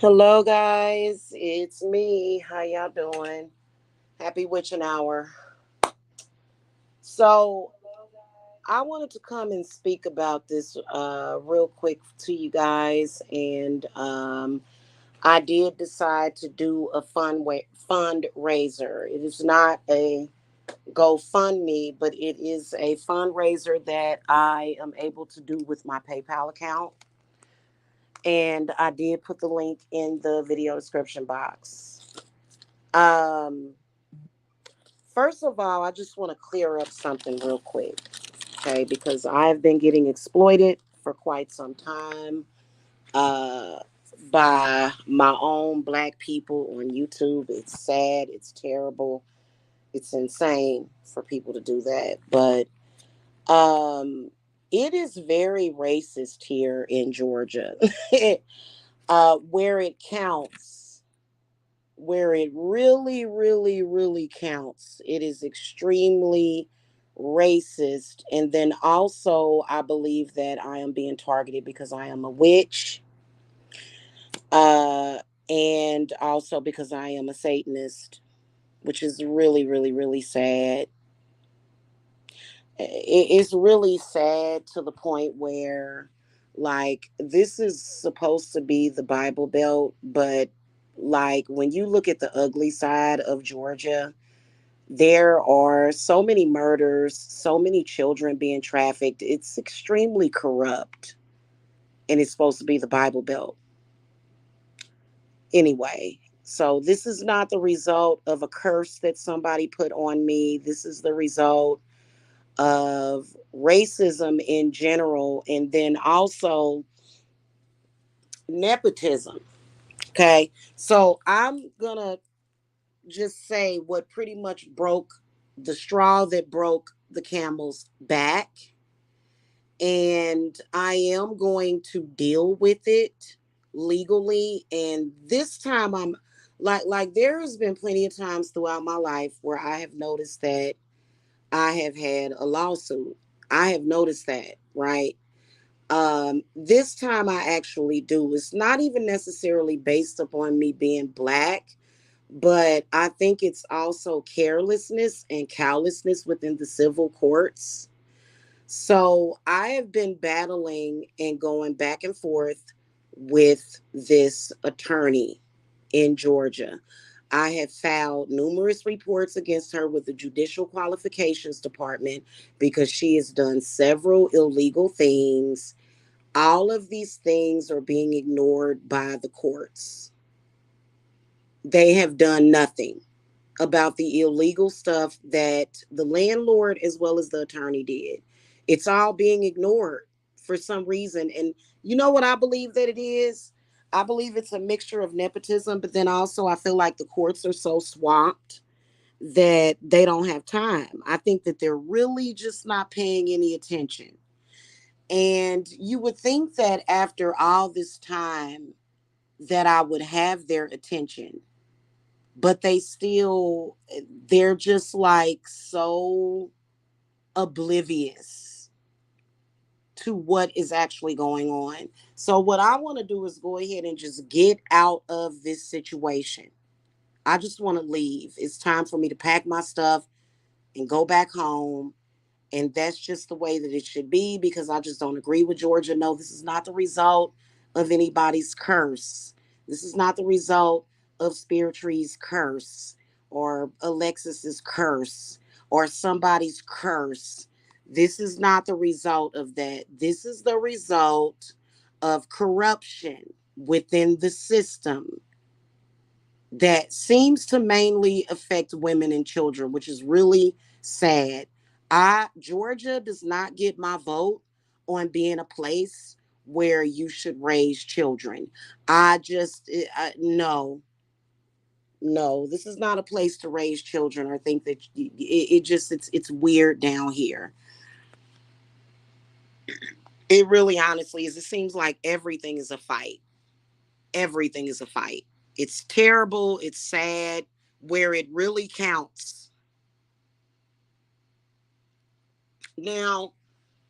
Hello, guys. It's me. How y'all doing? Happy witching hour. So, I wanted to come and speak about this real quick to you guys, and I did decide to do a fundraiser. It is not a GoFundMe, but it is a fundraiser that I am able to do with my PayPal account. And I did put the link in the video description box. Um, First of all, I just want to clear up something real quick, okay? Because I've been getting exploited for quite some time uh, by my own black people on YouTube. It's sad, it's terrible, it's insane for people to do that. But it is very racist here in Georgia, where it counts, where it really, really, really counts. It is extremely racist. And then also, I believe that I am being targeted because I am a witch, uh, and also because I am a Satanist, which is really, really, really sad. It's really sad to the point where, like, this is supposed to be the Bible Belt, but like when you look at the ugly side of Georgia, there are so many murders, so many children being trafficked. It's extremely corrupt, and it's supposed to be the Bible Belt. Anyway, so this is not the result of a curse that somebody put on me. This is the result of racism in general, and then also nepotism. Okay, so I'm gonna just say what pretty much broke the straw that broke the camel's back, and I am going to deal with it legally. And this time I'm like there has been plenty of times throughout my life where I have noticed that I have had a lawsuit. I have noticed that, right? This time I actually do. It's not even necessarily based upon me being black, but I think it's also carelessness and callousness within the civil courts. So I have been battling and going back and forth with this attorney in Georgia. I have filed numerous reports against her with the Judicial Qualifications Department because she has done several illegal things. All of these things are being ignored by the courts. They have done nothing about the illegal stuff that the landlord as well as the attorney did. It's all being ignored for some reason. And you know what I believe that it is? I believe it's a mixture of nepotism, but then also I feel like the courts are so swamped that they don't have time. I think that they're really just not paying any attention. And you would think that after all this time that I would have their attention, but they're just like so oblivious to what is actually going on. So what I want to do is go ahead and just get out of this situation. I just want to leave. It's time for me to pack my stuff and go back home. And that's just the way that it should be because I just don't agree with Georgia. No, this is not the result of anybody's curse. This is not the result of Spirit Tree's curse or Alexis's curse or somebody's curse. This is not the result of that. This is the result of corruption within the system that seems to mainly affect women and children, which is really sad. Georgia does not get my vote on being a place where you should raise children. No, no, this is not a place to raise children or think that it's weird down here. It really honestly is. It seems like everything is a fight. Everything is a fight. It's terrible. It's sad. Where it really counts. Now,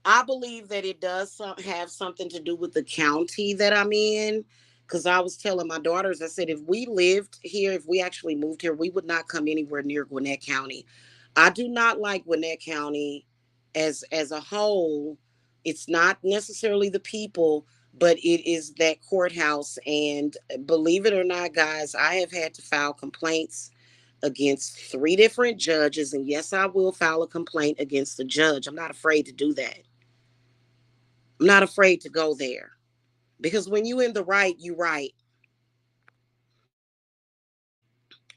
I believe that it does have something to do with the county that I'm in. Because I was telling my daughters, I said, if we lived here, if we actually moved here, we would not come anywhere near Gwinnett County. I do not like Gwinnett County as a whole. It's not necessarily the people, but it is that courthouse. And believe it or not, guys, I have had to file complaints against three different judges. And yes, I will file a complaint against the judge. I'm not afraid to do that. I'm not afraid to go there because when you in the right, you right.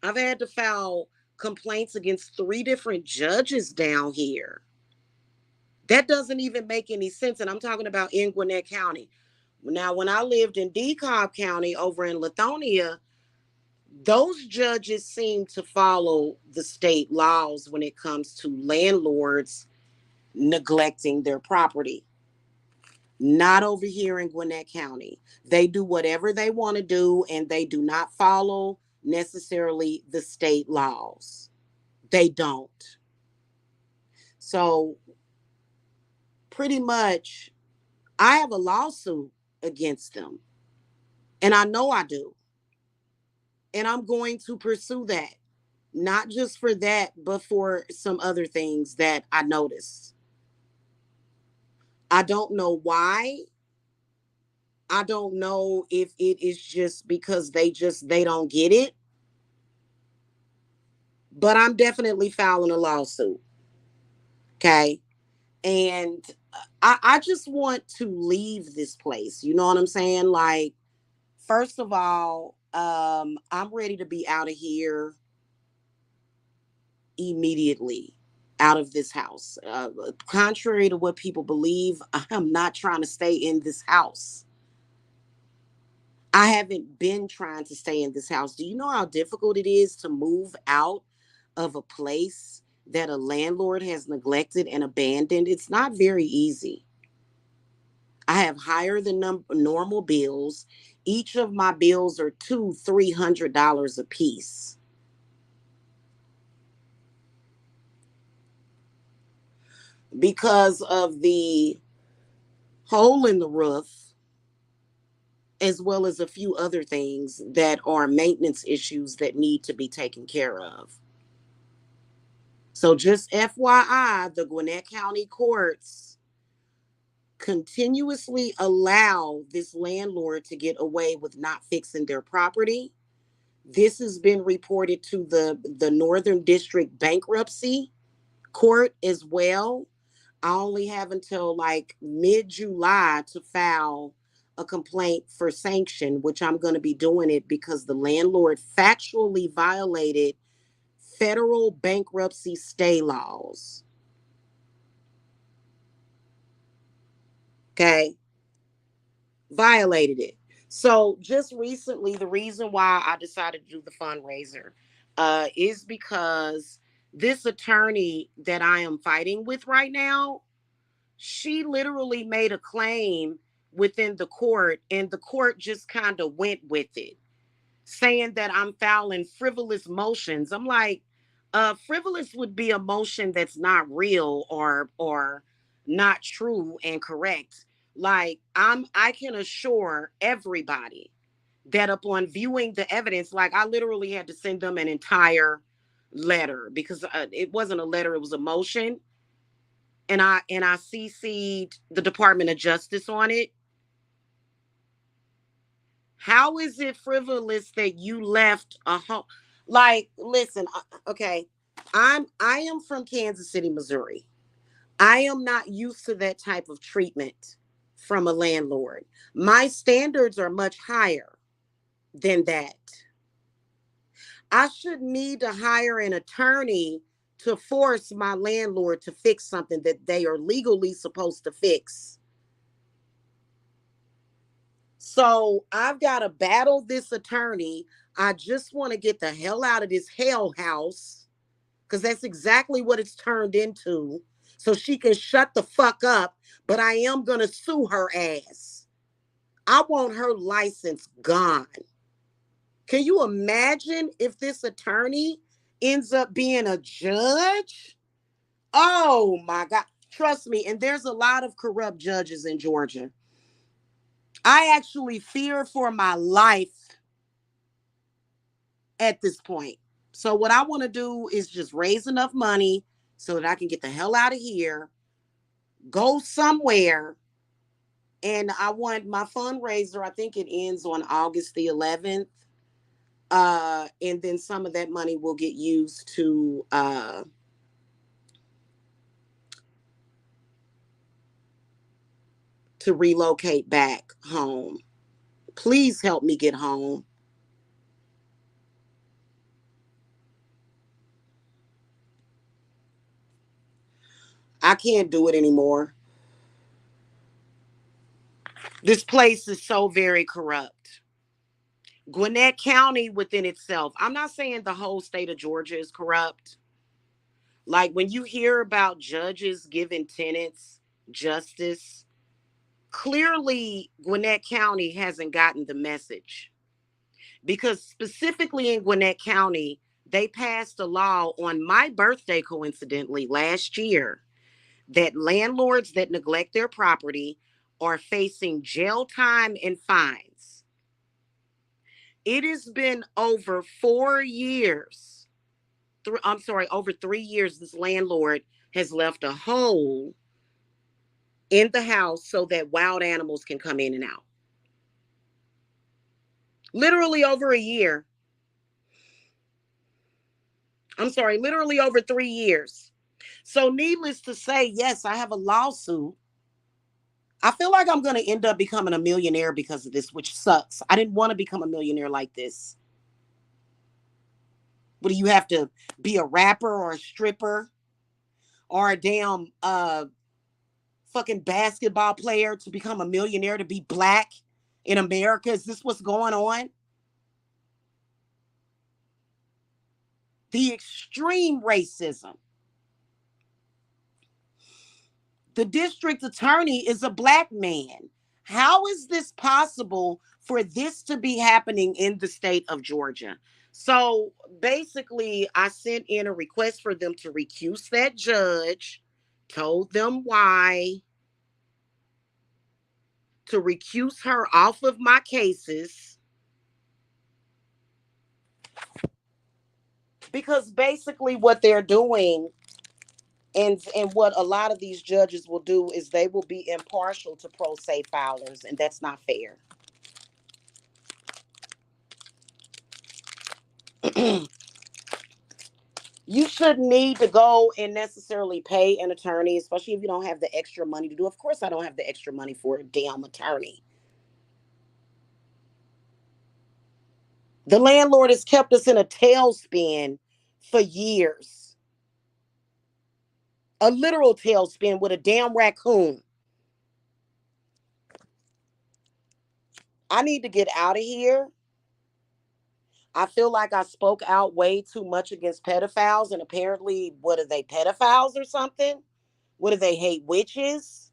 I've had to file complaints against three different judges down here. That doesn't even make any sense. And I'm talking about in Gwinnett County. Now, when I lived in DeKalb County over in Lithonia, those judges seem to follow the state laws when it comes to landlords neglecting their property. Not over here in Gwinnett County. They do whatever they want to do and they do not follow necessarily the state laws. They don't. So, pretty much, I have a lawsuit against them. And I know I do. And I'm going to pursue that. Not just for that, but for some other things that I noticed. I don't know why. I don't know if it is just because they don't get it, but I'm definitely filing a lawsuit. Okay. And I just want to leave this place. You know what I'm saying? Like, first of all, I'm ready to be out of here immediately, out of this house. Contrary to what people believe, I'm not trying to stay in this house. I haven't been trying to stay in this house. Do you know how difficult it is to move out of a place that a landlord has neglected and abandoned? It's not very easy. I have higher than normal bills. Each of my bills are $300 a piece because of the hole in the roof, as well as a few other things that are maintenance issues that need to be taken care of. So, just FYI, the Gwinnett County courts continuously allow this landlord to get away with not fixing their property. This has been reported to the Northern District Bankruptcy Court as well. I only have until like mid-July to file a complaint for sanction, which I'm going to be doing it because the landlord factually violated federal bankruptcy stay laws. Okay, violated it. So just recently, the reason why I decided to do the fundraiser is because this attorney that I am fighting with right now, she literally made a claim within the court, and the court just kind of went with it, saying that I'm filing frivolous motions. I'm like, frivolous would be a motion that's not real or not true and correct. Like I can assure everybody that upon viewing the evidence, like I literally had to send them an entire letter because it wasn't a letter, it was a motion, and I CC'd the Department of Justice on it. How is it frivolous that you left a home? Like, listen, okay, I am from Kansas City, Missouri. I am not used to that type of treatment from a landlord. My standards are much higher than that. I shouldn't need to hire an attorney to force my landlord to fix something that they are legally supposed to fix. So I've got to battle this attorney. I just want to get the hell out of this hell house because that's exactly what it's turned into. So she can shut the fuck up, but I am going to sue her ass. I want her license gone. Can you imagine if this attorney ends up being a judge? Oh my God. Trust me. And there's a lot of corrupt judges in Georgia. I actually fear for my life at this point. So what I want to do is just raise enough money so that I can get the hell out of here, go somewhere. And I want my fundraiser, I think it ends on August the 11th. And then some of that money will get used to relocate back home. Please help me get home. I can't do it anymore. This place is so very corrupt. Gwinnett County within itself, I'm not saying the whole state of Georgia is corrupt. Like when you hear about judges giving tenants justice, clearly Gwinnett County hasn't gotten the message. Because specifically in Gwinnett County, they passed a law on my birthday, coincidentally, last year, that landlords that neglect their property are facing jail time and fines. It has been over 4 years. I'm sorry, over 3 years, this landlord has left a hole in the house so that wild animals can come in and out. Literally over a year. I'm sorry, literally over 3 years. So, needless to say, yes, I have a lawsuit. I feel like I'm going to end up becoming a millionaire because of this, which sucks. I didn't want to become a millionaire like this. What do you have to be, a rapper or a stripper or a damn fucking basketball player to become a millionaire, to be black in America? Is this what's going on? The extreme racism. The district attorney is a black man. How is this possible for this to be happening in the state of Georgia? So basically, I sent in a request for them to recuse that judge, told them why, to recuse her off of my cases. Because basically, what they're doing, and what a lot of these judges will do, is they will be impartial to pro se filers, and that's not fair. You shouldn't need to go and necessarily pay an attorney, especially if you don't have the extra money to do. Of course, I don't have the extra money for a damn attorney. The landlord has kept us in a tailspin for years, a literal tailspin with a damn raccoon. I need to get out of here. I feel like I spoke out way too much against pedophiles, and apparently, what are they, pedophiles or something? What do they hate, witches?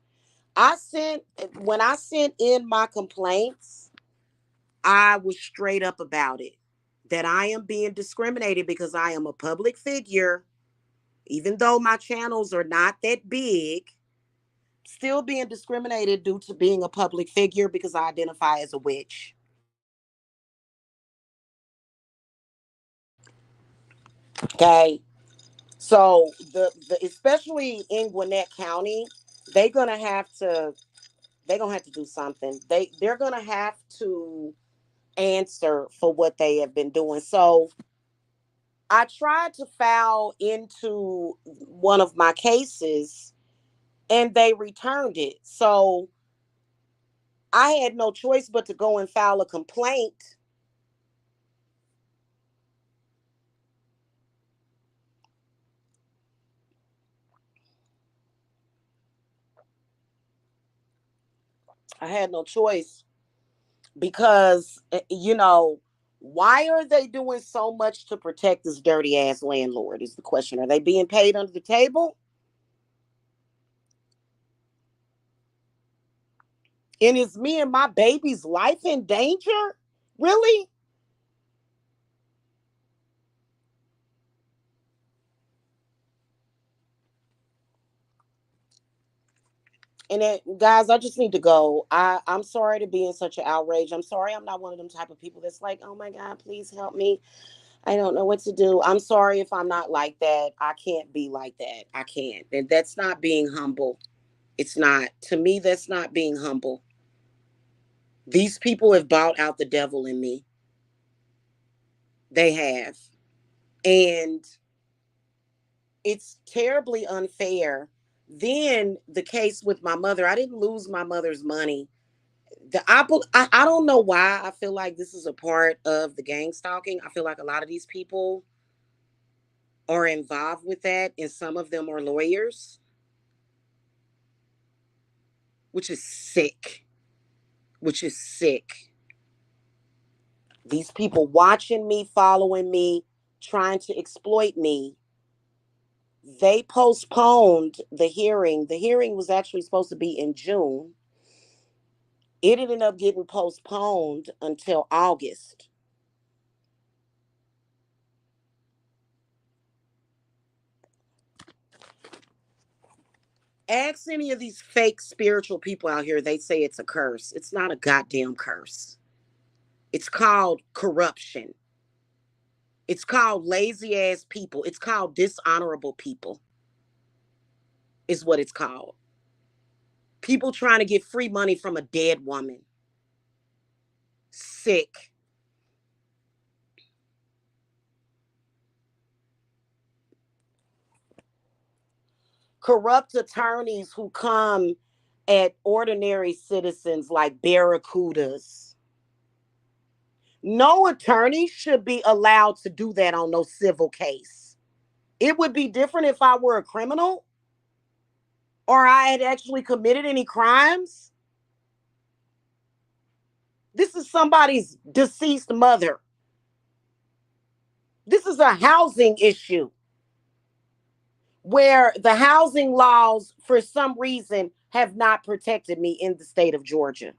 I sent When I sent in my complaints, I was straight up about it. That I am being discriminated because I am a public figure, even though my channels are not that big, still being discriminated due to being a public figure because I identify as a witch. Okay. So the especially in Gwinnett County, they're gonna have to they're gonna have to do something. They're gonna have to answer for what they have been doing. So I tried to file into one of my cases and they returned it. So I had no choice but to go and file a complaint. I had no choice because, why are they doing so much to protect this dirty ass landlord? Is the question. Are they being paid under the table? And is me and my baby's life in danger? Really? And guys, I just need to go. I'm sorry to be in such an outrage. I'm sorry I'm not one of them type of people that's like, oh my God, please help me. I don't know what to do. I'm sorry if I'm not like that. I can't be like that. I can't. And that's not being humble. It's not. To me, that's not being humble. These people have bought out the devil in me. They have. And it's terribly unfair. Then the case with my mother, I didn't lose my mother's money. I don't know why I feel like this is a part of the gang stalking. I feel like a lot of these people are involved with that, and some of them are lawyers, which is sick. Which is sick. These people watching me, following me, trying to exploit me. They postponed the hearing. The hearing was actually supposed to be in June. It ended up getting postponed until August. Ask any of these fake spiritual people out here, they say it's a curse. It's not a goddamn curse. It's called corruption. It's called lazy ass people. It's called dishonorable people, is what it's called. People trying to get free money from a dead woman. Sick. Corrupt attorneys who come at ordinary citizens like barracudas. No attorney should be allowed to do that on no civil case. It would be different if I were a criminal or I had actually committed any crimes. This is somebody's deceased mother. This is a housing issue where the housing laws, for some reason, have not protected me in the state of Georgia.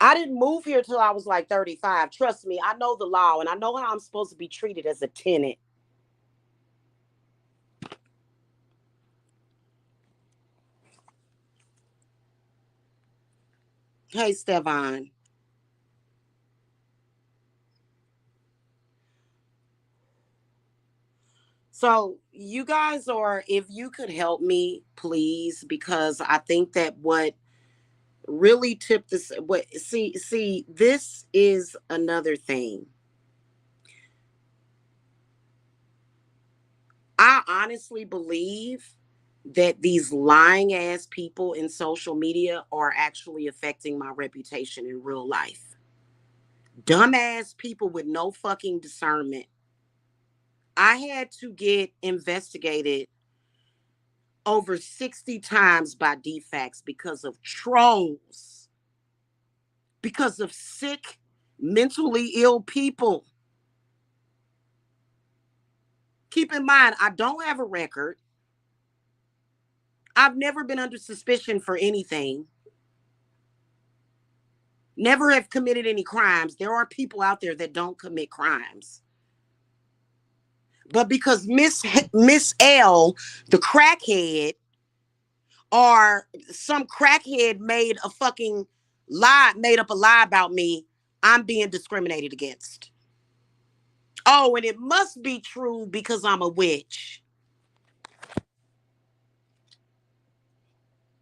I didn't move here till I was like 35. Trust me, I know the law and I know how I'm supposed to be treated as a tenant. Hey, Stevan. So, you guys are, if you could help me, please, because I think that what really tipped this, this is another thing. I honestly believe that these lying ass people in social media are actually affecting my reputation in real life. Dumbass people with no fucking discernment. I had to get investigated over 60 times by DFACS because of trolls, because of sick, mentally ill people. Keep in mind, I don't have a record. I've never been under suspicion for anything. Never have committed any crimes. There are people out there that don't commit crimes. But because Miss L, the crackhead, or some crackhead made up a lie about me, I'm being discriminated against. Oh, and it must be true because I'm a witch.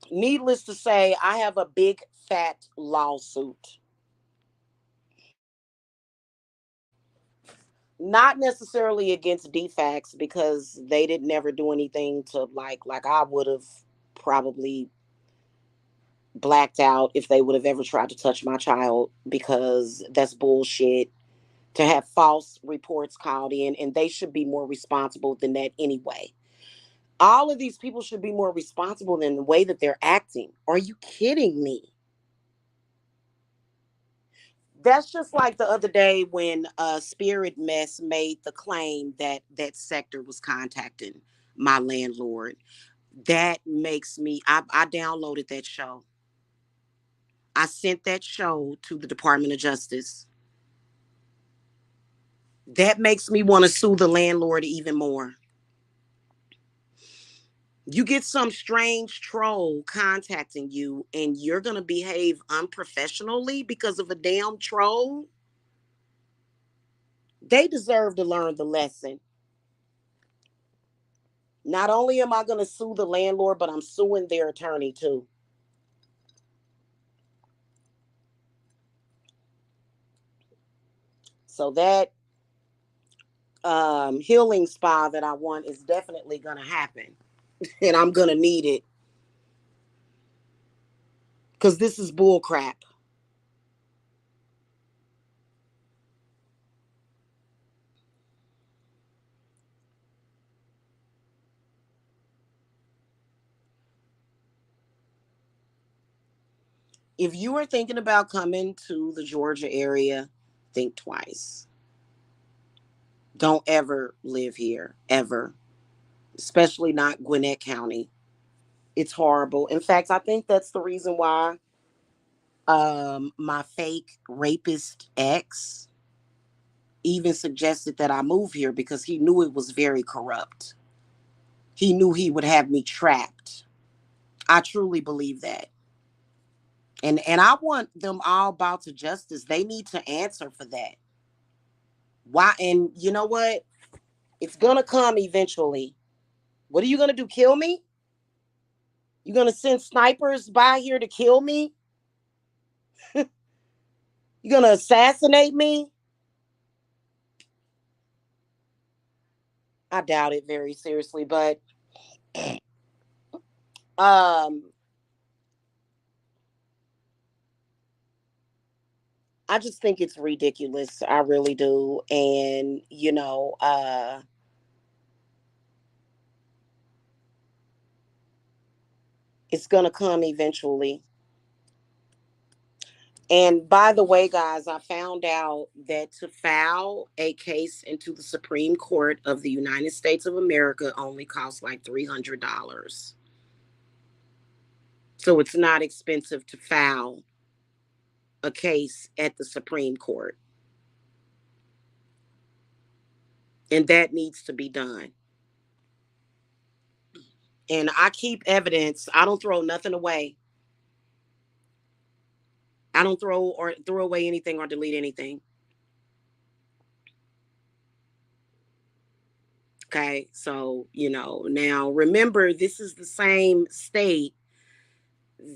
Needless to say, I have a big fat lawsuit. Not necessarily against DFACS because they didn't never do anything to like I would have probably blacked out if they would have ever tried to touch my child, because that's bullshit to have false reports called in, and they should be more responsible than that anyway. All of these people should be more responsible than the way that they're acting. Are you kidding me? That's just like the other day when Spirit Mess made the claim that that sector was contacting my landlord. That makes me, I downloaded that show. I sent that show to the Department of Justice. That makes me want to sue the landlord even more. You get some strange troll contacting you and you're going to behave unprofessionally because of a damn troll. They deserve to learn the lesson. Not only am I going to sue the landlord, but I'm suing their attorney too. So that healing spa that I want is definitely going to happen. And I'm going to need it because this is bull crap. If you are thinking about coming to the Georgia area, think twice. Don't ever live here, ever, especially not Gwinnett County. It's horrible. In fact, I think that's the reason why my fake rapist ex even suggested that I move here, because he knew it was very corrupt. He knew he would have me trapped. I truly believe that. And I want them all brought to justice. They need to answer for that. Why? And you know what? It's gonna come eventually. What are you gonna do? Kill me? You gonna send snipers by here to kill me? You gonna assassinate me? I doubt it very seriously, but um I just think it's ridiculous. I really do. And it's gonna come eventually. And by the way, guys, I found out that to file a case into the Supreme Court of the United States of America only costs like $300. So it's not expensive to file a case at the Supreme Court. And that needs to be done. And I keep evidence. I don't throw nothing away. I don't throw away anything or delete anything. Okay. So, now remember, this is the same state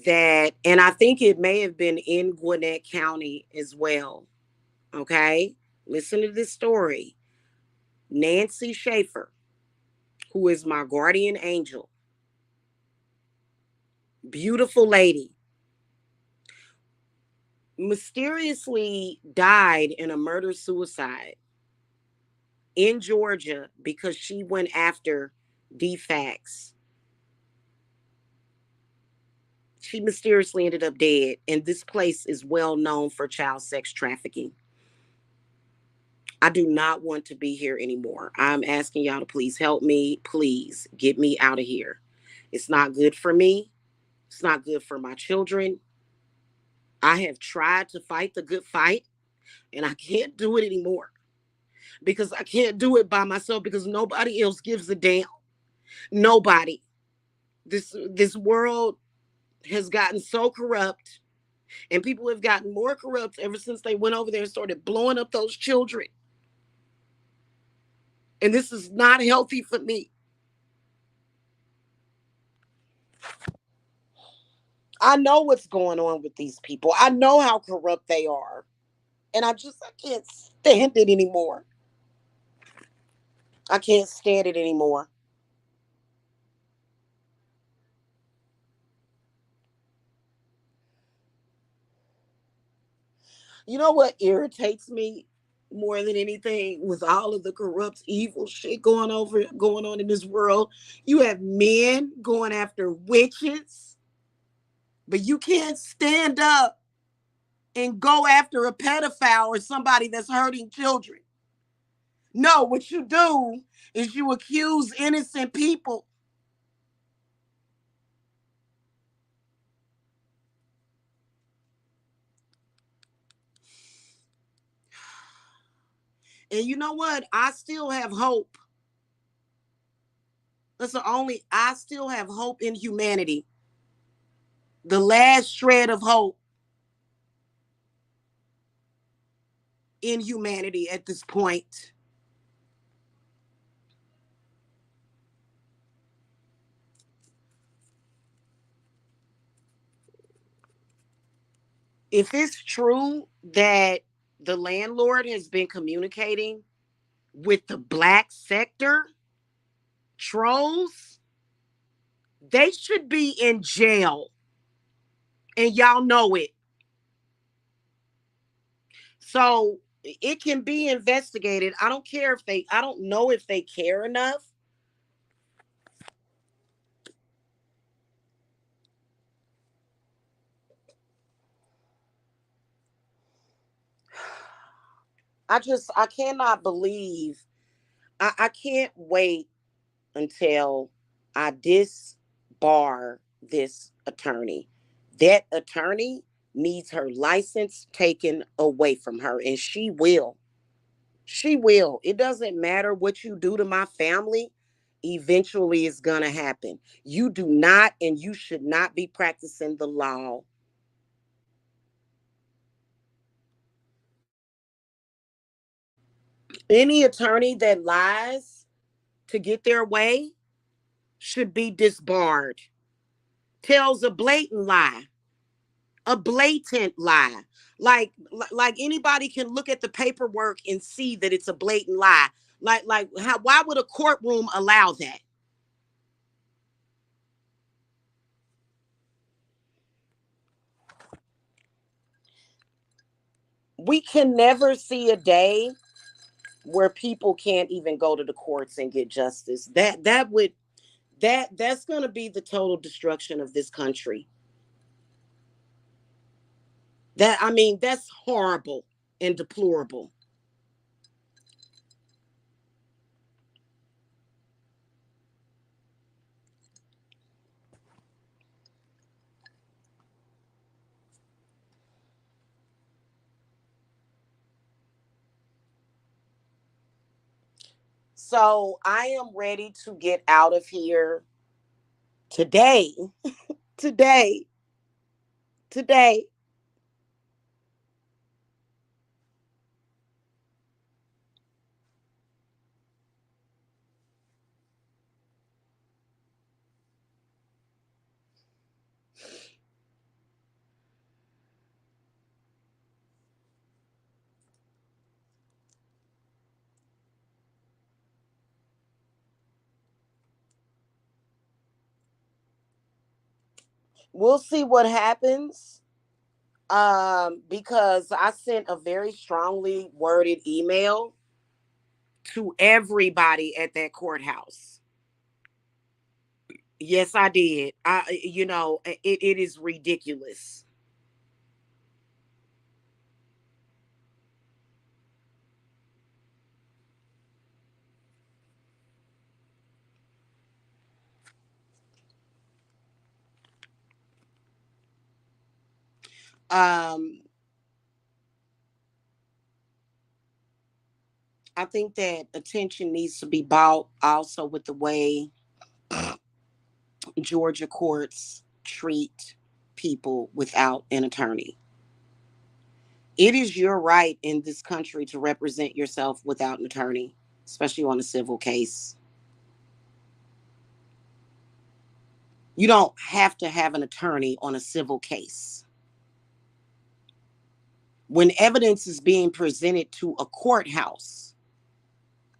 that, and I think it may have been in Gwinnett County as well. Okay. Listen to this story. Nancy Schaefer, who is my guardian angel, beautiful lady, mysteriously died in a murder suicide in Georgia because she went after defects. She mysteriously ended up dead, and this place is well known for child sex trafficking. I do not want to be here anymore. I'm asking y'all to please help me. Please get me out of here. It's not good for me. It's not good for my children. I have tried to fight the good fight, and I can't do it anymore because I can't do it by myself because nobody else gives a damn. Nobody. This world has gotten so corrupt, and people have gotten more corrupt ever since they went over there and started blowing up those children. And this is not healthy for me. I know what's going on with these people. I know how corrupt they are. And I can't stand it anymore. I can't stand it anymore. You know what irritates me more than anything with all of the corrupt evil shit going on in this world? You have men going after witches, but you can't stand up and go after a pedophile or somebody that's hurting children. No, what you do is you accuse innocent people. And you know what? I still have hope. That's the only, I still have hope in humanity. The last shred of hope in humanity at this point. If it's true that the landlord has been communicating with the black sector trolls, they should be in jail. And y'all know it. So it can be investigated. I don't know if they care enough. I cannot believe, I can't wait until I disbar this attorney. That attorney needs her license taken away from her, and she will. She will. It doesn't matter what you do to my family. Eventually, it's going to happen. You do not and you should not be practicing the law. Any attorney that lies to get their way should be disbarred. Tells a blatant lie, a blatant lie. Like anybody can look at the paperwork and see that it's a blatant lie. Like how why would a courtroom allow that? We can never see a day where people can't even go to the courts and get justice. That's going to be the total destruction of this country. That I mean, that's horrible and deplorable. So I am ready to get out of here today. Today. Today. We'll see what happens. Because I sent a very strongly worded email to everybody at that courthouse. Yes, I did. It is ridiculous. Um, I think that attention needs to be brought also with the way Georgia courts treat people without an attorney. It is your right in this country to represent yourself without an attorney, especially on a civil case. You don't have to have an attorney on a civil case. When evidence is being presented to a courthouse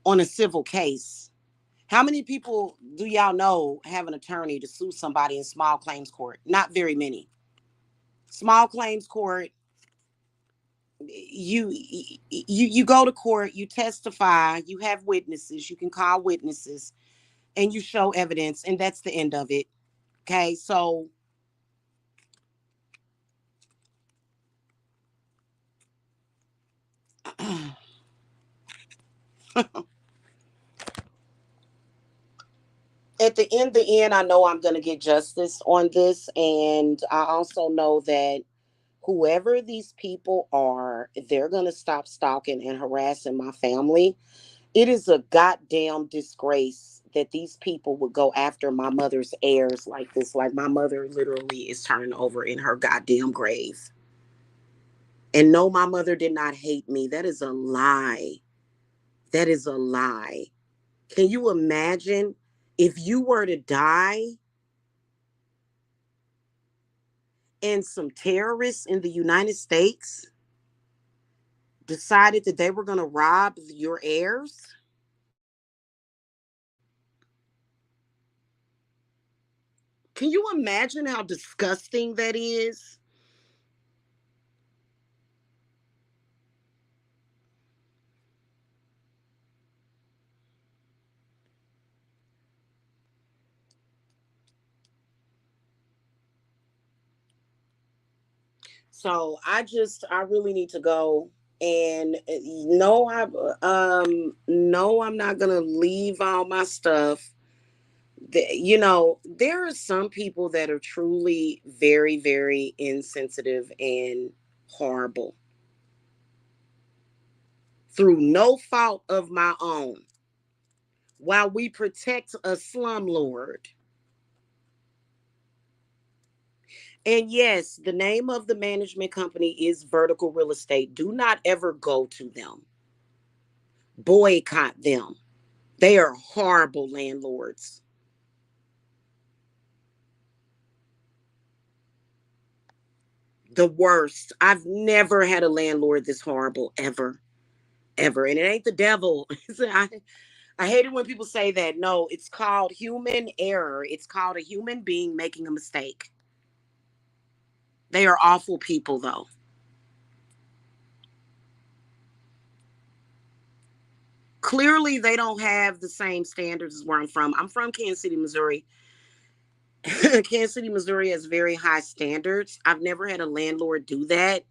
on a civil case, how many people do y'all know have an attorney to sue somebody in small claims court? Not very many. Small claims court, you go to court, you testify, you have witnesses, you can call witnesses, and you show evidence, and that's the end of it. Okay, so at the end, I know I'm going to get justice on this, and I also know that whoever these people are, they're going to stop stalking and harassing my family. It is a goddamn disgrace that these people would go after my mother's heirs like this. Like, my mother literally is turning over in her goddamn grave. And no, my mother did not hate me. That is a lie. That is a lie. Can you imagine if you were to die and some terrorists in the United States decided that they were going to rob your heirs? Can you imagine how disgusting that is? So I really need to go. And no, no, I'm not gonna leave all my stuff. There are some people that are truly very, very insensitive and horrible through no fault of my own. While we protect a slumlord, and yes, the name of the management company is Vertical Real Estate. Do not ever go to them. Boycott them. They are horrible landlords. The worst. I've never had a landlord this horrible ever, ever. And it ain't the devil. I hate it when people say that. No, it's called human error. It's called a human being making a mistake. They are awful people, though. Clearly, they don't have the same standards as where I'm from. I'm from Kansas City, Missouri. Kansas City, Missouri has very high standards. I've never had a landlord do that.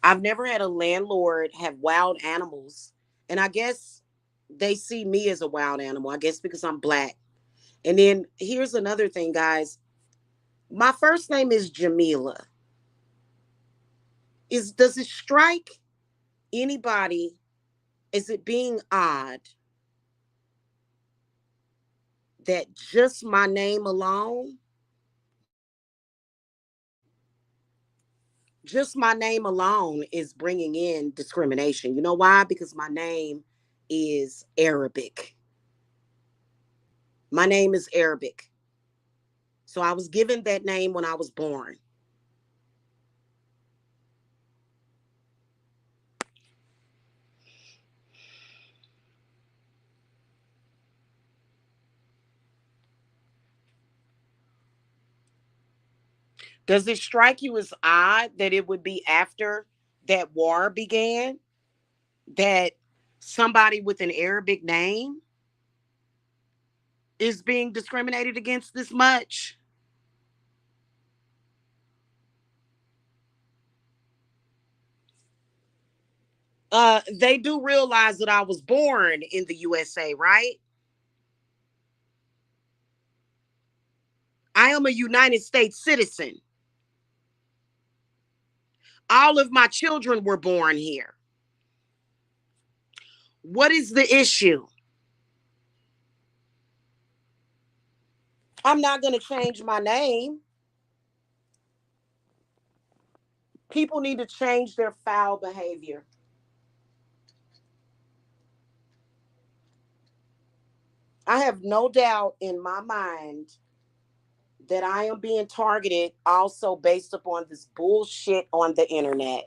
I've never had a landlord have wild animals. And I guess they see me as a wild animal, I guess because I'm black. And then here's another thing, guys. My first name is Jamila. Does it strike anybody? Is it being odd that just my name alone is bringing in discrimination? You know why? Because my name is Arabic. My name is Arabic. So I was given that name when I was born. Does it strike you as odd that it would be after that war began that somebody with an Arabic name is being discriminated against this much? They do realize that I was born in the USA, right? I am a United States citizen. All of my children were born here. What is the issue? I'm not going to change my name. People need to change their foul behavior. I have no doubt in my mind that I am being targeted also based upon this bullshit on the internet.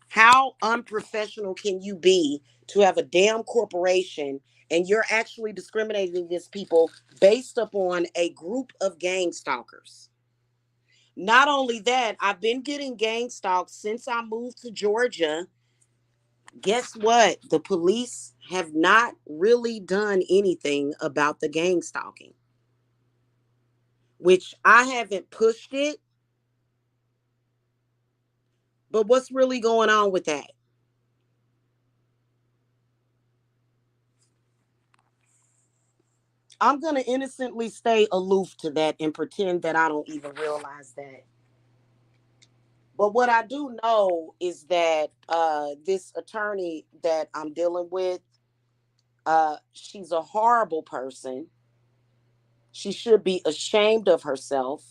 How unprofessional can you be to have a damn corporation and you're actually discriminating against people based upon a group of gang stalkers? Not only that, I've been getting gang stalked since I moved to Georgia. Guess what? The police have not really done anything about the gang stalking, which I haven't pushed it. But what's really going on with that? I'm going to innocently stay aloof to that and pretend that I don't even realize that. But what I do know is that this attorney that I'm dealing with, she's a horrible person. She should be ashamed of herself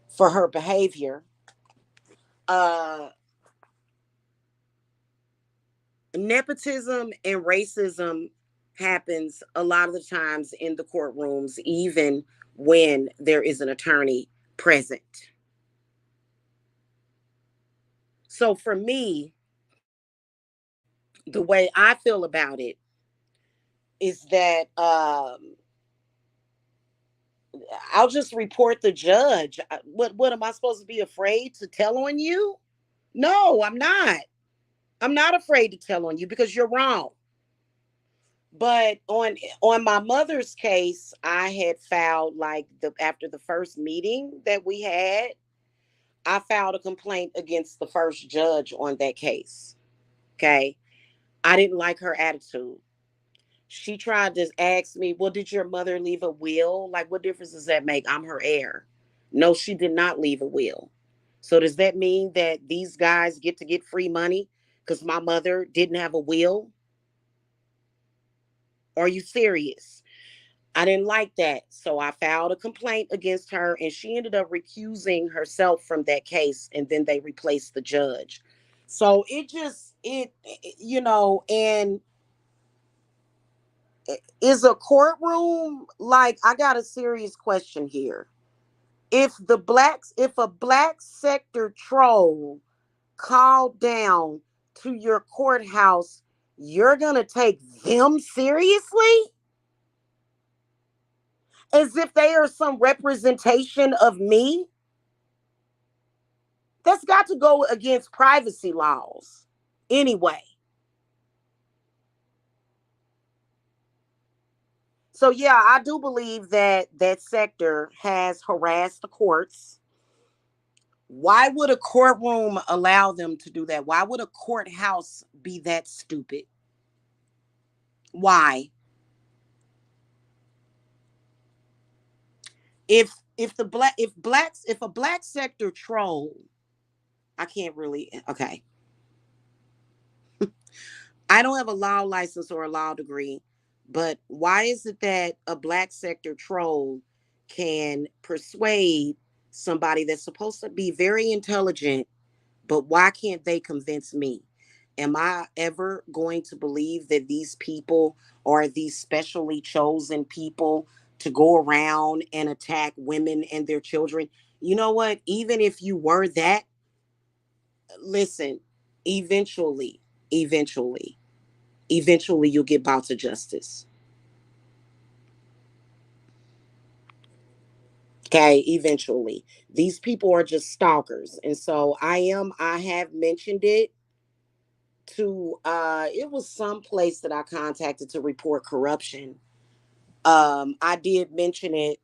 for her behavior. Uh, Nepotism and racism happens a lot of the times in the courtrooms, even when there is an attorney present. So for me, the way I feel about it is that I'll just report the judge. What am I supposed to be afraid to tell on you? No, I'm not. I'm not afraid to tell on you because you're wrong. But on my mother's case, I had filed like the after the first meeting that we had, I filed a complaint against the first judge on that case. Okay. I didn't like her attitude. She tried to ask me, well, did your mother leave a will? Like, what difference does that make? I'm her heir. No, she did not leave a will. So does that mean that these guys get to get free money because my mother didn't have a will? Are you serious? I didn't like that. So I filed a complaint against her and she ended up recusing herself from that case and then they replaced the judge. So and is a courtroom like I got a serious question here. If a black sector troll called down to your courthouse, you're going to take them seriously? As if they are some representation of me? That's got to go against privacy laws. Anyway, so yeah, I do believe that that sector has harassed the courts. Why would a courtroom allow them to do that? Why would a courthouse be that stupid? Why? If a black sector troll, I can't really okay. I don't have a law license or a law degree, but why is it that a black sector troll can persuade somebody that's supposed to be very intelligent, but why can't they convince me? Am I ever going to believe that these people are these specially chosen people to go around and attack women and their children? You know what? Even if you were that, listen, eventually, eventually, eventually you'll get brought to justice. Okay, eventually. These people are just stalkers. And so I have mentioned it to it was some place that I contacted to report corruption. I did mention it,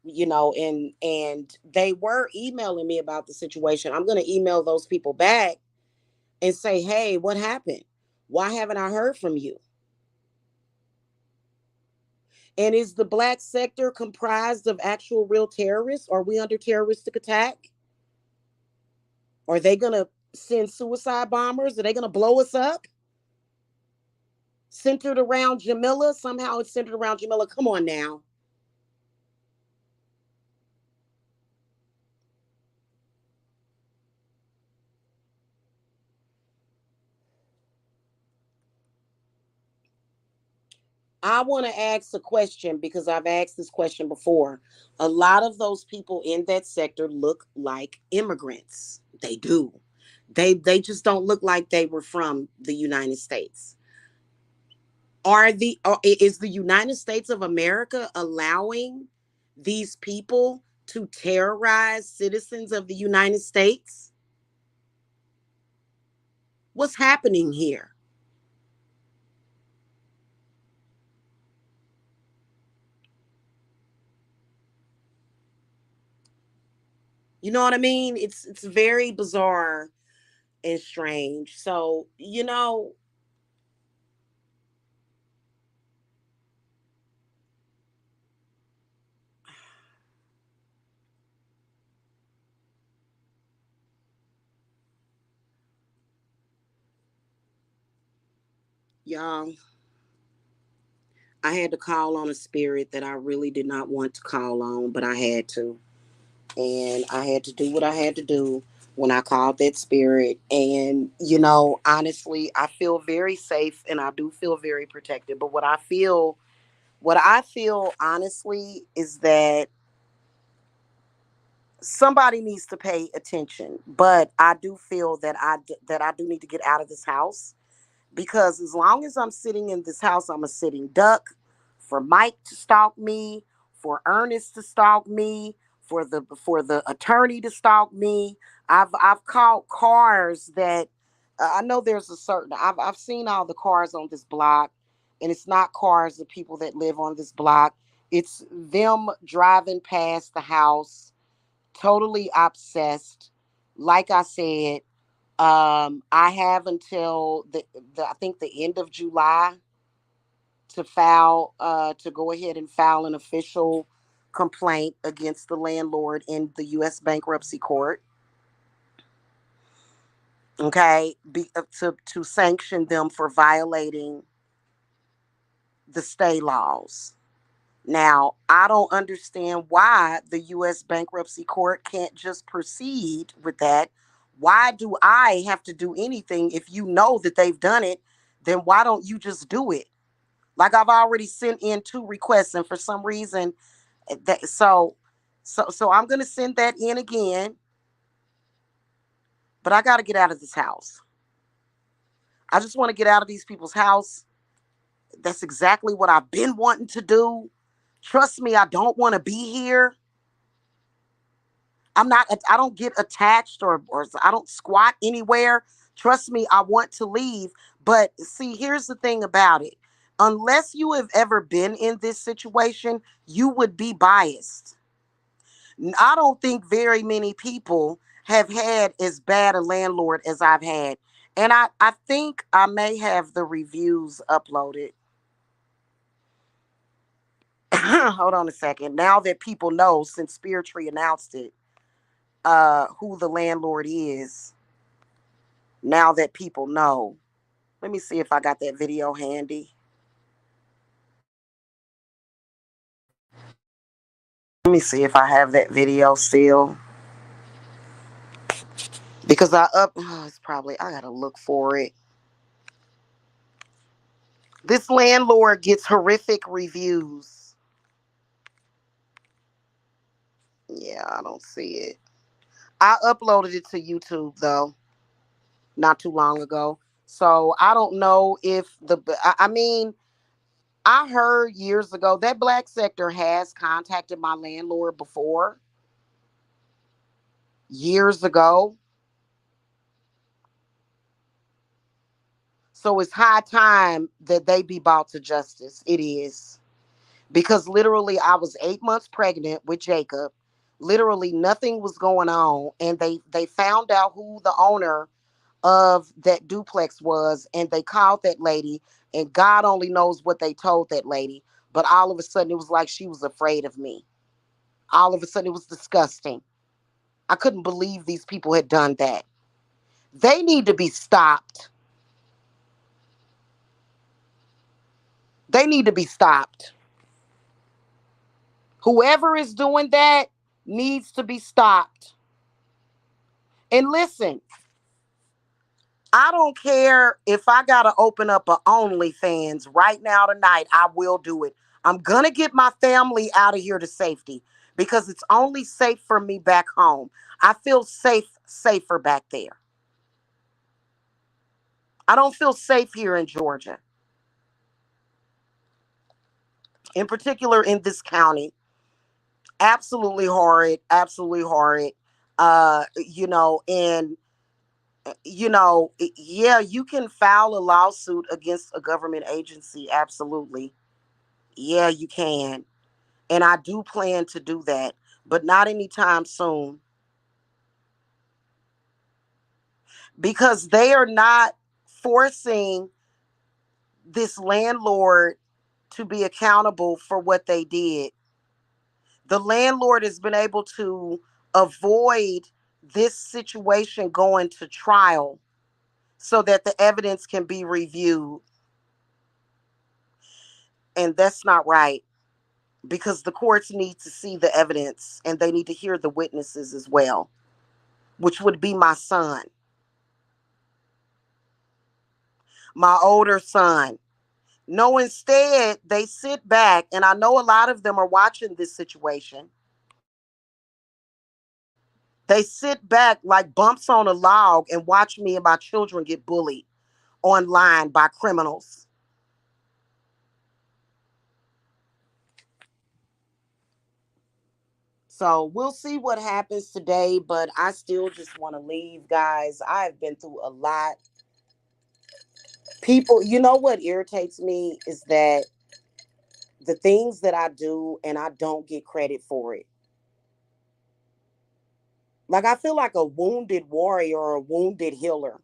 and they were emailing me about the situation. I'm going to email those people back and say, "Hey, what happened? Why haven't I heard from you?" And is the black sector comprised of actual real terrorists? Are we under terroristic attack? Are they going to send suicide bombers? Are they going to blow us up? Centered around Jamila? Somehow it's centered around Jamila. Come on now. I want to ask a question because I've asked this question before. A lot of those people in that sector look like immigrants. They do. They just don't look like they were from the United States. Is the United States of America allowing these people to terrorize citizens of the United States? What's happening here? You know what I mean? It's very bizarre and strange. So, y'all, I had to call on a spirit that I really did not want to call on, but I had to. And I had to do what I had to do when I called that spirit. And, honestly, I feel very safe and I do feel very protected. But what I feel honestly is that somebody needs to pay attention. But I do feel that I do need to get out of this house, because as long as I'm sitting in this house, I'm a sitting duck for Mike to stalk me, for Ernest to stalk me, for the attorney to stalk me. I've called cars that I know there's a certain. I've seen all the cars on this block, and it's not cars of people that live on this block. It's them driving past the house, totally obsessed. Like I said, I have until the I think the end of July to go ahead and file an official complaint against the landlord in the U.S. bankruptcy court. Okay, to sanction them for violating the stay laws. Now, I don't understand why the U.S. bankruptcy court can't just proceed with that. Why do I have to do anything? If you know that they've done it, then why don't you just do it? Like, I've already sent in two requests, and for some reason, so I'm gonna send that in again. But I got to get out of this house. I just want to get out of these people's house. That's exactly what I've been wanting to do. Trust me, I don't want to be here. I don't get attached, or I don't squat anywhere. Trust me, I want to leave. But see, here's the thing about it. Unless you have ever been in this situation, you would be biased. I don't think very many people have had as bad a landlord as I've had. And I think I may have the reviews uploaded. Hold on a second. Now that people know, since Spirit Tree announced it, who the landlord is, now that people know. Let me see if I got that video handy. Let me see if I have that video still. Because it's probably, I gotta look for it. This landlord gets horrific reviews. Yeah, I don't see it. I uploaded it to YouTube though, not too long ago. So I don't know if I mean, I heard years ago that black sector has contacted my landlord before. years ago. So it's high time that they be brought to justice. It is. Because literally I was 8 months pregnant with Jacob. Literally nothing was going on. And they found out who the owner of that duplex was, and they called that lady, and God only knows what they told that lady. But all of a sudden it was like she was afraid of me. All of a sudden it was disgusting. I couldn't believe these people had done that. They need to be stopped. They need to be stopped. Whoever is doing that needs to be stopped. And listen, I don't care if I got to open up a OnlyFans right now tonight. I will do it. I'm going to get my family out of here to safety because it's only safe for me back home. I feel safer back there. I don't feel safe here in Georgia, in particular in this county. Absolutely horrid. Absolutely horrid. And yeah, you can file a lawsuit against a government agency. Absolutely. Yeah, you can. And I do plan to do that, but not anytime soon because they are not forcing this landlord to be accountable for what they did. The landlord has been able to avoid this situation going to trial so that the evidence can be reviewed. And that's not right because the courts need to see the evidence and they need to hear the witnesses as well, which would be my son, my older son. No, instead, they sit back, and I know a lot of them are watching this situation. They sit back like bumps on a log and watch me and my children get bullied online by criminals. So we'll see what happens today, but I still just want to leave, guys. I've been through a lot. People, you know what irritates me is that the things that I do and I don't get credit for it. Like I feel like a wounded warrior or a wounded healer.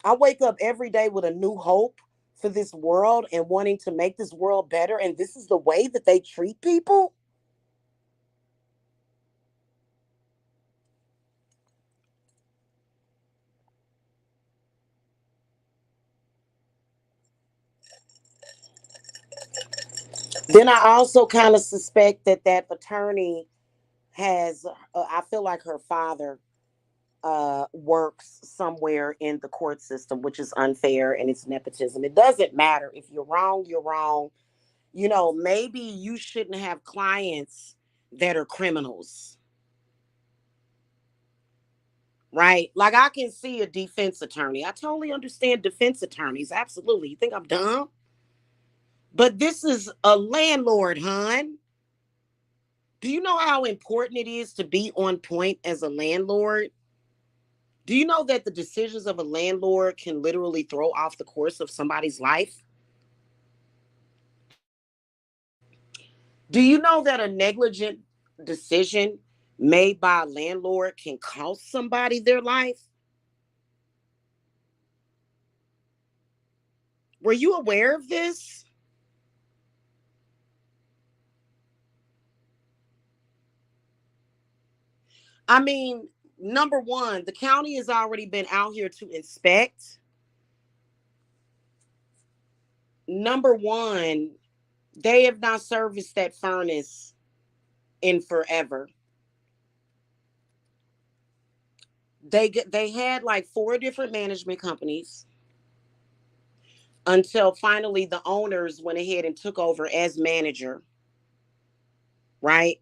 I wake up every day with a new hope for this world and wanting to make this world better. And this is the way that they treat people. Then I also kind of suspect that that attorney has, I feel like her father works somewhere in the court system, which is unfair and it's nepotism. It doesn't matter. If you're wrong, you're wrong. Maybe you shouldn't have clients that are criminals, right? Like I can see a defense attorney. I totally understand defense attorneys. Absolutely. You think I'm dumb? But this is a landlord, hon. Do you know how important it is to be on point as a landlord? Do you know that the decisions of a landlord can literally throw off the course of somebody's life? Do you know that a negligent decision made by a landlord can cost somebody their life? Were you aware of this? I mean, number one, the county has already been out here to inspect. Number one, they have not serviced that furnace in forever. They had like four different management companies until finally the owners went ahead and took over as manager, right?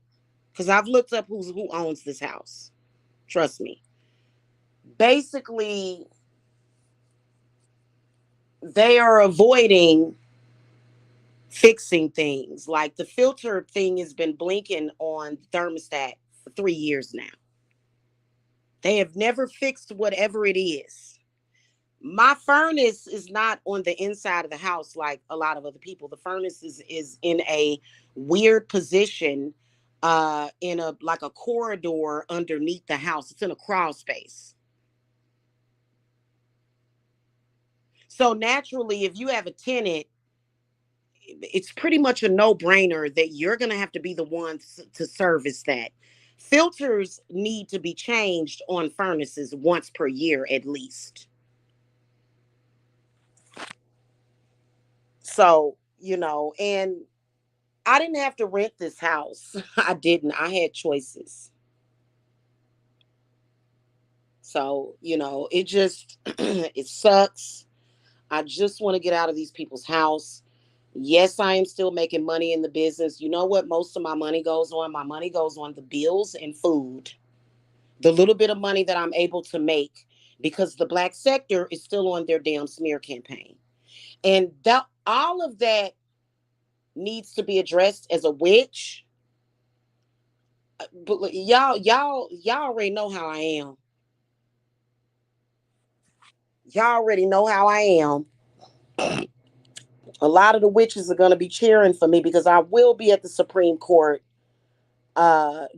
Because I've looked up who owns this house. Trust me. Basically, they are avoiding fixing things. Like the filter thing has been blinking on the thermostat for 3 years now. They have never fixed whatever it is. My furnace is not on the inside of the house like a lot of other people. The furnace is in a weird position, in a like a corridor underneath the house. It's in a crawl space. So naturally, if you have a tenant, it's pretty much a no-brainer that you're going to have to be the one to service that. Filters need to be changed on furnaces once per year at least. So, and I didn't have to rent this house. I didn't. I had choices. So, it just it sucks. I just want to get out of these people's house. Yes, I am still making money in the business. You know what most of my money goes on? My money goes on the bills and food. The little bit of money that I'm able to make, because the black sector is still on their damn smear campaign. And that all of that needs to be addressed as a witch. But look, y'all already know how I am. Y'all already know how I am. A lot of the witches are going to be cheering for me because I will be at the Supreme Court,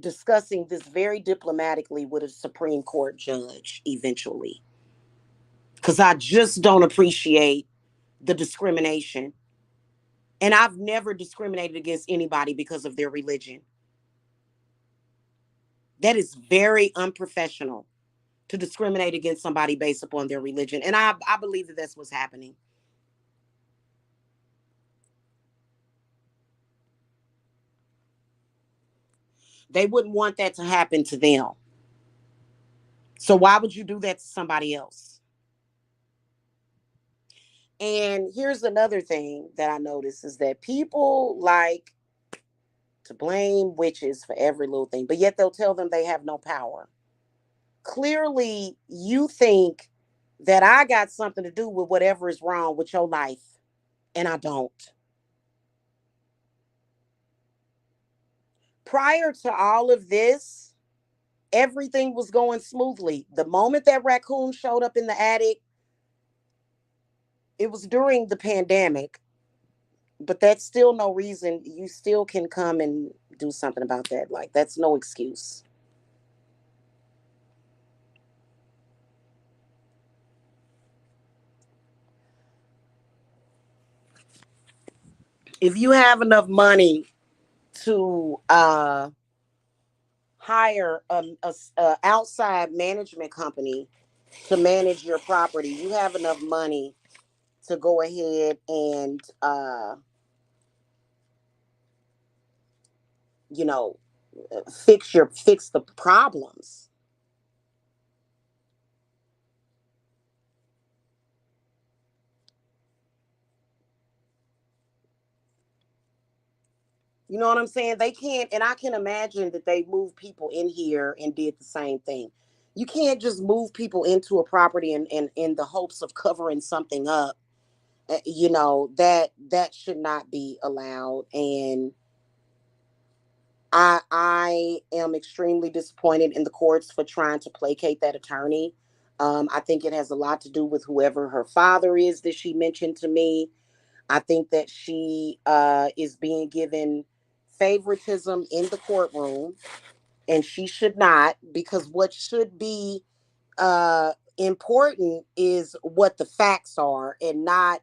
discussing this very diplomatically with a Supreme Court judge eventually. Because I just don't appreciate the discrimination. And I've never discriminated against anybody because of their religion. That is very unprofessional to discriminate against somebody based upon their religion. And I believe that that's what's happening. They wouldn't want that to happen to them. So why would you do that to somebody else? And here's another thing that I notice is that people like to blame witches for every little thing, but yet they'll tell them they have no power. Clearly, you think that I got something to do with whatever is wrong with your life, and I don't. Prior to all of this, everything was going smoothly. The moment that raccoon showed up in the attic, it was during the pandemic, but that's still no reason. You still can come and do something about that. Like, that's no excuse. If you have enough money to hire a outside management company to manage your property, you have enough money to go ahead and you know fix the problems. You know what I'm saying? They can't, and I can imagine that they moved people in here and did the same thing. You can't just move people into a property and in the hopes of covering something up. That should not be allowed. And I am extremely disappointed in the courts for trying to placate that attorney. I think it has a lot to do with whoever her father is that she mentioned to me. I think that she is being given favoritism in the courtroom, and she should not, because what should be important is what the facts are, and not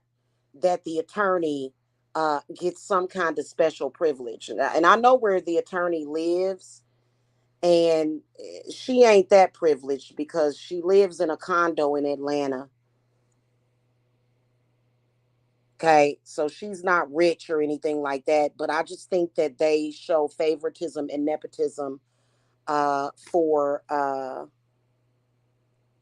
that the attorney gets some kind of special privilege. And I know where the attorney lives, and she ain't that privileged because she lives in a condo in Atlanta. Okay, so she's not rich or anything like that, but I just think that they show favoritism and nepotism uh, for uh,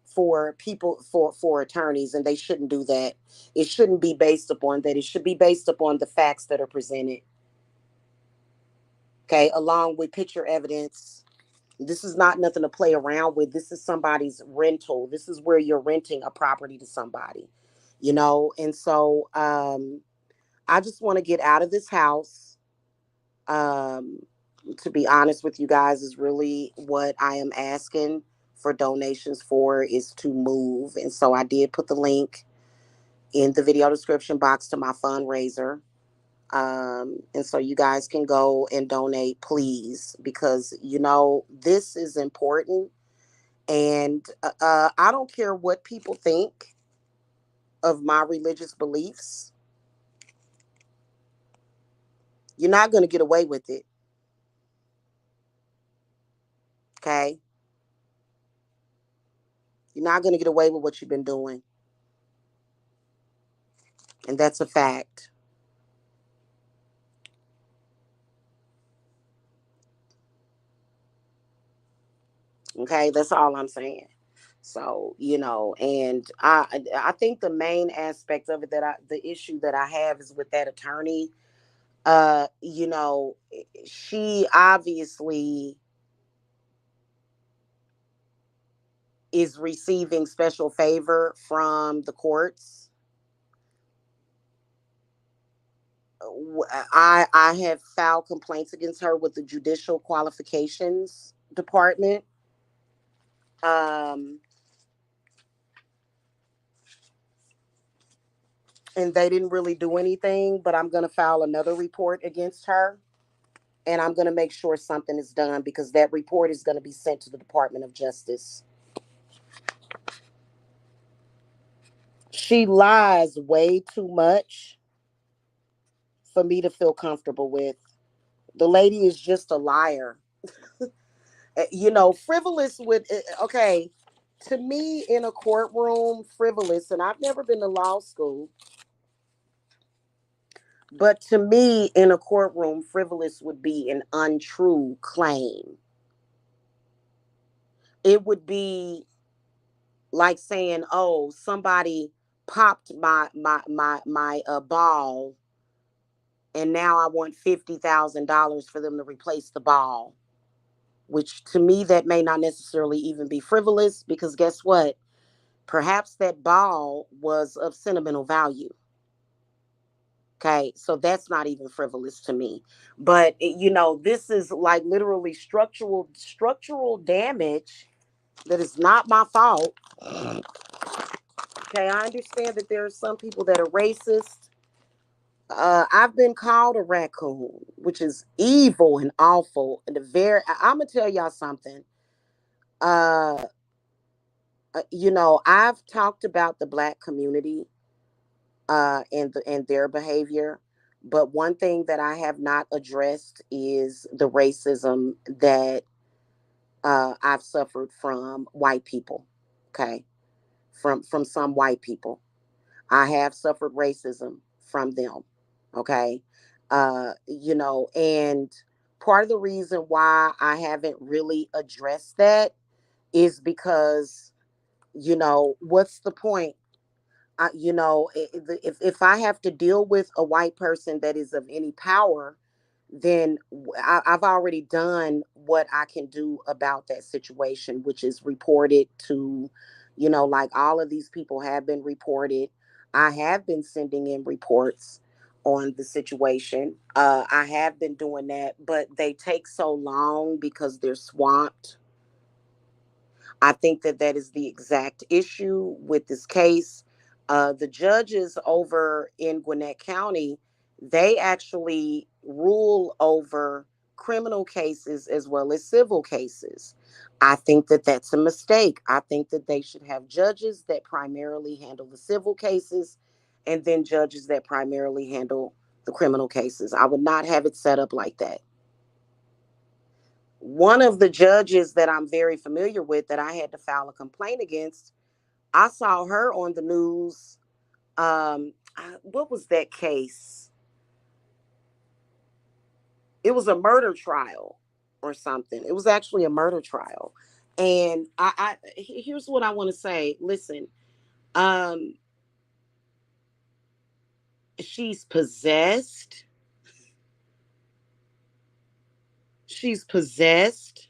for people, for attorneys, and they shouldn't do that. It shouldn't be based upon that. It should be based upon the facts that are presented. Okay, along with picture evidence. This is not nothing to play around with. This is somebody's rental. This is where you're renting a property to somebody, and so I just want to get out of this house. Um, to be honest with you guys, is really what I am asking for donations for, is to move. And so I did put the link in the video description box to my fundraiser. And so you guys can go and donate, please, because this is important. And I don't care what people think of my religious beliefs. You're not going to get away with it. Okay? You're not going to get away with what you've been doing. And that's a fact. Okay? That's all I'm saying. So, and I think the main aspect of it, the issue that I have is with that attorney. uh you know she obviously is receiving special favor from the courts. I have filed complaints against her with the Judicial Qualifications Department. um and they didn't really do anything, but I'm going to file another report against her, and I'm going to make sure something is done, because that report is going to be sent to the Department of Justice. She lies way too much for me to feel comfortable with. The lady is just a liar. Frivolous with, okay, to me in a courtroom, frivolous, and I've never been to law school, but to me in a courtroom, frivolous would be an untrue claim. It would be like saying, "Oh, somebody popped my ball, and now I want $50,000 for them to replace the ball." Which to me, that may not necessarily even be frivolous, because guess what? Perhaps that ball was of sentimental value. Okay, so that's not even frivolous to me. But this is like literally structural damage that is not my fault. Okay, I understand that there are some people that are racist. I've been called a raccoon, which is evil and awful. And I'm gonna tell y'all something. Uh, I've talked about the black community, and their behavior, but one thing that I have not addressed is the racism that I've suffered from white people. Okay, from some white people, I have suffered racism from them. Okay, and part of the reason why I haven't really addressed that is because what's the point? If I have to deal with a white person that is of any power, then I've already done what I can do about that situation, which is report it to, like all of these people have been reported. I have been sending in reports on the situation. I have been doing that, but they take so long because they're swamped. I think that that is the exact issue with this case. The judges over in Gwinnett County, they actually rule over criminal cases as well as civil cases. I think that that's a mistake. I think that they should have judges that primarily handle the civil cases, and then judges that primarily handle the criminal cases. I would not have it set up like that. One of the judges that I'm very familiar with, that I had to file a complaint against, I saw her on the news. What was that case? It was a murder trial or something. It was actually a murder trial. And here's what I want to say. Listen, um, she's possessed. She's possessed.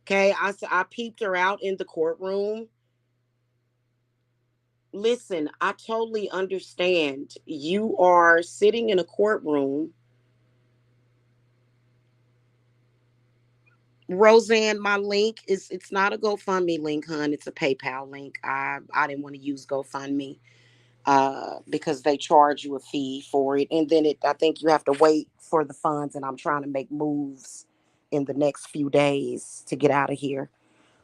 Okay, I peeped her out in the courtroom. Listen, I totally understand. You are sitting in a courtroom. Roseanne, my link is, it's not a GoFundMe link, hun. It's a PayPal link. I didn't want to use GoFundMe because they charge you a fee for it, and then it, I think you have to wait for the funds, and I'm trying to make moves in the next few days to get out of here.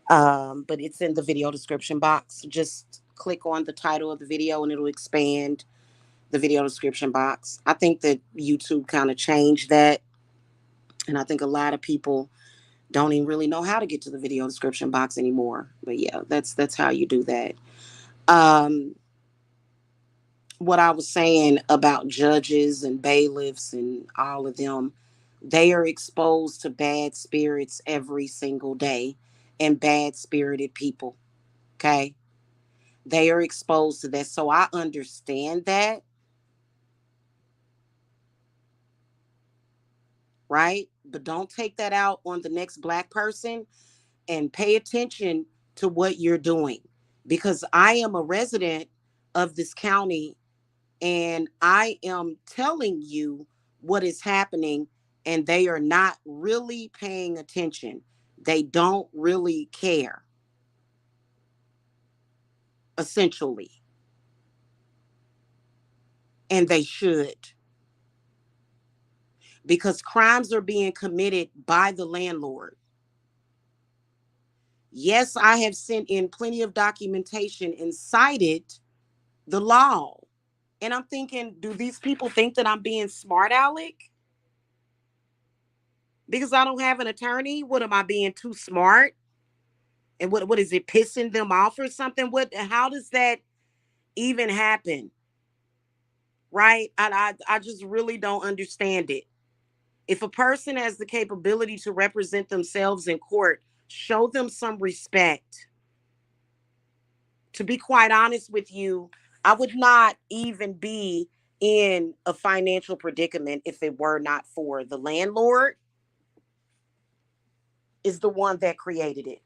But it's in the video description box. Just click on the title of the video and it'll expand the video description box. I think that YouTube kind of changed that, and I think a lot of people don't even really know how to get to the video description box anymore. But yeah, that's how you do that. Um, what I was saying about judges and bailiffs and all of them, they are exposed to bad spirits every single day and bad spirited people. Okay. They are exposed to that. So I understand that, right? But don't take that out on the next black person, and pay attention to what you're doing, because I am a resident of this county and I am telling you what is happening, and they are not really paying attention. They don't really care, essentially, and they should, because crimes are being committed by the landlord. Yes, I have sent in plenty of documentation and cited the law. And I'm thinking, do these people think that I'm being smart aleck because I don't have an attorney? What, am I being too smart? And what is it, pissing them off or something? What, how does that even happen? Right? I just really don't understand it. If a person has the capability to represent themselves in court, show them some respect. To be quite honest with you, I would not even be in a financial predicament if it were not for the landlord is the one that created it.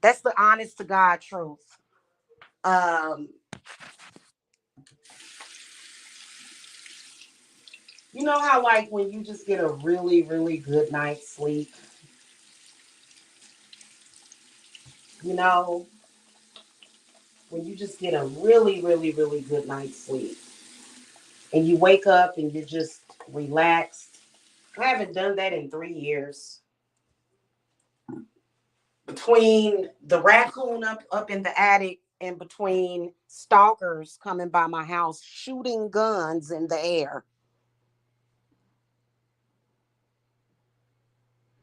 That's the honest to God truth. Um, you know how like when you just get a really, really good night's sleep, you know, when you just get a really, really, really good night's sleep and you wake up and you're just relaxed. I haven't done that in 3 years. Between the raccoon up in the attic and between stalkers coming by my house shooting guns in the air,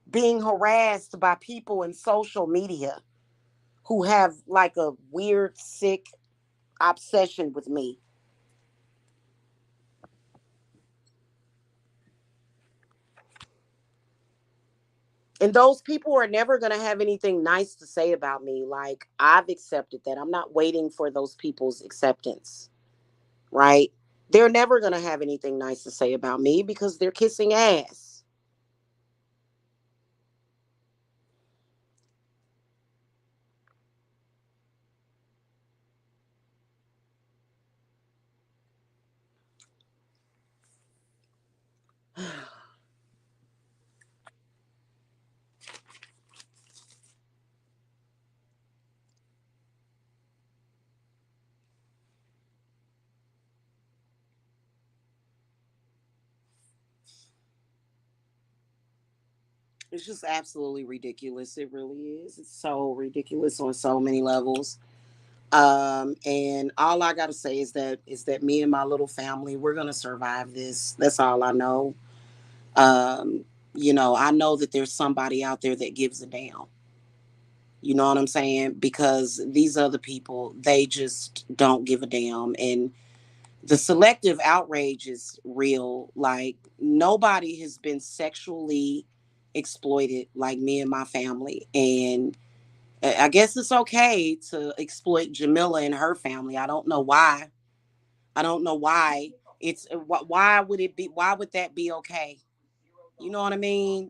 being harassed by people in social media who have like a weird sick obsession with me. And those people are never going to have anything nice to say about me. Like, I've accepted that. I'm not waiting for those people's acceptance, right? They're never going to have anything nice to say about me because they're kissing ass. It's just absolutely ridiculous. It really is. It's so ridiculous on so many levels. And all I gotta say is that me and my little family, we're gonna survive this. That's all I know. Um, I know that there's somebody out there that gives a damn. You know what I'm saying? Because these other people, they just don't give a damn. And the selective outrage is real. Like, nobody has been sexually exploited like me and my family. And I guess it's okay to exploit Jamila and her family. I don't know why. I don't know why. Why would it be? Why would that be okay? You know what I mean?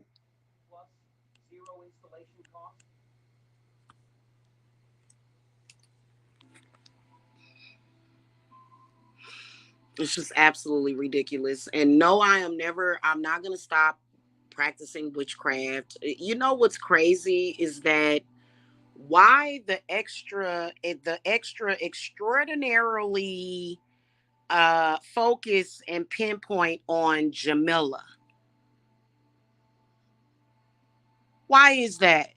It's just absolutely ridiculous. And no, I'm not going to stop practicing witchcraft. You know what's crazy is that why the extra extraordinarily focus and pinpoint on Jamila. Why is that?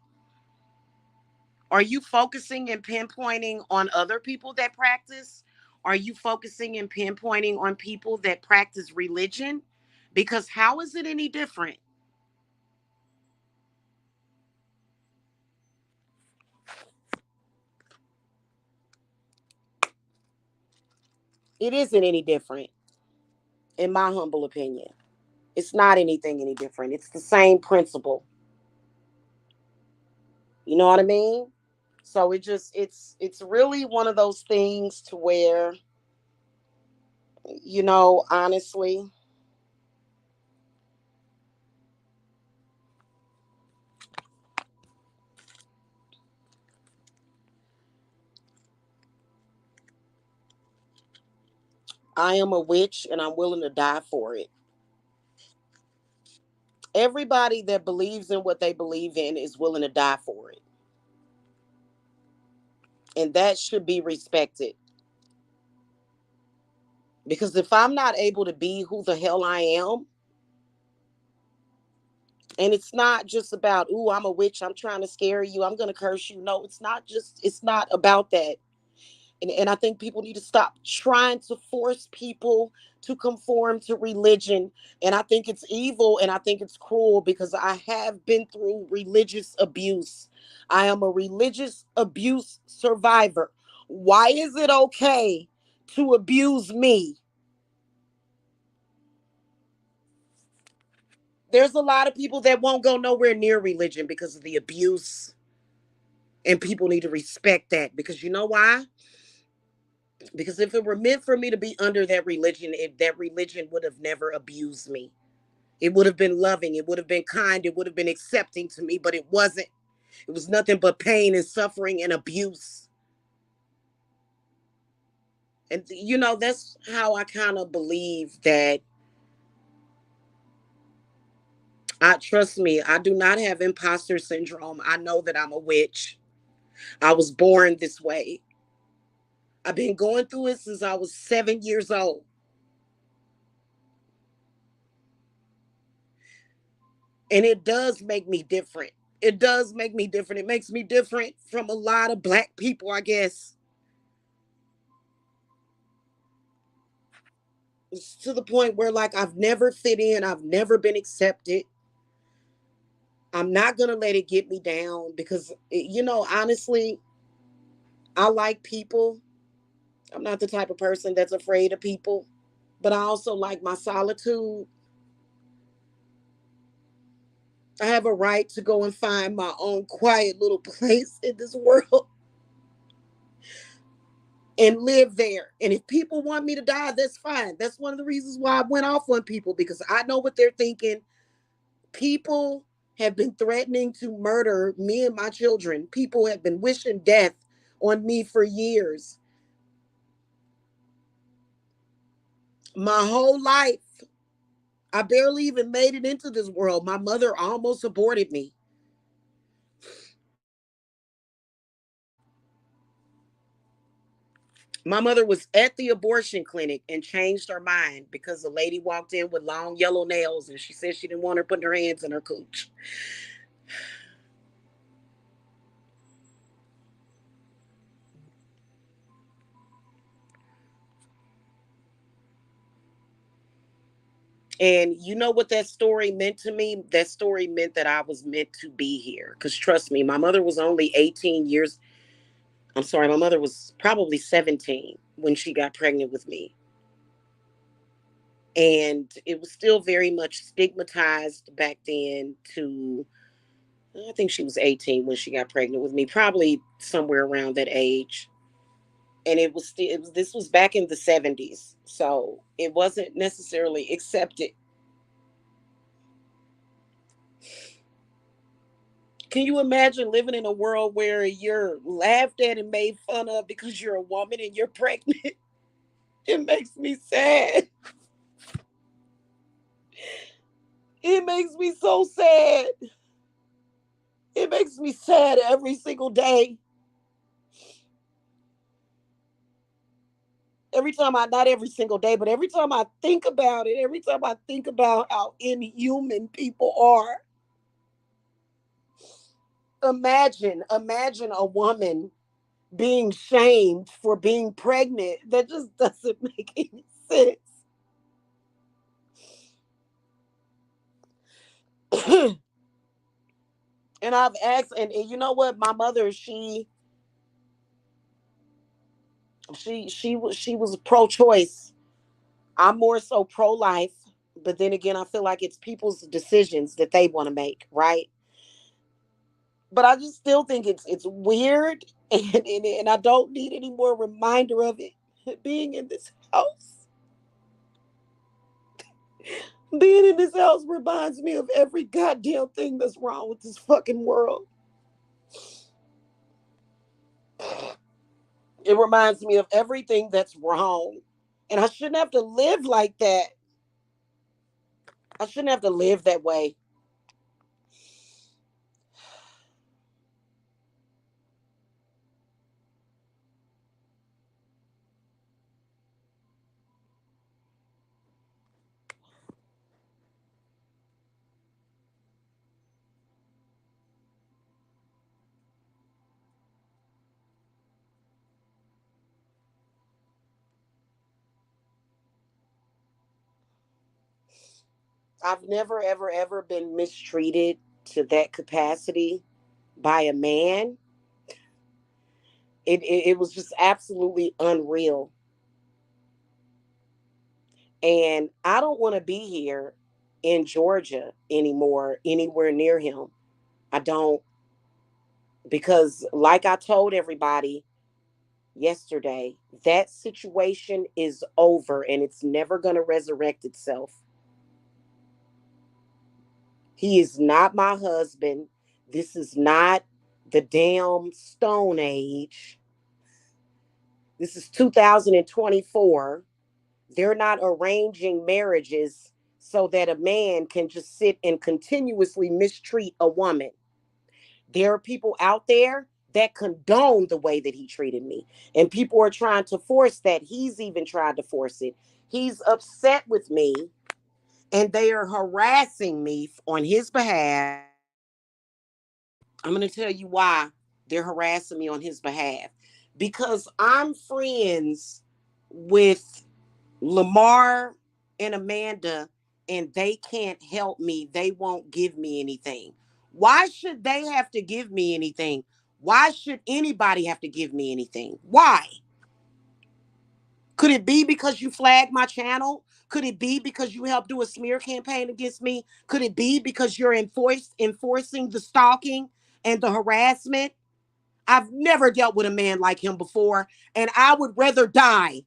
Are you focusing and pinpointing on other people that practice? Are you focusing and pinpointing on people that practice religion? Because how is it any different? It isn't any different, in my humble opinion. It's not anything any different. It's the same principle. You know what I mean? So it's really one of those things to where, honestly, I am a witch and I'm willing to die for it. Everybody that believes in what they believe in is willing to die for it. And that should be respected. Because if I'm not able to be who the hell I am, and it's not just about, ooh, I'm a witch, I'm trying to scare you, I'm going to curse you. No, it's not about that. And I think people need to stop trying to force people to conform to religion. And I think it's evil and I think it's cruel because I have been through religious abuse. I am a religious abuse survivor. Why is it okay to abuse me? There's a lot of people that won't go nowhere near religion because of the abuse. And people need to respect that because you know why? Because if it were meant for me to be under that religion, that religion would have never abused me. It would have been loving. It would have been kind. It would have been accepting to me, but it wasn't. It was nothing but pain and suffering and abuse. And, that's how I kind of believe that. Trust me, I do not have imposter syndrome. I know that I'm a witch. I was born this way. I've been going through it since I was 7 years old. And it does make me different. It does make me different. It makes me different from a lot of black people, I guess. It's to the point where, like, I've never fit in, I've never been accepted. I'm not going to let it get me down because, honestly, I like people. I'm not the type of person that's afraid of people, but I also like my solitude. I have a right to go and find my own quiet little place in this world and live there. And if people want me to die, that's fine. That's one of the reasons why I went off on people because I know what they're thinking. People have been threatening to murder me and my children. People have been wishing death on me for years. My whole life, I barely even made it into this world. My mother almost aborted me. My mother was at the abortion clinic and changed her mind because the lady walked in with long yellow nails and she said she didn't want her putting her hands in her cooch. And you know what that story meant to me? That story meant that I was meant to be here. Because trust me, my mother was only 18 years. I'm sorry, my mother was probably 17 when she got pregnant with me. And it was still very much stigmatized back then to, I think she was 18 when she got pregnant with me, probably somewhere around that age. And it was still, this was back in the 70s. So it wasn't necessarily accepted. Can you imagine living in a world where you're laughed at and made fun of because you're a woman and you're pregnant? It makes me sad. It makes me so sad. It makes me sad every single day. Every time not every single day, but every time I think about it, every time I think about how inhuman people are. Imagine a woman being shamed for being pregnant. That just doesn't make any sense. And I've asked, and you know what? My mother, she was pro-choice. I'm more so pro-life, but then again, I feel like it's people's decisions that they want to make, right? But I just still think it's weird, and I don't need any more reminder of it. Being in this house, being in this house reminds me of every goddamn thing that's wrong with this fucking world. It reminds me of everything that's wrong, and I shouldn't have to live like that. I shouldn't have to live that way. I've never, ever, ever been mistreated to that capacity by a man. It was just absolutely unreal. And I don't want to be here in Georgia anymore, anywhere near him. I don't, because, like I told everybody yesterday, that situation is over and it's never going to resurrect itself. He is not my husband. This is not the damn Stone Age. This is 2024. They're not arranging marriages so that a man can just sit and continuously mistreat a woman. There are people out there that condone the way that he treated me. And people are trying to force that. He's even tried to force it. He's upset with me and they are harassing me on his behalf. I'm going to tell you why they're harassing me on his behalf. Because I'm friends with Lamar and Amanda, and they can't help me. They won't give me anything. Why should they have to give me anything? Why should anybody have to give me anything? Why? Could it be because you flagged my channel? Could it be because you helped do a smear campaign against me? Could it be because you're enforcing the stalking and the harassment? I've never dealt with a man like him before, and I would rather die.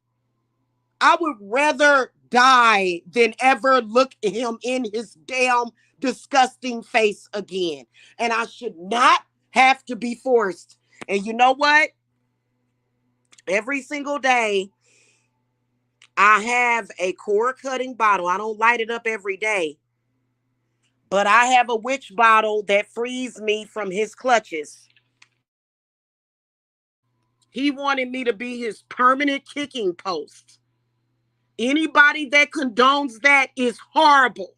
I would rather die than ever look at him in his damn disgusting face again. And I should not have to be forced. And you know what? Every single day, I have a cord cutting bottle. I don't light it up every day, but I have a witch bottle that frees me from his clutches. He wanted me to be his permanent kicking post. Anybody that condones that is horrible.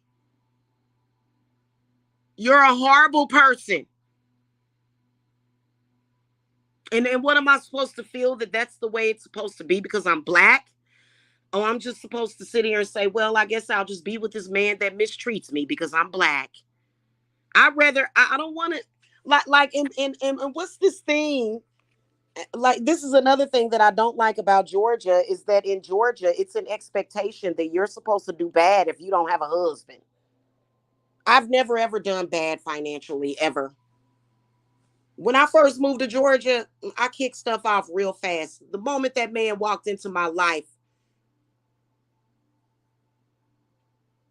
You're a horrible person. And what am I supposed to feel that that's the way it's supposed to be because I'm black? Oh, I'm just supposed to sit here and say, well, I guess I'll just be with this man that mistreats me because I'm black. I don't want to, and what's this thing? Like, this is another thing that I don't like about Georgia is that in Georgia, it's an expectation that you're supposed to do bad if you don't have a husband. I've never ever done bad financially ever. When I first moved to Georgia, I kicked stuff off real fast. The moment that man walked into my life,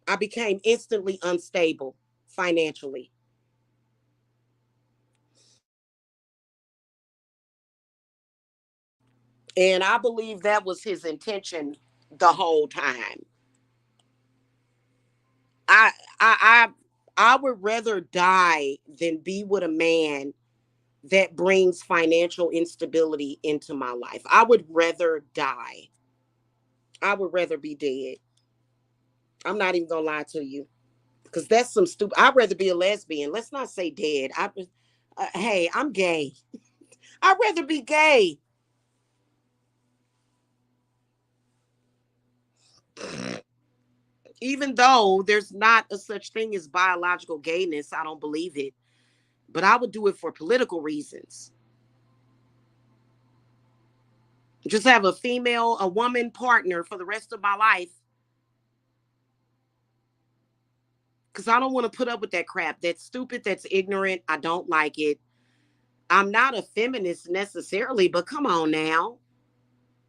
I became instantly unstable financially. And I believe that was his intention the whole time. I I I would rather die than be with a man that brings financial instability into my life. I would rather die. I would rather be dead. I'm not even gonna lie to you, because that's some stupid. I'd rather be a lesbian. Let's not say dead. Hey, I'm gay. I'd rather be gay. Even though there's not a such thing as biological gayness, I don't believe it. But I would do it for political reasons. Just have a woman partner for the rest of my life. Because I don't want to put up with that crap. That's stupid. That's ignorant. I don't like it. I'm not a feminist necessarily, but come on now.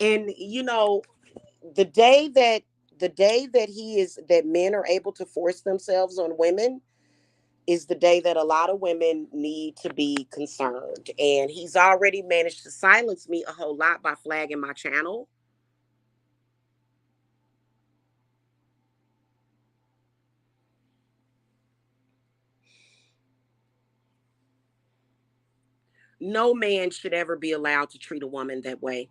And the day that that men are able to force themselves on women is the day that a lot of women need to be concerned. And he's already managed to silence me a whole lot by flagging my channel. No man should ever be allowed to treat a woman that way.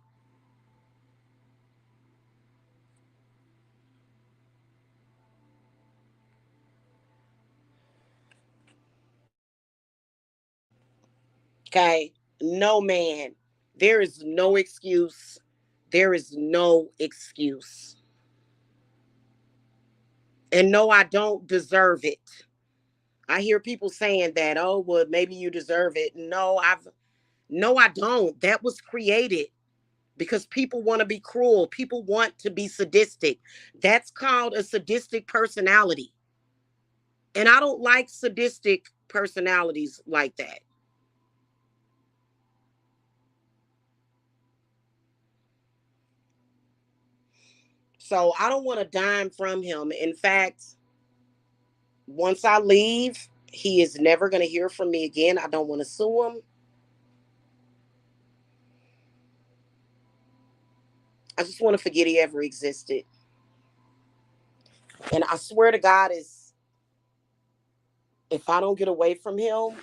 Okay? No man. There is no excuse. There is no excuse. And no, I don't deserve it. I hear people saying that, oh, well, maybe you deserve it. No, I don't. That was created because people want to be cruel. People want to be sadistic. That's called a sadistic personality. And I don't like sadistic personalities like that. So I don't want a dime from him. In fact, once I leave, he is never going to hear from me again. I don't want to sue him. I just want to forget he ever existed. And I swear to God, is if I don't get away from him,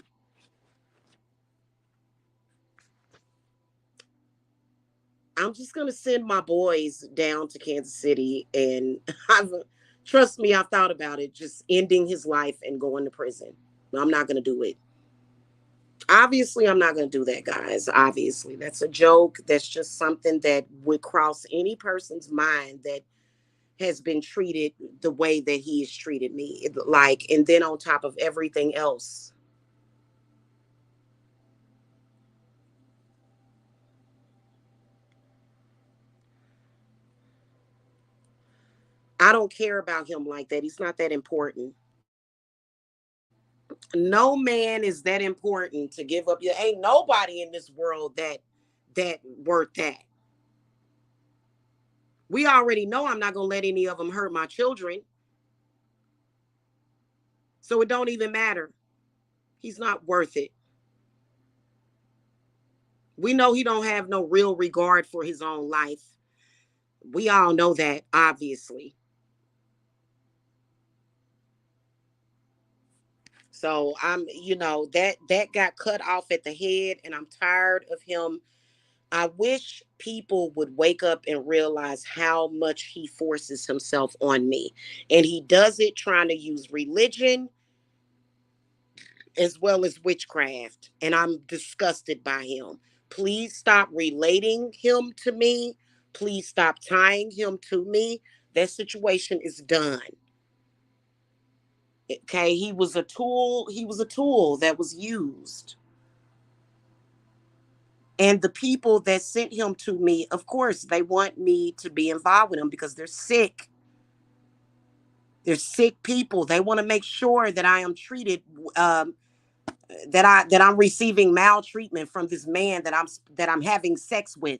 I'm just gonna send my boys down to Kansas City, and I've trust me, I've thought about it, just ending his life and going to prison. I'm not gonna do it. Obviously, I'm not gonna do that, guys. Obviously, that's a joke. That's just something that would cross any person's mind that has been treated the way that he has treated me. Like, and then on top of everything else, I don't care about him like that. He's not that important. No man is that important to give up. Your ain't nobody in this world that worth that. We already know I'm not gonna let any of them hurt my children, so it don't even matter. He's not worth it. We know he don't have no real regard for his own life. We all know that, obviously. So that got cut off at the head, and I'm tired of him. I wish people would wake up and realize how much he forces himself on me. And he does it trying to use religion as well as witchcraft. And I'm disgusted by him. Please stop relating him to me. Please stop tying him to me. That situation is done. Okay, he was a tool. He was a tool that was used. And the people that sent him to me, of course, they want me to be involved with them because they're sick. They're sick people. They want to make sure that I am treated, that I'm receiving maltreatment from this man that I'm having sex with.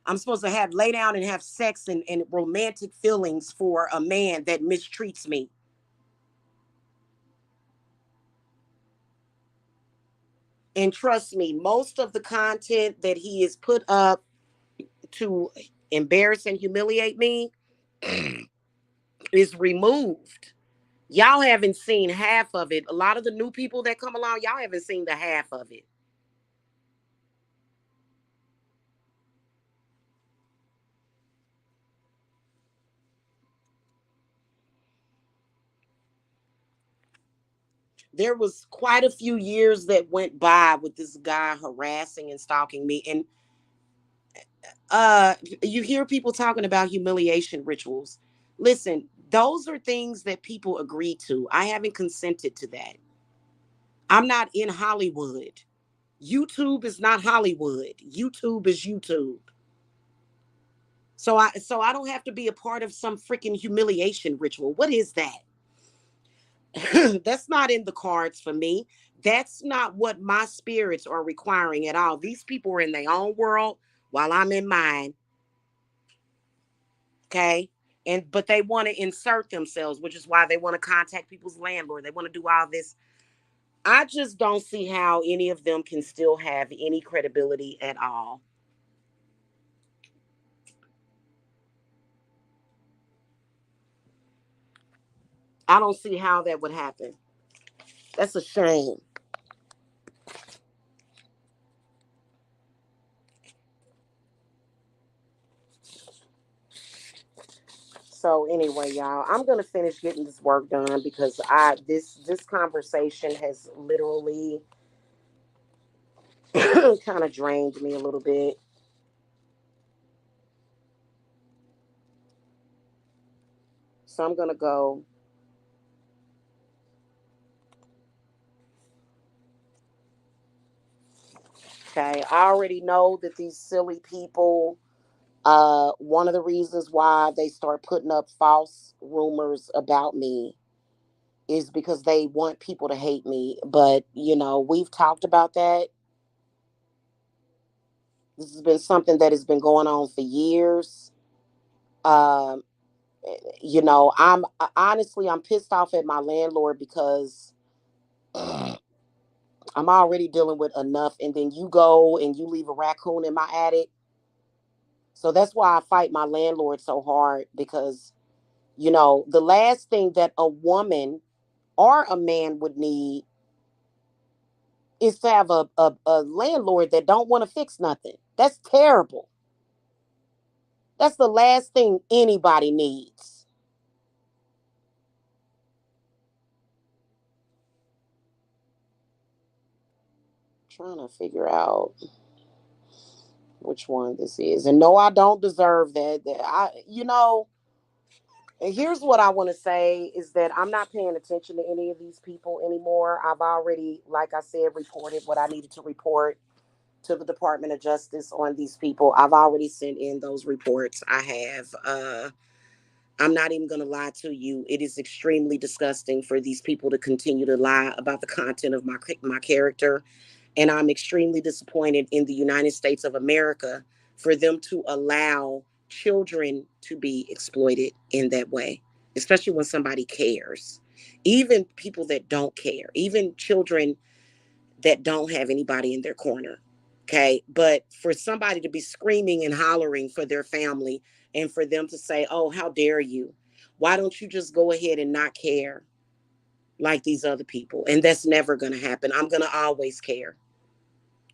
I'm supposed to have lay down and have sex and romantic feelings for a man that mistreats me. And trust me, most of the content that he has put up to embarrass and humiliate me, is removed. Y'all haven't seen half of it. A lot of the new people that come along, y'all haven't seen the half of it. There was quite a few years that went by with this guy harassing and stalking me. And uh you hear people talking about humiliation rituals. Listen, those are things that people agree to. I haven't consented to that. I'm not in Hollywood. YouTube is not Hollywood. YouTube is YouTube. So I don't have to be a part of some freaking humiliation ritual. What is that? That's not in the cards for me. That's not what my spirits are requiring at all. These people are in their own world while I'm in mine. Okay. And but they want to insert themselves, which is why they want to contact people's landlord. They want to do all this. I just don't see how any of them can still have any credibility at all. I don't see how that would happen. That's a shame. So anyway, y'all, I'm gonna finish getting this work done because this conversation has literally kind of drained me a little bit. So I'm gonna go. Okay, I already know that these silly people. One of the reasons why they start putting up false rumors about me is because they want people to hate me. But we've talked about that. This has been something that has been going on for years. Um, I'm honestly I'm pissed off at my landlord because I'm already dealing with enough, and then you go and you leave a raccoon in my attic. So that's why I fight my landlord so hard because the last thing that a woman or a man would need is to have a landlord that don't want to fix nothing. That's terrible. That's the last thing anybody needs. Trying to figure out which one this is. And no, I don't deserve that. And here's what I want to say is that I'm not paying attention to any of these people anymore. I've already, like I said, reported what I needed to report to the Department of Justice on these people. I've already sent in those reports. I have. I'm not even going to lie to you. It is extremely disgusting for these people to continue to lie about the content of my character, and I'm extremely disappointed in the United States of America for them to allow children to be exploited in that way, especially when somebody cares. Even people that don't care, even children that don't have anybody in their corner. Okay. But for somebody to be screaming and hollering for their family and for them to say, oh, how dare you? Why don't you just go ahead and not care like these other people? And that's never going to happen. I'm going to always care.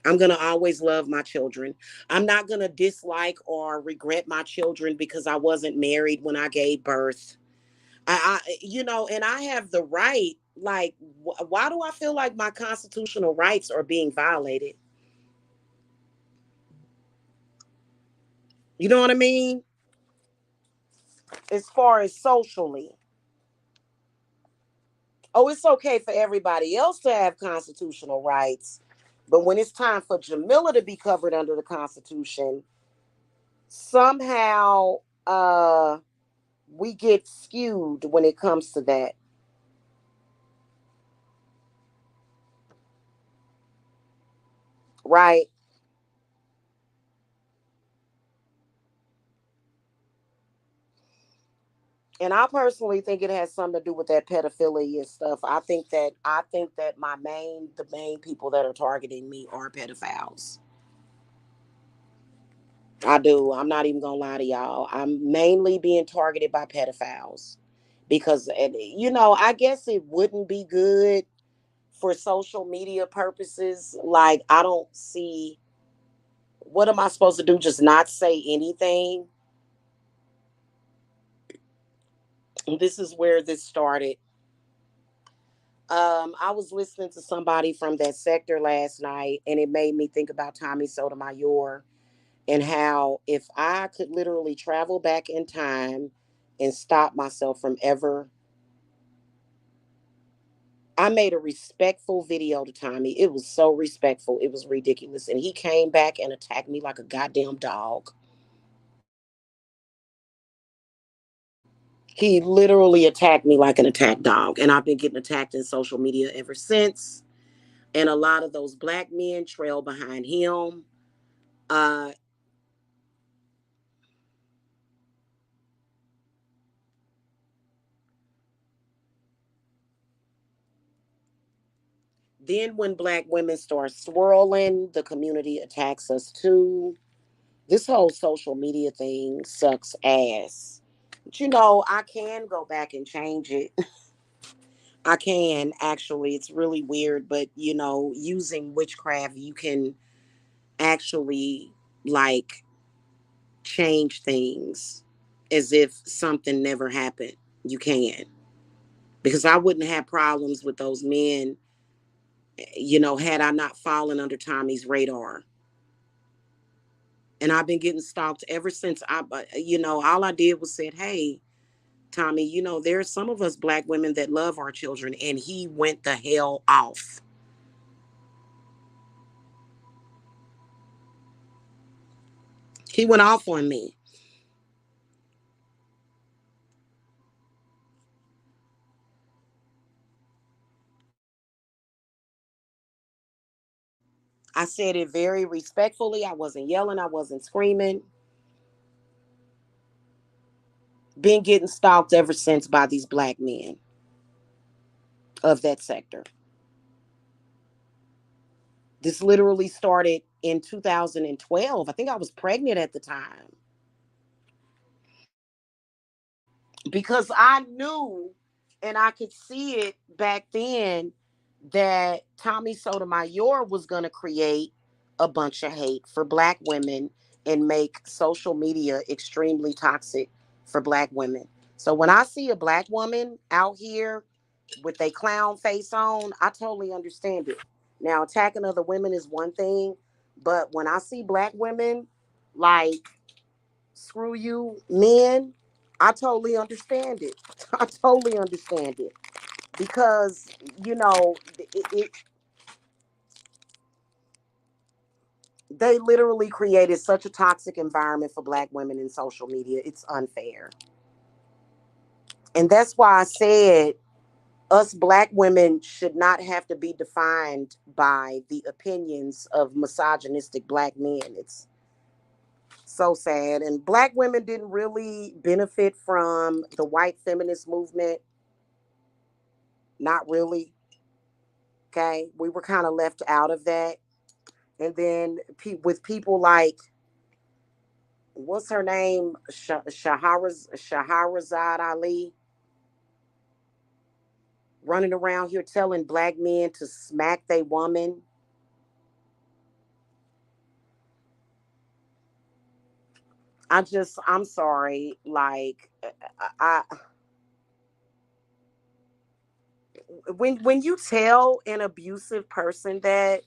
I'm going to always love my children. I'm not going to dislike or regret my children because I wasn't married when I gave birth. And I have the right. Like, why do I feel like my constitutional rights are being violated? You know what I mean? As far as socially. Oh, it's okay for everybody else to have constitutional rights. But when it's time for Jamila to be covered under the Constitution, somehow we get skewed when it comes to that. Right? And I personally think it has something to do with that pedophilia and stuff. I think that the main people that are targeting me are pedophiles. I do. I'm not even gonna lie to y'all. I'm mainly being targeted by pedophiles because, I guess it wouldn't be good for social media purposes. Like, I don't see what am I supposed to do? Just not say anything? This is where this started. I was listening to somebody from that sector last night, and it made me think about Tommy Sotomayor and how if I could literally travel back in time and stop myself from ever. I made a respectful video to Tommy. It was so respectful. It was ridiculous. And he came back and attacked me like a goddamn dog. He literally attacked me like an attack dog. And I've been getting attacked in social media ever since. And a lot of those black men trail behind him. Uh, then when black women start swirling, the community attacks us too. This whole social media thing sucks ass. But I can go back and change it. I can actually. It's really weird, but using witchcraft, you can actually like change things as if something never happened. You can. Because I wouldn't have problems with those men, had I not fallen under Tommy's radar. And I've been getting stalked ever since all I did was said, hey, Tommy, there are some of us black women that love our children. And he went the hell off. He went off on me. I said it very respectfully. I wasn't yelling. I wasn't screaming. Been getting stalked ever since by these black men of that sector. This literally started in 2012. I think I was pregnant at the time because I knew and I could see it back then that Tommy Sotomayor was going to create a bunch of hate for black women and make social media extremely toxic for black women. So when I see a black woman out here with a clown face on, I totally understand it. Now, attacking other women is one thing, but when I see black women like screw you men, I totally understand it. I totally understand it because they literally created such a toxic environment for black women in social media. It's unfair. And that's why I said us black women should not have to be defined by the opinions of misogynistic black men. It's so sad. And black women didn't really benefit from the white feminist movement. Not really. Okay. We were kind of left out of that. And then with people like, what's her name? Shaharazad Ali running around here telling black men to smack they woman. I'm sorry. Like, when you tell an abusive person that,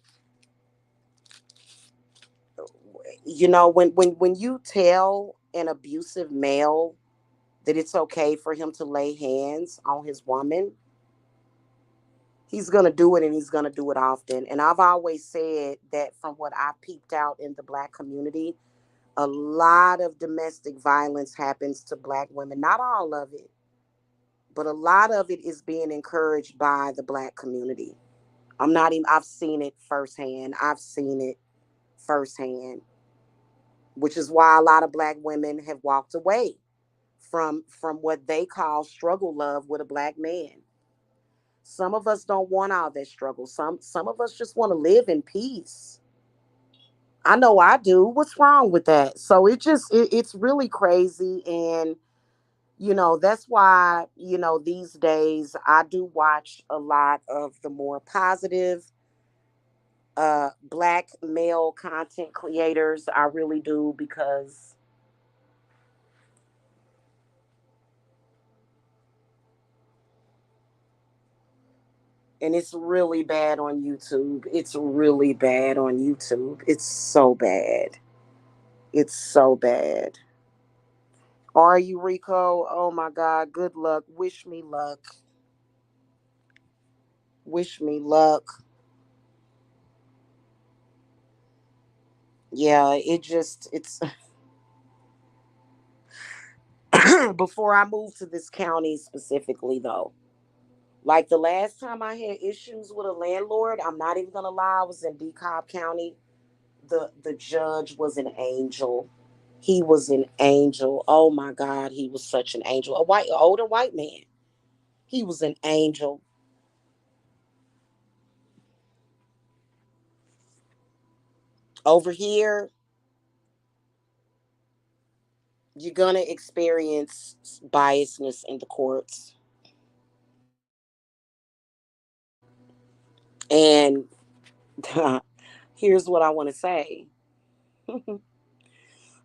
when you tell an abusive male that it's okay for him to lay hands on his woman, he's going to do it and he's going to do it often. And I've always said that from what I peeped out in the black community, a lot of domestic violence happens to black women. Not all of it, but a lot of it is being encouraged by the black community. I've seen it firsthand. I've seen it firsthand, which is why a lot of black women have walked away from what they call struggle love with a black man. Some of us don't want all that struggle. Some of us just want to live in peace. I know I do. What's wrong with that? So it's really crazy. And that's why, these days I do watch a lot of the more positive black male content creators. I really do, because and it's really bad on YouTube. It's really bad on YouTube. It's so bad. It's so bad. Are you, Rico? Oh my God. Good luck. Wish me luck. Wish me luck. Yeah, it's before I moved to this county specifically, though. Like the last time I had issues with a landlord, I'm not even gonna lie, I was in DeKalb County. The judge was an angel. He was an angel. Oh my God, he was such an angel. Older white man. He was an angel. Over here, you're gonna experience biasness in the courts. And here's what I want to say.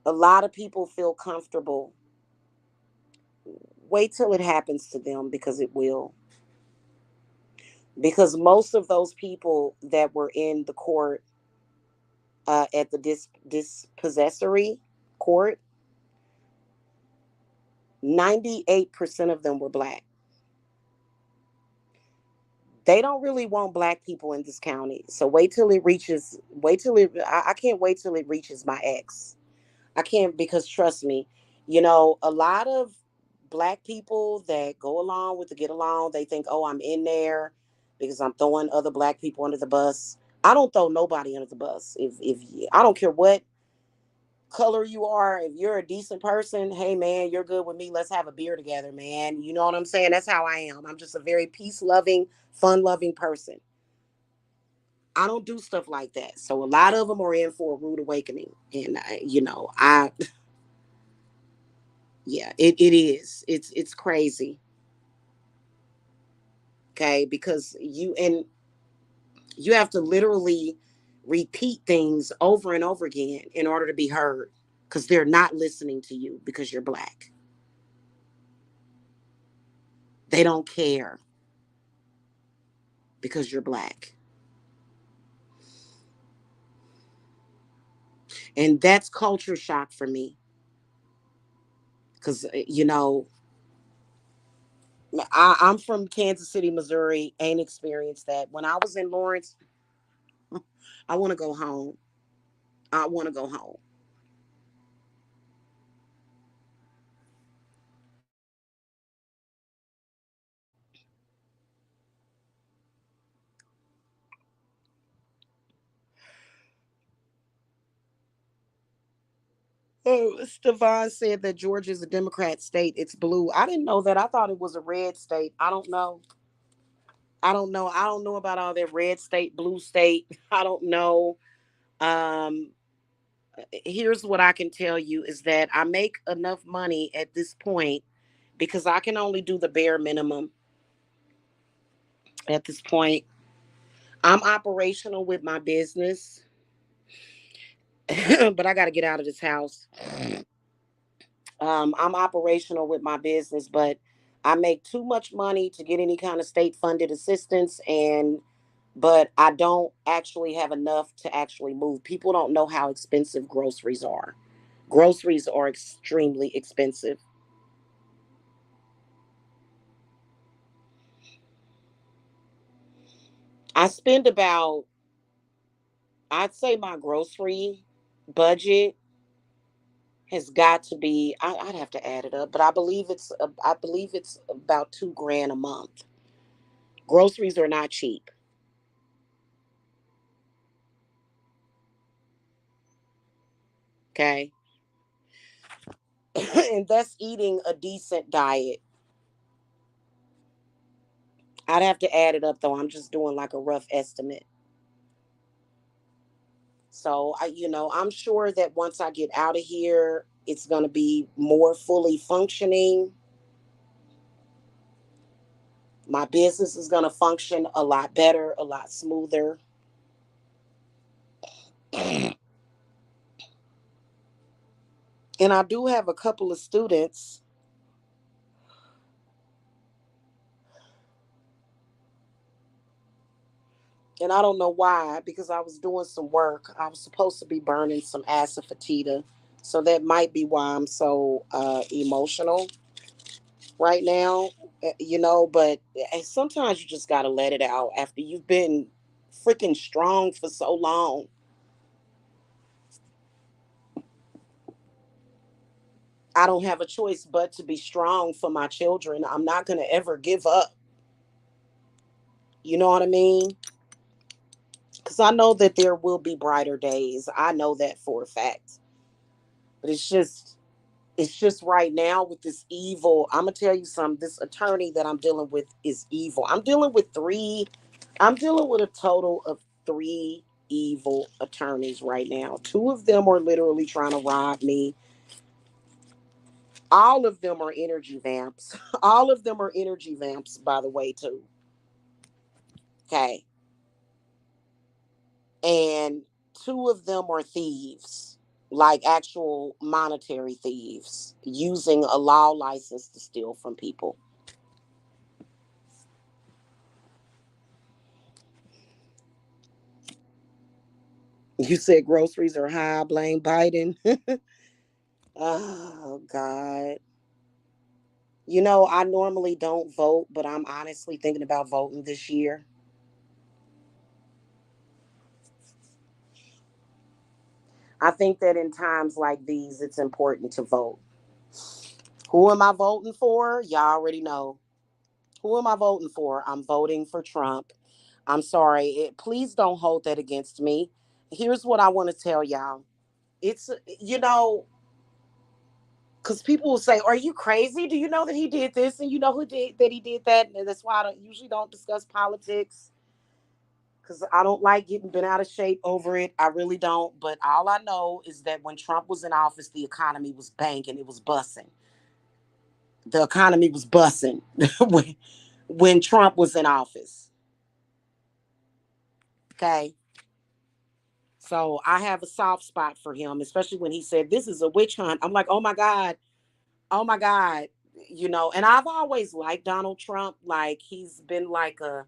A lot of people feel comfortable. Wait till it happens to them, because it will. Because most of those people that were in the court, at the dispossessory court, 98% of them were black. They don't really want black people in this county. So I can't wait till it reaches my ex. I can't, because trust me, a lot of black people that go along with the get along, they think, oh, I'm in there because I'm throwing other black people under the bus. I don't throw nobody under the bus. If I don't care what color you are, if you're a decent person, hey man, you're good with me. Let's have a beer together, man. You know what I'm saying? That's how I am. I'm just a very peace loving, fun loving person. I don't do stuff like that. So a lot of them are in for a rude awakening, and I yeah, it is. It's crazy. Okay, because you have to literally repeat things over and over again in order to be heard, because they're not listening to you because you're black. They don't care because you're black. And that's culture shock for me, because I'm from Kansas City, Missouri. Ain't experienced that. When I was in Lawrence, I want to go home. I want to go home. Oh, Stevan said that Georgia is a Democrat state. It's blue. I didn't know that. I thought it was a red state. I don't know. I don't know. I don't know about all that red state, blue state. I don't know. Um, Here's what I can tell you is that I make enough money at this point, because I can only do the bare minimum at this point. I'm operational with my business, but I got to get out of this house. I'm operational with my business, but I make too much money to get any kind of state funded assistance, and but I don't actually have enough to actually move. People don't know how expensive groceries are. Groceries are extremely expensive. I spend about, I'd say my grocery budget has got to be, I'd have to add it up, but I believe it's about 2 grand a month. Groceries are not cheap. Okay. And that's eating a decent diet. I'd have to add it up though. I'm just doing like a rough estimate. So I'm sure that once I get out of here, it's going to be more fully functioning. My business is going to function a lot better, a lot smoother. And I do have a couple of students, and I don't know why, because I was doing some work. I was supposed to be burning some asafoetida. So that might be why I'm so emotional right now, but sometimes you just got to let it out after you've been freaking strong for so long. I don't have a choice but to be strong for my children. I'm not going to ever give up. You know what I mean? Because I know that there will be brighter days. I know that for a fact. But it's just right now with this evil. I'm gonna tell you something. This attorney that I'm dealing with is evil. I'm dealing with a total of three evil attorneys right now. Two of them are literally trying to rob me. All of them are energy vamps. All of them are energy vamps, by the way, too. Okay. And two of them are thieves, like actual monetary thieves, using a law license to steal from people. You said groceries are high, blame Biden. Oh, God. I normally don't vote, but I'm honestly thinking about voting this year. I think that in times like these, it's important to vote. Who am I voting for? Y'all already know. Who am I voting for? I'm voting for Trump. I'm sorry. Please don't hold that against me. Here's what I want to tell y'all. It's, because people will say, "Are you crazy? Do you know that he did this and you know who did that he did that?" And that's why I usually don't discuss politics, because I don't like getting bent out of shape over it. I really don't. But all I know is that when Trump was in office, the economy was banking. It was bussing. The economy was bussing when Trump was in office. Okay. So I have a soft spot for him, especially when he said, "This is a witch hunt." I'm like, oh my God. Oh my God. And I've always liked Donald Trump. Like, he's been like I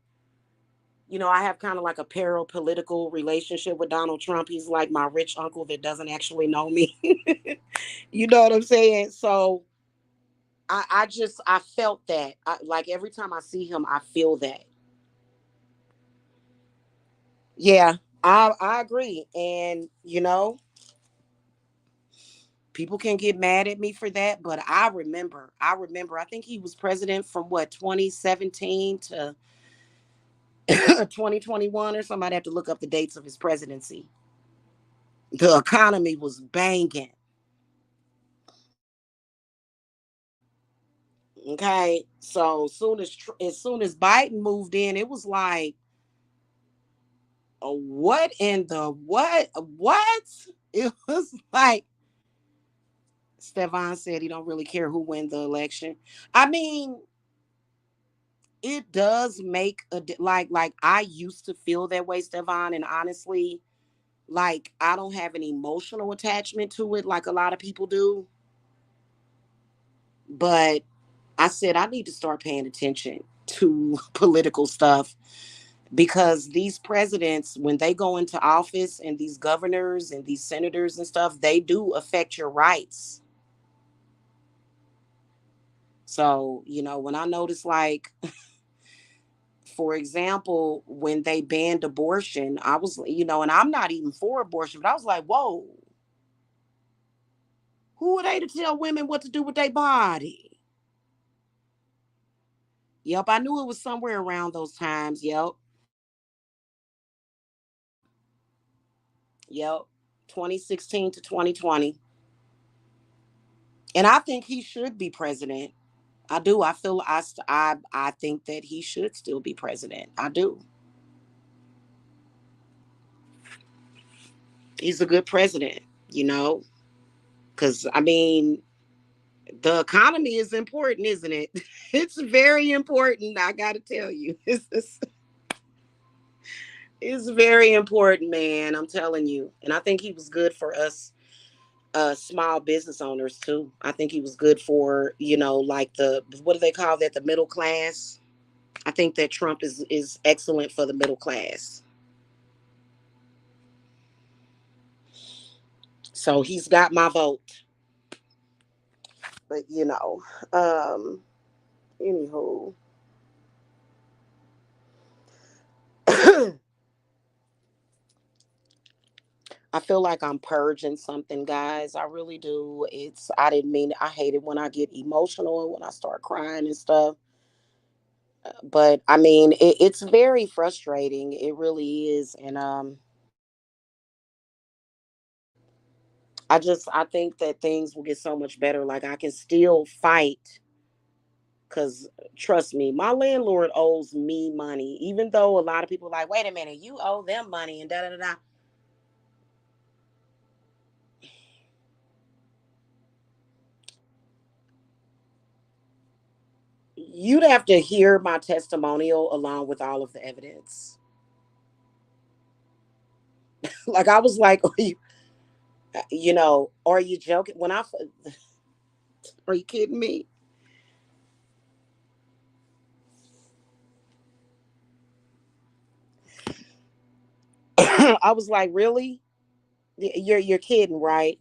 have kind of like a parapolitical relationship with Donald Trump. He's like my rich uncle that doesn't actually know me. You know what I'm saying? So I felt that. Like every time I see him, I feel that. Yeah, I agree. And people can get mad at me for that, but I think he was president from what, 2017 to 2021 or something. I'd have to look up the dates of his presidency. The economy was banging. Okay, so soon as Biden moved in, it was like, what in the what? It was like Stefan said he don't really care who wins the election. I mean, it does make like I used to feel that way, Stefan, and honestly, like I don't have an emotional attachment to it like a lot of people do. But I said I need to start paying attention to political stuff, because these presidents, when they go into office, and these governors and these senators and stuff, they do affect your rights. So, when I notice, like, for example, when they banned abortion, I was, and I'm not even for abortion, but I was like, whoa, who are they to tell women what to do with their body? Yep, I knew it was somewhere around those times. Yep, yep, 2016 to 2020. And I think he should be president. I do. I feel I think that he should still be president. I do. He's a good president, you know, because I mean, the economy is important, isn't it? It's very important. I got to tell you, it's very important, man. I'm telling you. And I think he was good for us small business owners too. I think he was good for, like what do they call that? The middle class. I think that Trump is excellent for the middle class. So he's got my vote. But um, anywho, I feel like I'm purging something, guys. I really do. I didn't mean it. I hate it when I get emotional and when I start crying and stuff. But I mean, it's very frustrating. It really is. And I think that things will get so much better. Like I can still fight because trust me, my landlord owes me money. Even though a lot of people are like, wait a minute, you owe them money and da da da da. You'd have to hear my testimonial along with all of the evidence. Like I was like, are you joking? Are you kidding me? I was like, really? You're kidding, right?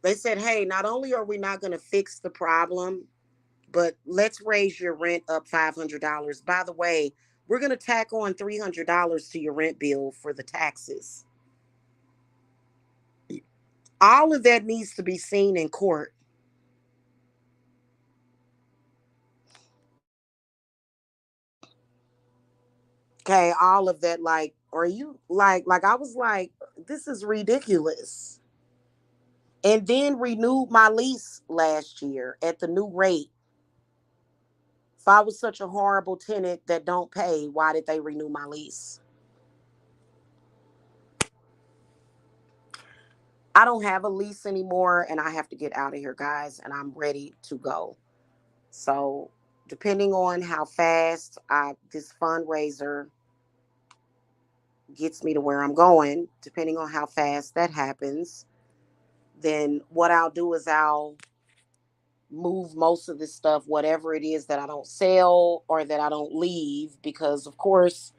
They said, hey, not only are we not going to fix the problem, but let's raise your rent up $500. By the way, we're going to tack on $300 to your rent bill for the taxes. All of that needs to be seen in court. Okay, all of that. Like, are you like I was like, this is ridiculous. And then renewed my lease last year at the new rate. If I was such a horrible tenant that don't pay, why did they renew my lease? I don't have a lease anymore and I have to get out of here, guys, and I'm ready to go. So, depending on how fast this fundraiser gets me to where I'm going, depending on how fast that happens, then what I'll do is I'll move most of this stuff, whatever it is that I don't sell or that I don't leave, because of course,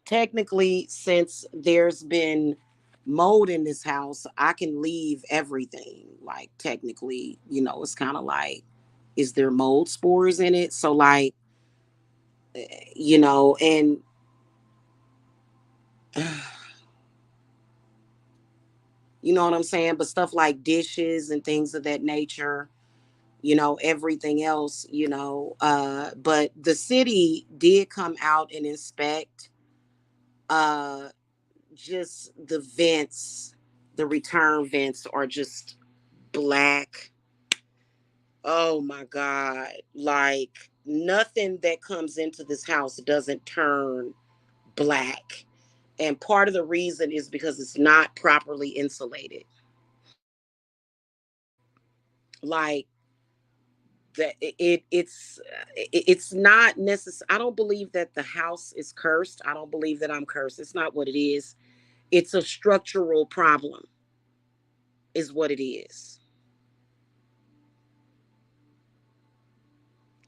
technically, since there's been mold in this house, I can leave everything. Like technically, it's kind of like, is there mold spores in it? So like, and you know what I'm saying? But stuff like dishes and things of that nature, everything else, but the city did come out and inspect uh just the vents, the return vents are just black. Oh my God. Like nothing that comes into this house doesn't turn black. And part of the reason is because it's not properly insulated. Like that it's not necessary. I don't believe that the house is cursed. I don't believe that I'm cursed. It's not what it is. It's a structural problem is what it is.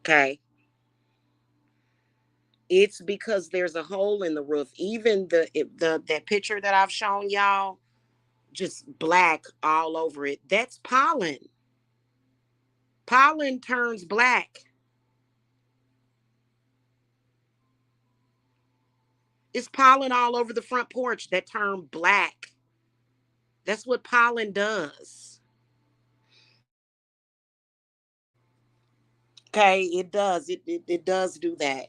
Okay. It's because there's a hole in the roof. Even the that picture that I've shown y'all, just black all over it. That's pollen. Pollen turns black. It's pollen all over the front porch that turn black. That's what pollen does. Okay, it does. It does do that.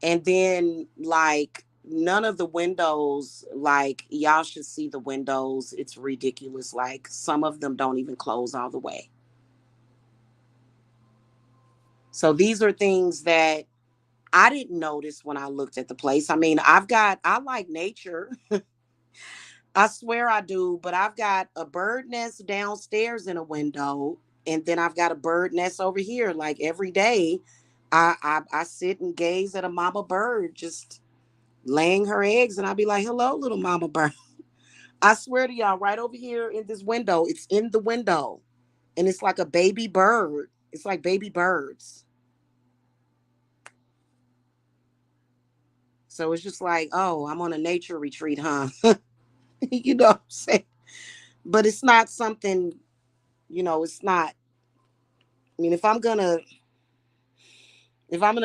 And then like none of the windows, like y'all should see the windows. It's ridiculous. Like some of them don't even close all the way. So these are things that I didn't notice when I looked at the place. I mean, I like nature. I swear I do, but I've got a bird nest downstairs in a window, and then I've got a bird nest over here. Like every day, I sit and gaze at a mama bird just laying her eggs, and I'll be like, "Hello, little mama bird." I swear to y'all, right over here in this window, it's in the window, and it's like a baby bird. It's like baby birds. So it's just like, oh, I'm on a nature retreat, huh? You know what I'm saying? But it's not something, it's not. I mean, if I'm gonna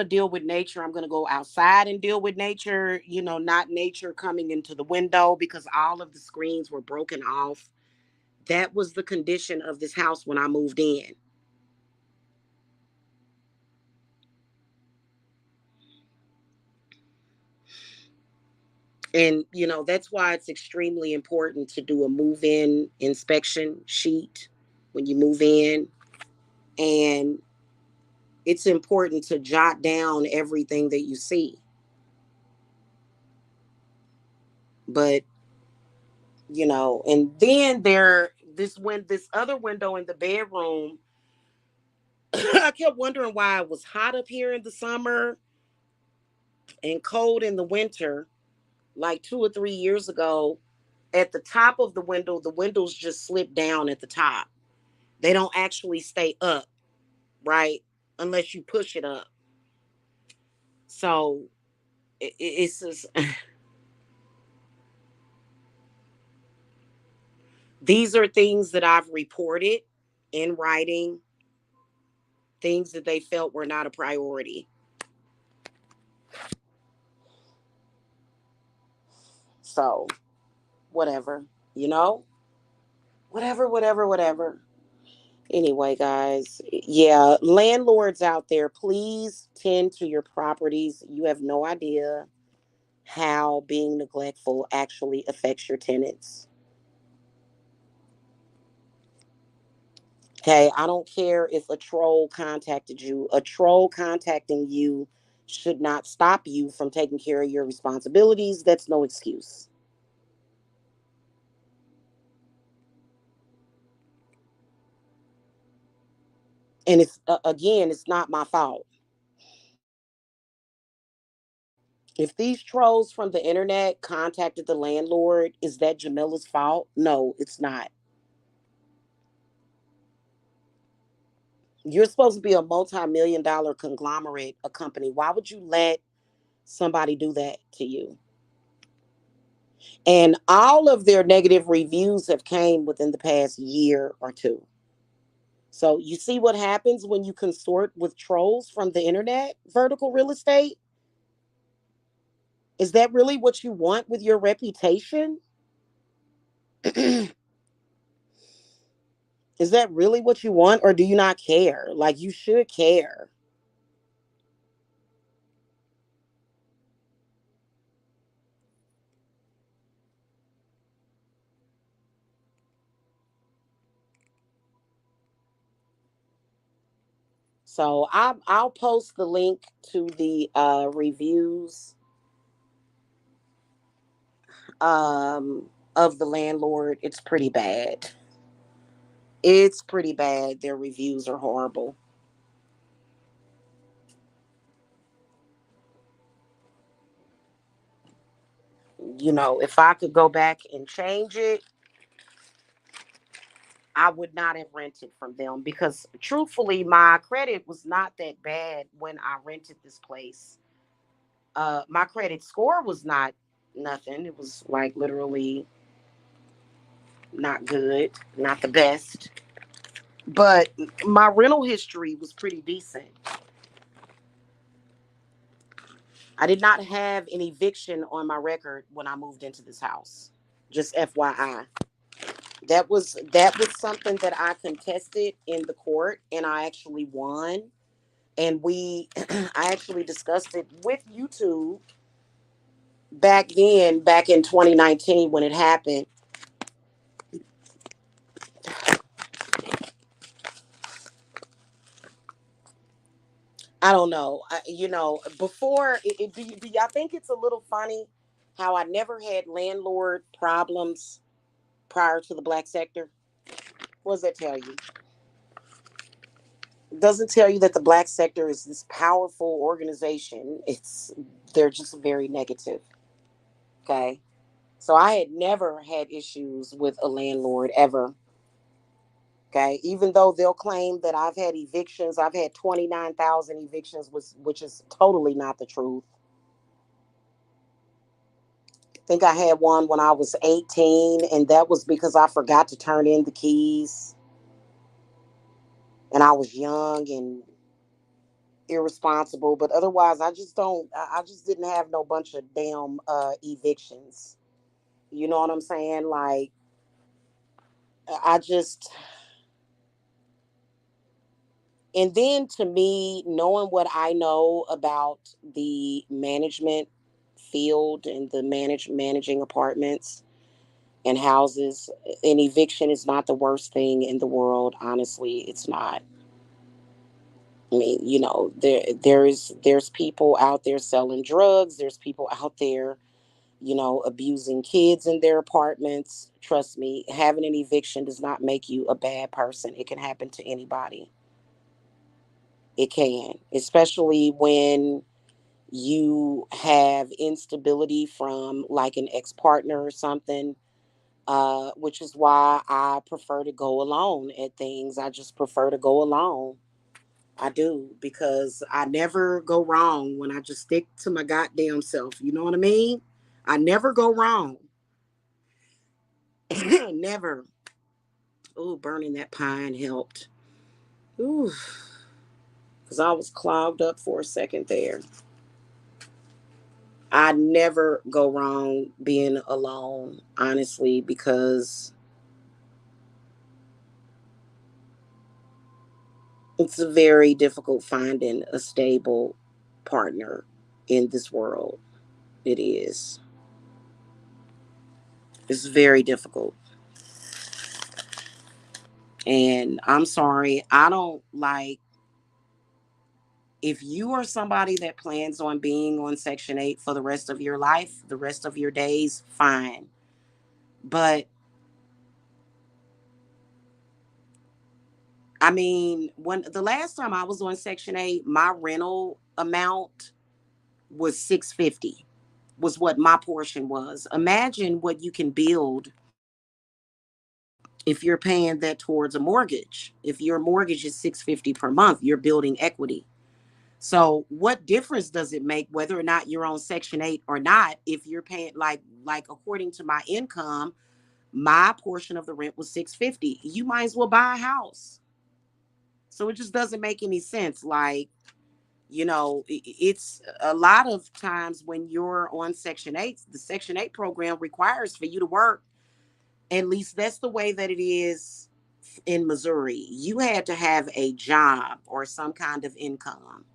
deal with nature, I'm gonna go outside and deal with nature, not nature coming into the window because all of the screens were broken off. That was the condition of this house when I moved in. And, that's why it's extremely important to do a move in inspection sheet when you move in. And it's important to jot down everything that you see. But, and then this other window in the bedroom, I kept wondering why it was hot up here in the summer and cold in the winter, like 2 or 3 years ago. At the top of the windows just slip down at the top. They don't actually stay up, right? Unless you push it up. So it's just, these are things that I've reported in writing, things that they felt were not a priority. So whatever, you know, whatever. Anyway, guys, yeah, landlords out there, please tend to your properties. You have no idea how being neglectful actually affects your tenants. Okay, I don't care if a troll contacted you. A troll contacting you should not stop you from taking care of your responsibilities. That's no excuse. And it's again, it's not my fault. If these trolls from the internet contacted the landlord, is that Jamila's fault? No, it's not. You're supposed to be a multi-million dollar conglomerate, a company. Why would you let somebody do that to you? And all of their negative reviews have came within the past year or two. So you see what happens when you consort with trolls from the internet, vertical real estate? Is that really what you want with your reputation? Is that really what you want, or do you not care? Like, you should care. So I'll post the link to the reviews of the landlord. It's pretty bad. It's pretty bad. Their reviews are horrible. If I could go back and change it, I would not have rented from them because truthfully, my credit was not that bad when I rented this place. My credit score was not nothing. It was like literally not good, not the best. But my rental history was pretty decent. I did not have an eviction on my record when I moved into this house. Just FYI. That was something that I contested in the court and I actually won. And I actually discussed it with YouTube back in 2019 when it happened. I don't know. Before, do y'all think it's a little funny how I never had landlord problems prior to the black sector? What does that tell you? It doesn't tell you that the black sector is this powerful organization. They're just very negative. Okay. So I had never had issues with a landlord ever. Okay. Even though they'll claim that I've had evictions, I've had 29,000 evictions, which is totally not the truth. I think I had one when I was 18, and that was because I forgot to turn in the keys, and I was young and irresponsible. But otherwise, I just don't. I just didn't have no bunch of damn evictions. You know what I'm saying? Like, I just. And then to me, knowing what I know about the management field and the managing apartments and houses, an eviction is not the worst thing in the world. Honestly, it's not. I mean, there's people out there selling drugs. There's people out there, abusing kids in their apartments. Trust me, having an eviction does not make you a bad person. It can happen to anybody. It can, especially when you have instability from like an ex-partner or something, which is why I prefer to go alone at things. I just prefer to go alone. I do, because I never go wrong when I just stick to my goddamn self. You know what I mean? I never go wrong. Never. Oh, burning that pine helped. Ooh, because I was clogged up for a second there. I never go wrong being alone, honestly, because it's very difficult finding a stable partner in this world. It is. It's very difficult. And I'm sorry, I don't like, if you are somebody that plans on being on Section 8 for the rest of your life, the rest of your days, fine. But I mean, when the last time I was on Section 8, my rental amount was 650, was what my portion was. Imagine what you can build if you're paying that towards a mortgage. If your mortgage is 650 per month, you're building equity. So what difference does it make whether or not you're on Section 8 or not? If you're paying, like according to my income, my portion of the rent was 650. You might as well buy a house. So it just doesn't make any sense. Like, it's a lot of times when you're on Section 8, the Section 8 program requires for you to work. At least that's the way that it is in Missouri. You had to have a job or some kind of income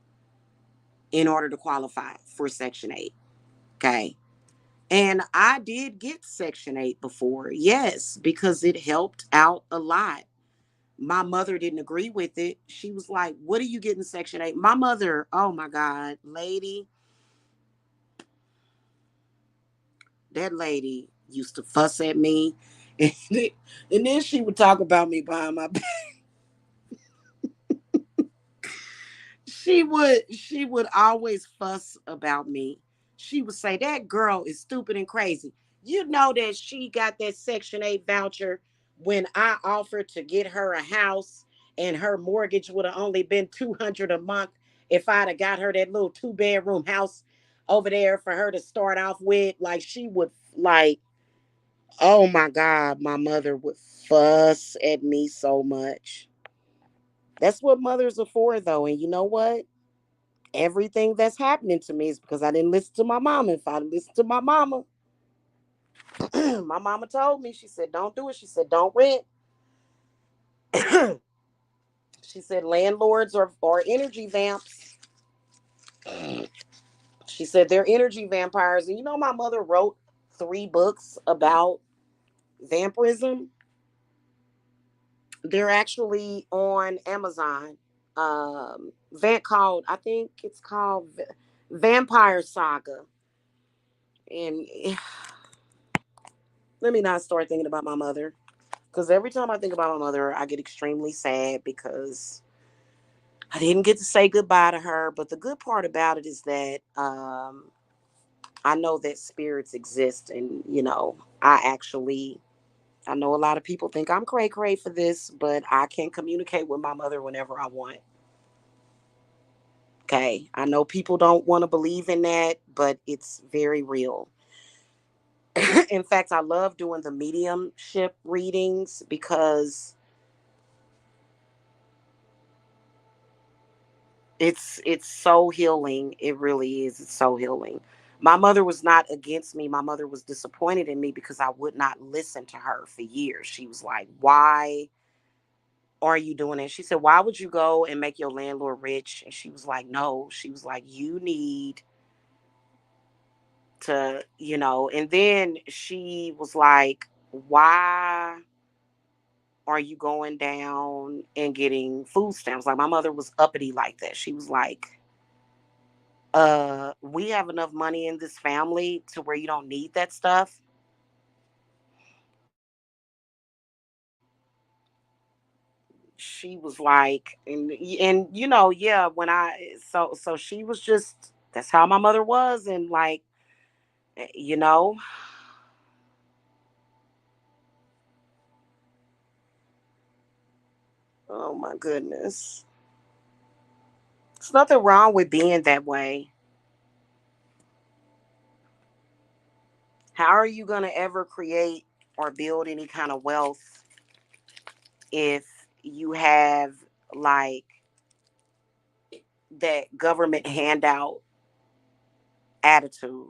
in order to qualify for Section 8. Okay. And I did get Section 8 before. Yes, because it helped out a lot. My mother didn't agree with it. She was like, "What are you getting Section 8?" My mother, oh my God, lady, that lady used to fuss at me. And then she would talk about me behind my back. She would always fuss about me. She would say that girl is stupid and crazy. You know that she got that Section 8 voucher when I offered to get her a house, and her mortgage would have only been 200 a month if I'd have got her that little 2-bedroom house over there for her to start off with. Like, she would, like, oh my God, my mother would fuss at me so much. That's what mothers are for, though. And you know what? Everything that's happening to me is because I didn't listen to my mama. If I listened to my mama, my mama told me, she said, don't do it. She said, don't rent. She said, landlords are energy vamps. She said, they're energy vampires. And my mother wrote 3 books about vampirism. They're actually on Amazon. I think it's called Vampire Saga. And let me not start thinking about my mother. Because every time I think about my mother, I get extremely sad because I didn't get to say goodbye to her. But the good part about it is that I know that spirits exist. And, I know a lot of people think I'm cray cray for this, but I can communicate with my mother whenever I want. Okay. I know people don't want to believe in that, but it's very real. In fact, I love doing the mediumship readings because it's so healing. It really is. It's so healing. My mother was not against me. My mother was disappointed in me because I would not listen to her for years. She was like, "Why are you doing it?" She said, "Why would you go and make your landlord rich?" And she was like, "No." She was like, "You need to." And then she was like, "Why are you going down and getting food stamps?" Like my mother was uppity like that. She was like, we have enough money in this family to where you don't need that stuff." She was like, and yeah, when I so she was just, that's how my mother was. And like, you know, oh my goodness. There's nothing wrong with being that way. How are you going to ever create or build any kind of wealth if you have like that government handout attitude?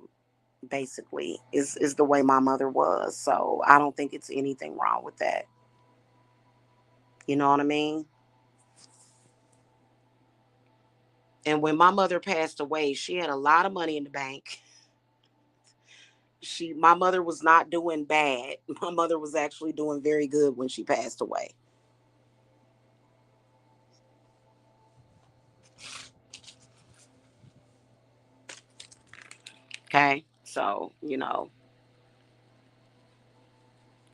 Basically is the way my mother was. So I don't think it's anything wrong with that. You know what I mean? And when my mother passed away, she had a lot of money in the bank. My mother was not doing bad. My mother was actually doing very good when she passed away. Okay? So,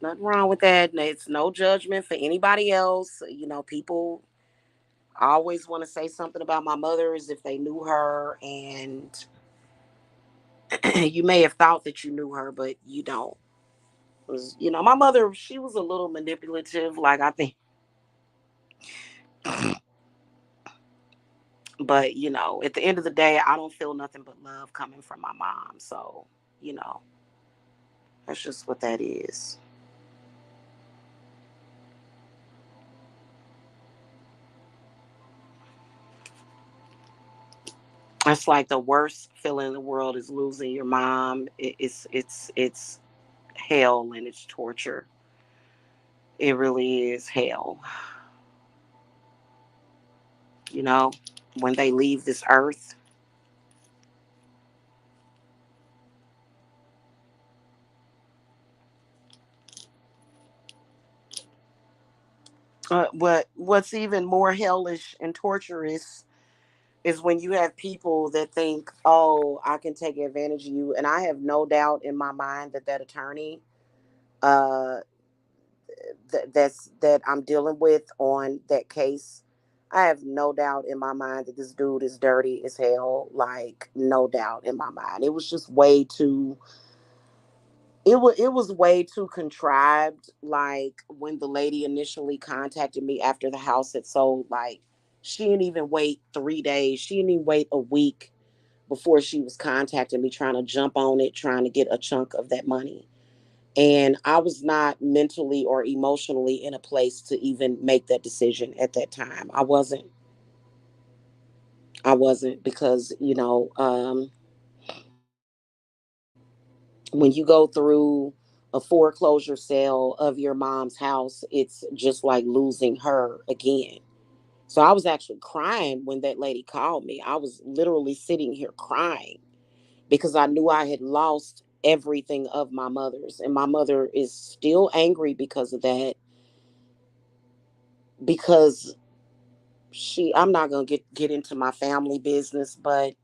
nothing wrong with that. It's no judgment for anybody else. People always want to say something about my mother as if they knew her, and you may have thought that you knew her, but you don't. My mother, she was a little manipulative, like I think, but at the end of the day, I don't feel nothing but love coming from my mom. So, you know, that's just what that is. It's like the worst feeling in the world is losing your mom. It's hell and it's torture. It really is hell. You know, when they leave this earth. What's even more hellish and torturous is when you have people that think, "Oh, I can take advantage of you," and I have no doubt in my mind that that attorney, uh, that I'm dealing with on that case, I have no doubt in my mind that this dude is dirty as hell. Like no doubt in my mind. It was just way too. It was way too contrived. Like when the lady initially contacted me after the house had sold, like she didn't even wait 3 days. She didn't even wait a week before she was contacting me, trying to jump on it, trying to get a chunk of that money. And I was not mentally or emotionally in a place to even make that decision at that time. I wasn't because, when you go through a foreclosure sale of your mom's house, it's just like losing her again. So I was actually crying when that lady called me. I was literally sitting here crying because I knew I had lost everything of my mother's. And my mother is still angry because of that, because I'm not gonna get into my family business, but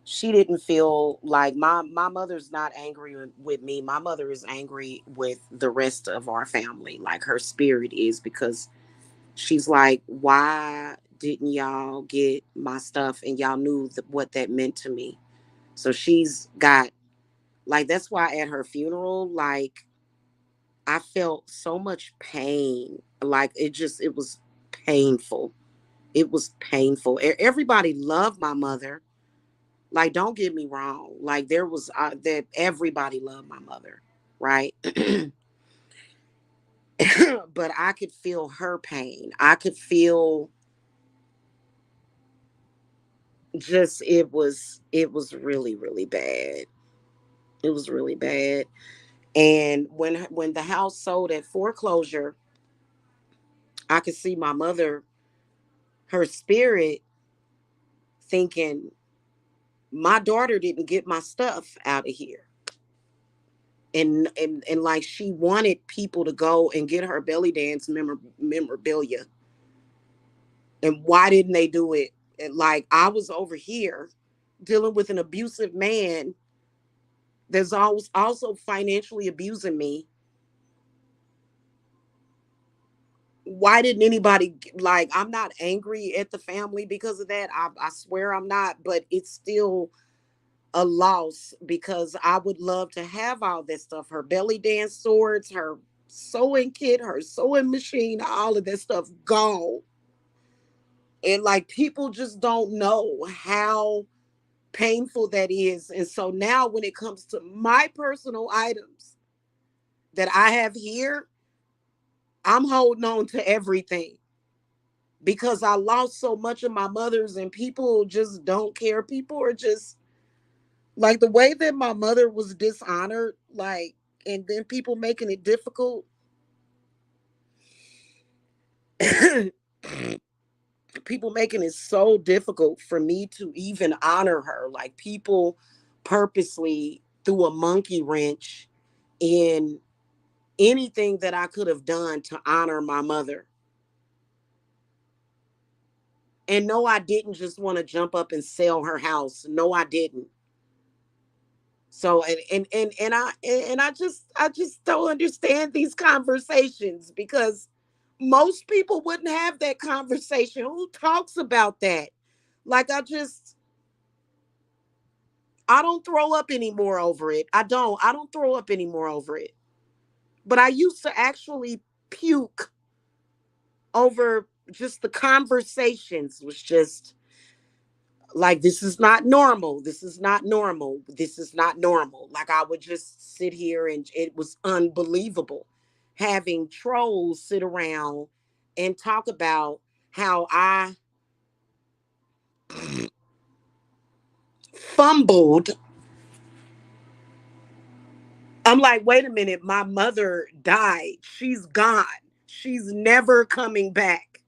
she didn't feel like my mother's not angry with me. My mother is angry with the rest of our family. Like her spirit is, because she's like, why didn't y'all get my stuff and y'all knew what that meant to me? So she's got, like, that's why at her funeral, like, I felt so much pain. Like it was painful. It was painful. Everybody loved my mother. Like, don't get me wrong. Like, there was that everybody loved my mother, right? But I could feel her pain. I could feel, just, it was really really bad. It was really bad. And when the house sold at foreclosure, I could see my mother, her spirit, thinking, my daughter didn't get my stuff out of here. And like, she wanted people to go and get her belly dance memorabilia. And why didn't they do it? And like, I was over here dealing with an abusive man that's always also financially abusing me. Why didn't anybody, like, I'm not angry at the family because of that. I swear I'm not, but it's still a loss, because I would love to have all that stuff. Her belly dance swords, her sewing kit, her sewing machine, all of that stuff gone. And like, people just don't know how painful that is. And so now when it comes to my personal items that I have here, I'm holding on to everything because I lost so much of my mother's, and people just don't care. People are just like, the way that my mother was dishonored, like, and then people making it difficult. People making it so difficult for me to even honor her. Like, people purposely threw a monkey wrench in anything that I could have done to honor my mother. And no, I didn't just want to jump up and sell her house. No, I didn't. So and I just don't understand these conversations, because most people wouldn't have that conversation. Who talks about that? Like, I don't throw up anymore over it. I don't throw up anymore over it. But I used to actually puke over just the conversations. Was just like, this is not normal. This is not normal. This is not normal. Like, I would just sit here, and it was unbelievable having trolls sit around and talk about how I fumbled. I'm like, wait a minute, my mother died. She's gone. She's never coming back.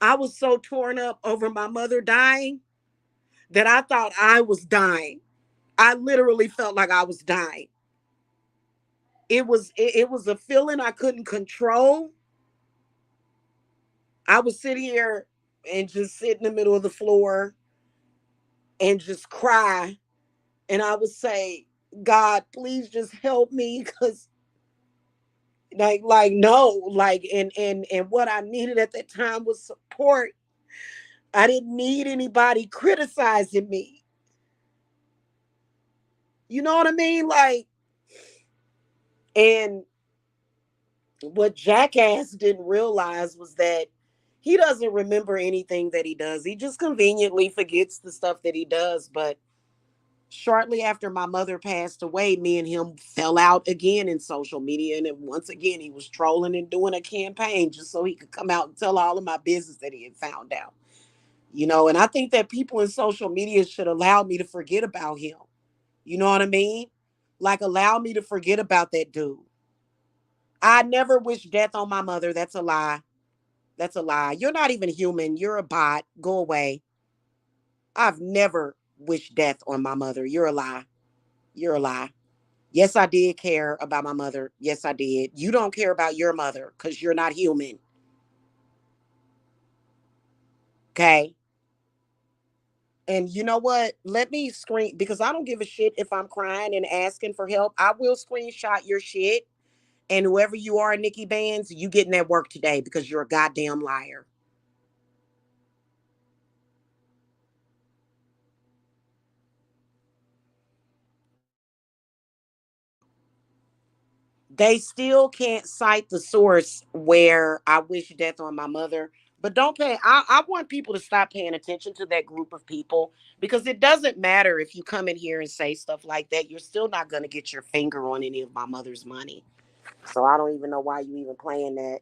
I was so torn up over my mother dying that I thought I was dying. I literally felt like I was dying. It was a feeling I couldn't control. I would sit here and just sit in the middle of the floor and just cry, and I would say, God, please just help me, cuz like no, like, and what I needed at that time was support. I didn't need anybody criticizing me. You know what I mean? Like, and what Jackass didn't realize was that he doesn't remember anything that he does. He just conveniently forgets the stuff that he does. But shortly after my mother passed away, me and him fell out again in social media. And then once again, he was trolling and doing a campaign just so he could come out and tell all of my business that he had found out. And I think that people in social media should allow me to forget about him. You know what I mean? Like, allow me to forget about that dude. I never wish death on my mother. That's a lie. That's a lie. You're not even human. You're a bot. Go away. I've never wished death on my mother. You're a lie. You're a lie. Yes, I did care about my mother. Yes, I did. You don't care about your mother because you're not human. Okay. And you know what? Let me screen because I don't give a shit if I'm crying and asking for help. I will screenshot your shit. And whoever you are, Nikki Bands, you getting that work today because you're a goddamn liar. They still can't cite the source where I wish death on my mother. But don't pay. I want people to stop paying attention to that group of people because it doesn't matter if you come in here and say stuff like that. You're still not going to get your finger on any of my mother's money. So I don't even know why you even playing that.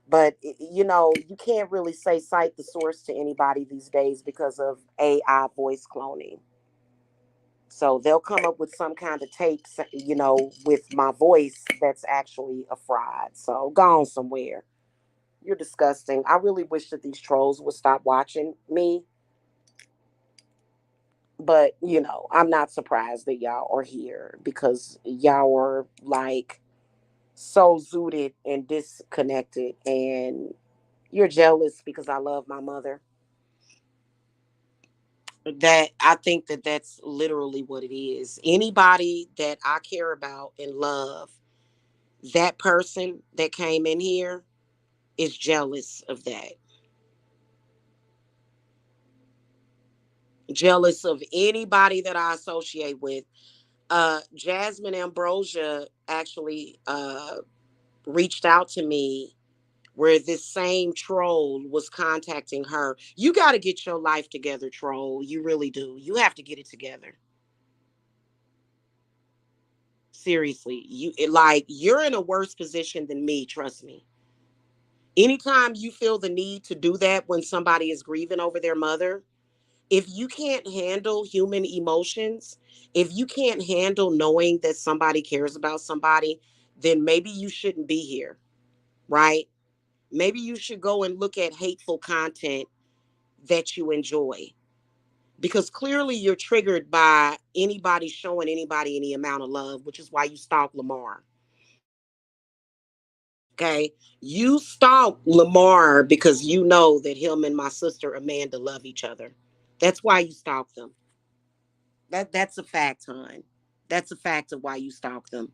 But you know, you can't really say cite the source to anybody these days because of AI voice cloning. So they'll come up with some kind of tape, you know, with my voice that's actually a fraud. So go on somewhere. You're disgusting. I really wish that these trolls would stop watching me. But, you know, I'm not surprised that y'all are here because y'all are like so zooted and disconnected. And you're jealous because I love my mother. That I think that that's literally what it is. Anybody that I care about and love, that person that came in here is jealous of that. Jealous of anybody that I associate with. Jasmine Ambrosia actually reached out to me where this same troll was contacting her. You got to get your life together, troll. You really do. You have to get it together. Seriously, like you're in a worse position than me, trust me. Anytime you feel the need to do that when somebody is grieving over their mother, if you can't handle human emotions, if you can't handle knowing that somebody cares about somebody, then maybe you shouldn't be here, right? Maybe you should go and look at hateful content that you enjoy because clearly you're triggered by anybody showing anybody any amount of love, which is why you stalk Lamar. Okay. You stalk Lamar because you know that him and my sister Amanda love each other. That's why you stalk them. That's a fact, hon. That's a fact of why you stalk them.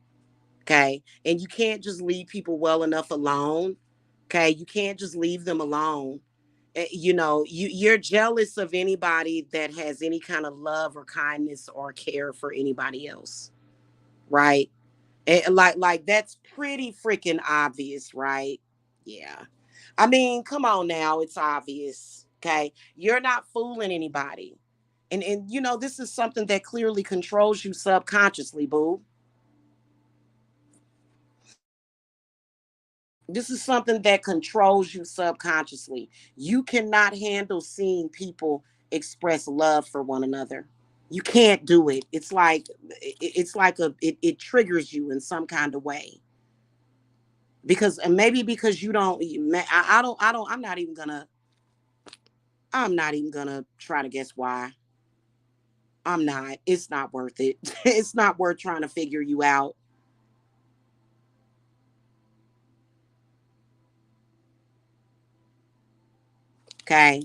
Okay. And you can't just leave people well enough alone. Okay. You can't just leave them alone. You know, you're jealous of anybody that has any kind of love or kindness or care for anybody else. Right. And like that's pretty freaking obvious, right? Yeah. I mean, come on now, it's obvious. Okay. You're not fooling anybody. And you know, this is something that clearly controls you subconsciously, boo. This is something that controls you subconsciously. You cannot handle seeing people express love for one another. You can't do it. It's like it triggers you in some kind of way. Because and maybe because you don't I'm not even gonna try to guess why. I'm not. It's not worth it. It's not worth trying to figure you out. Okay.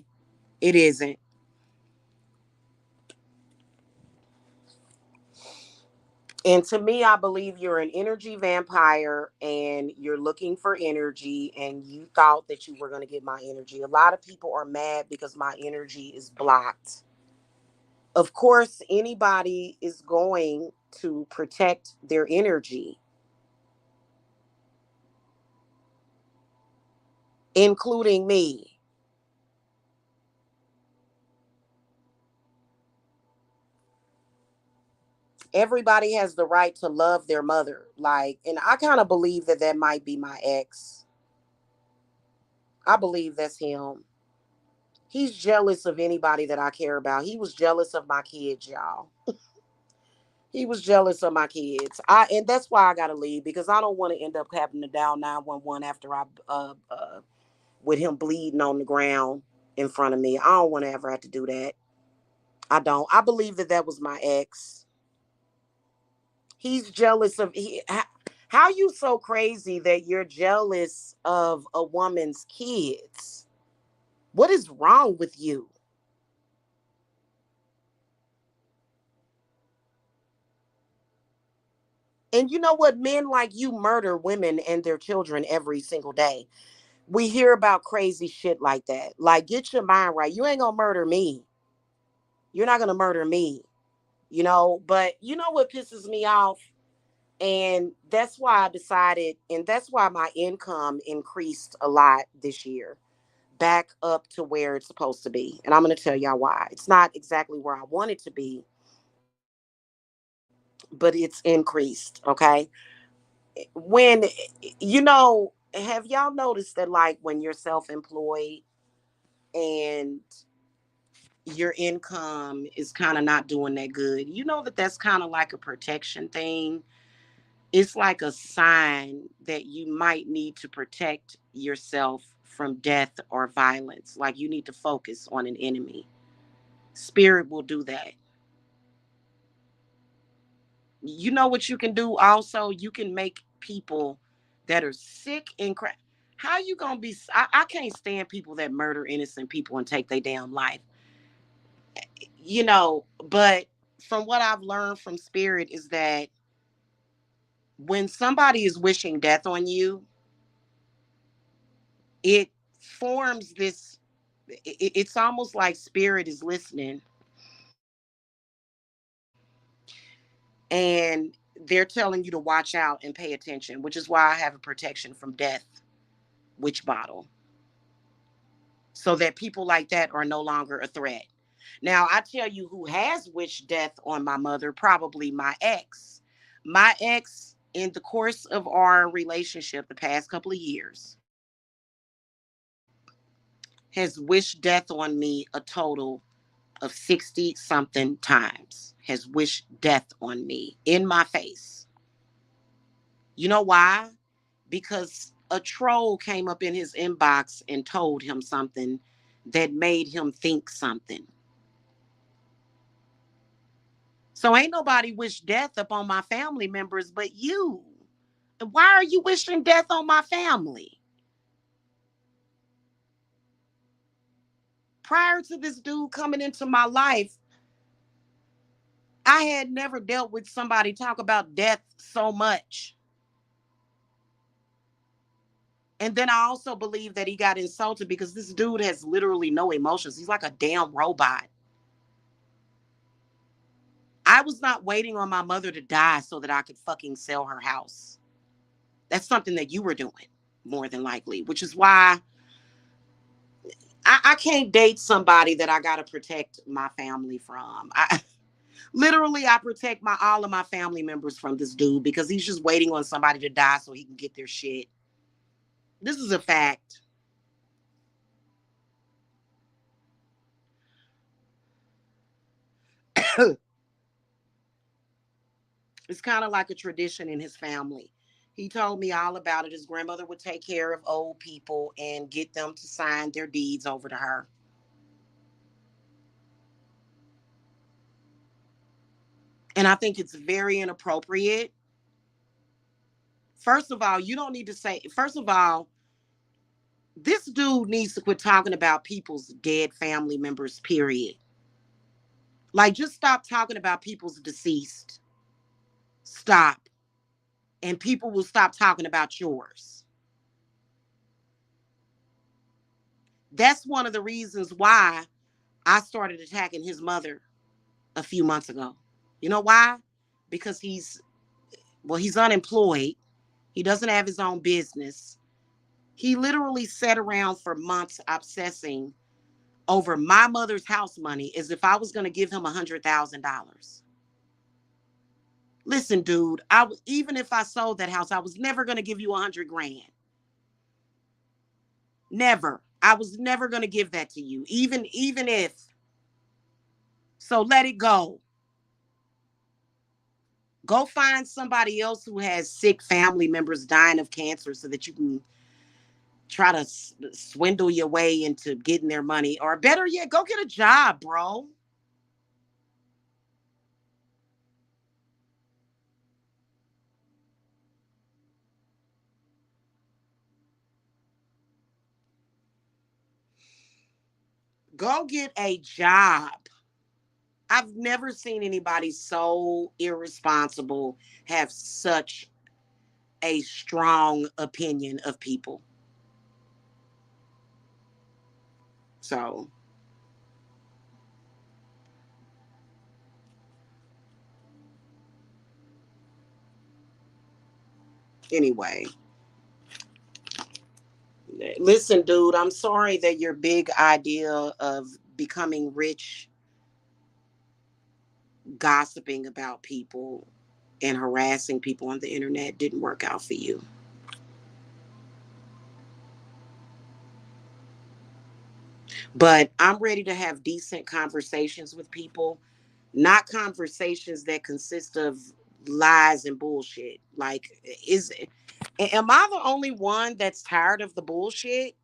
It isn't. And to me, I believe you're an energy vampire and you're looking for energy and you thought that you were going to get my energy. A lot of people are mad because my energy is blocked. Of course, anybody is going to protect their energy, including me. Everybody has the right to love their mother. Like, and I kind of believe that that might be my ex. I believe that's him. He's jealous of anybody that I care about. He was jealous of my kids, y'all. He was jealous of my kids. And that's why I gotta leave because I don't want to end up having to dial 911 after I with him bleeding on the ground in front of me. I don't want to ever have to do that. I don't. I believe that that was my ex. He's jealous of how you so crazy that you're jealous of a woman's kids? What is wrong with you? And you know what? Men like you murder women and their children every single day. We hear about crazy shit like that. Like, get your mind right. You ain't gonna murder me. You're not gonna murder me, you know? But you know what pisses me off? And that's why I decided, and that's why my income increased a lot this year, back up to where it's supposed to be. And I'm going to tell y'all why. It's not exactly where I want it to be, but it's increased. Okay. When, have y'all noticed that, like, when you're self employed and your income is kind of not doing that good, you know that that's kind of like a protection thing. It's like a sign that you might need to protect yourself from death or violence. Like, you need to focus on an enemy. Spirit will do that. You know what you can do also? You can make people that are sick and crap. How you gonna be? I can't stand people that murder innocent people and take their damn life. But from what I've learned from spirit is that when somebody is wishing death on you, it forms this. It's almost like spirit is listening, and they're telling you to watch out and pay attention, which is why I have a protection from death witch bottle, so that people like that are no longer a threat. Now, I tell you who has wished death on my mother, probably my ex. My ex, in the course of our relationship the past couple of years, has wished death on me a total of 60 something times, has wished death on me in my face. You know why? Because a troll came up in his inbox and told him something that made him think something. So ain't nobody wish death upon my family members but you. Why are you wishing death on my family? Prior to this dude coming into my life, I had never dealt with somebody talk about death so much. And then I also believe that he got insulted because this dude has literally no emotions. He's like a damn robot. I was not waiting on my mother to die so that I could fucking sell her house. That's something that you were doing, more than likely, which is why I can't date somebody that I gotta protect my family from. I protect my all of my family members from this dude because he's just waiting on somebody to die so he can get their shit. This is a fact. It's kind of like a tradition in his family. He told me all about it. His grandmother would take care of old people and get them to sign their deeds over to her. And I think it's very inappropriate. First of all, you don't need to say, first of all, this dude needs to quit talking about people's dead family members, period. Like, just stop talking about people's deceased. Stop. And people will stop talking about yours. That's one of the reasons why I started attacking his mother a few months ago. You know why? Because he's unemployed. He doesn't have his own business. He literally sat around for months obsessing over my mother's house money as if I was going to give him $100,000. Listen, dude, even if I sold that house, I was never going to give you 100 grand. Never. I was never going to give that to you, even if. So let it go. Go find somebody else who has sick family members dying of cancer so that you can try to swindle your way into getting their money. Or better yet, go get a job, bro. Go get a job. I've never seen anybody so irresponsible have such a strong opinion of people. So, anyway, listen, dude, I'm sorry that your big idea of becoming rich, gossiping about people, and harassing people on the internet didn't work out for you. But I'm ready to have decent conversations with people, not conversations that consist of lies and bullshit. Like, am I the only one that's tired of the bullshit?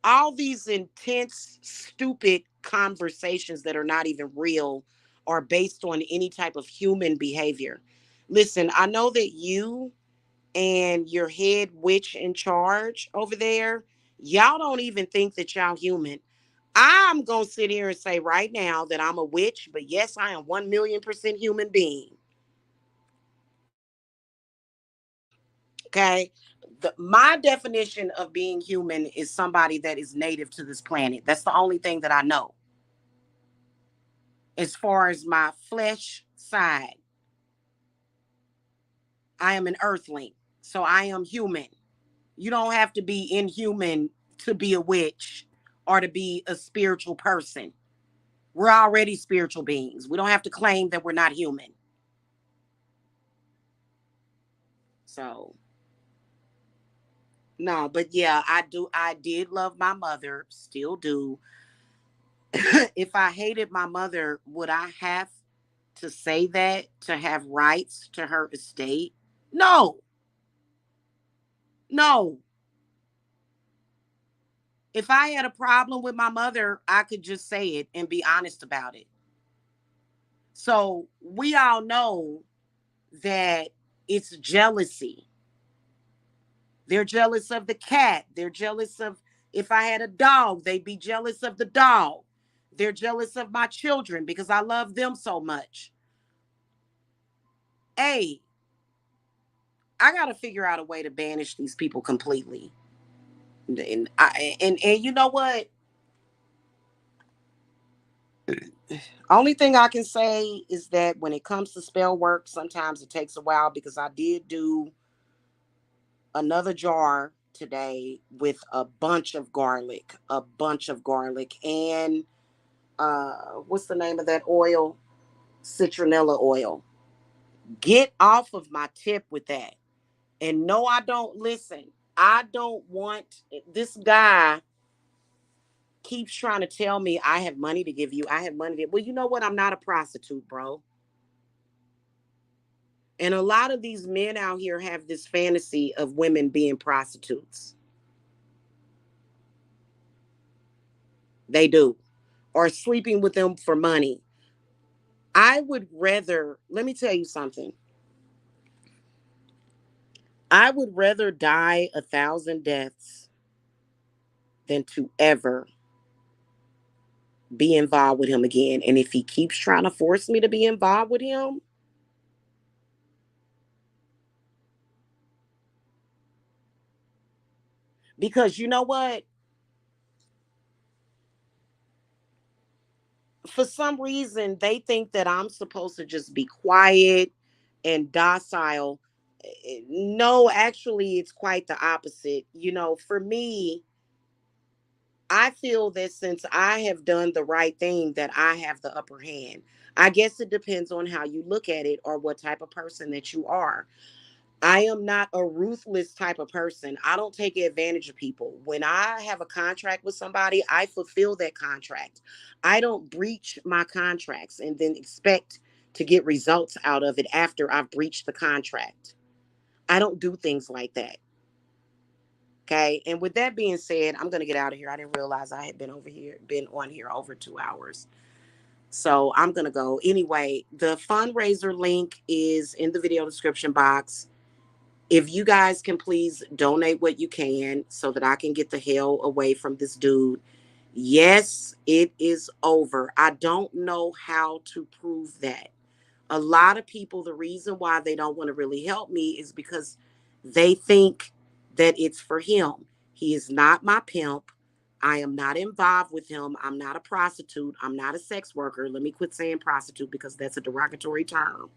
All these intense, stupid conversations that are not even real are based on any type of human behavior. Listen, I know that you and your head witch in charge over there, y'all don't even think that y'all human. I'm going to sit here and say right now that I'm a witch, but yes, I am 1,000,000% human being. Okay. My definition of being human is somebody that is native to this planet. That's the only thing that I know. As far as my flesh side, I am an earthling. So I am human. You don't have to be inhuman to be a witch or to be a spiritual person. We're already spiritual beings. We don't have to claim that we're not human. So, no, but yeah, I do. I did love my mother, still do. If I hated my mother, would I have to say that to have rights to her estate? No, no. If I had a problem with my mother, I could just say it and be honest about it. So we all know that it's jealousy. They're jealous of the cat. They're jealous of, if I had a dog, they'd be jealous of the dog. They're jealous of my children because I love them so much. Hey, I got to figure out a way to banish these people completely. And you know what? Only thing I can say is that when it comes to spell work, sometimes it takes a while because I did do another jar today with a bunch of garlic, and what's the name of that oil? Citronella oil. Get off of my tip with that. And no, I don't listen. I don't want this guy keeps trying to tell me I have money to give you. I have money to, well, you know what? I'm not a prostitute, bro. And a lot of these men out here have this fantasy of women being prostitutes. They do. Or sleeping with them for money. I would rather, let me tell you something. I would rather die 1,000 deaths than to ever be involved with him again. And if he keeps trying to force me to be involved with him, because you know what? For some reason, they think that I'm supposed to just be quiet and docile. No, actually, it's quite the opposite. You know, for me, I feel that since I have done the right thing, that I have the upper hand. I guess it depends on how you look at it or what type of person that you are. I am not a ruthless type of person. I don't take advantage of people. When I have a contract with somebody, I fulfill that contract. I don't breach my contracts and then expect to get results out of it after I've breached the contract. I don't do things like that. Okay. And with that being said, I'm going to get out of here. I didn't realize I had been on here over 2 hours. So I'm going to go. Anyway, the fundraiser link is in the video description box. If you guys can please donate what you can so that I can get the hell away from this dude. Yes, it is over. I don't know how to prove that. A lot of people, the reason why they don't want to really help me is because they think that it's for him. He is not my pimp. I am not involved with him. I'm not a prostitute. I'm not a sex worker. Let me quit saying prostitute because that's a derogatory term.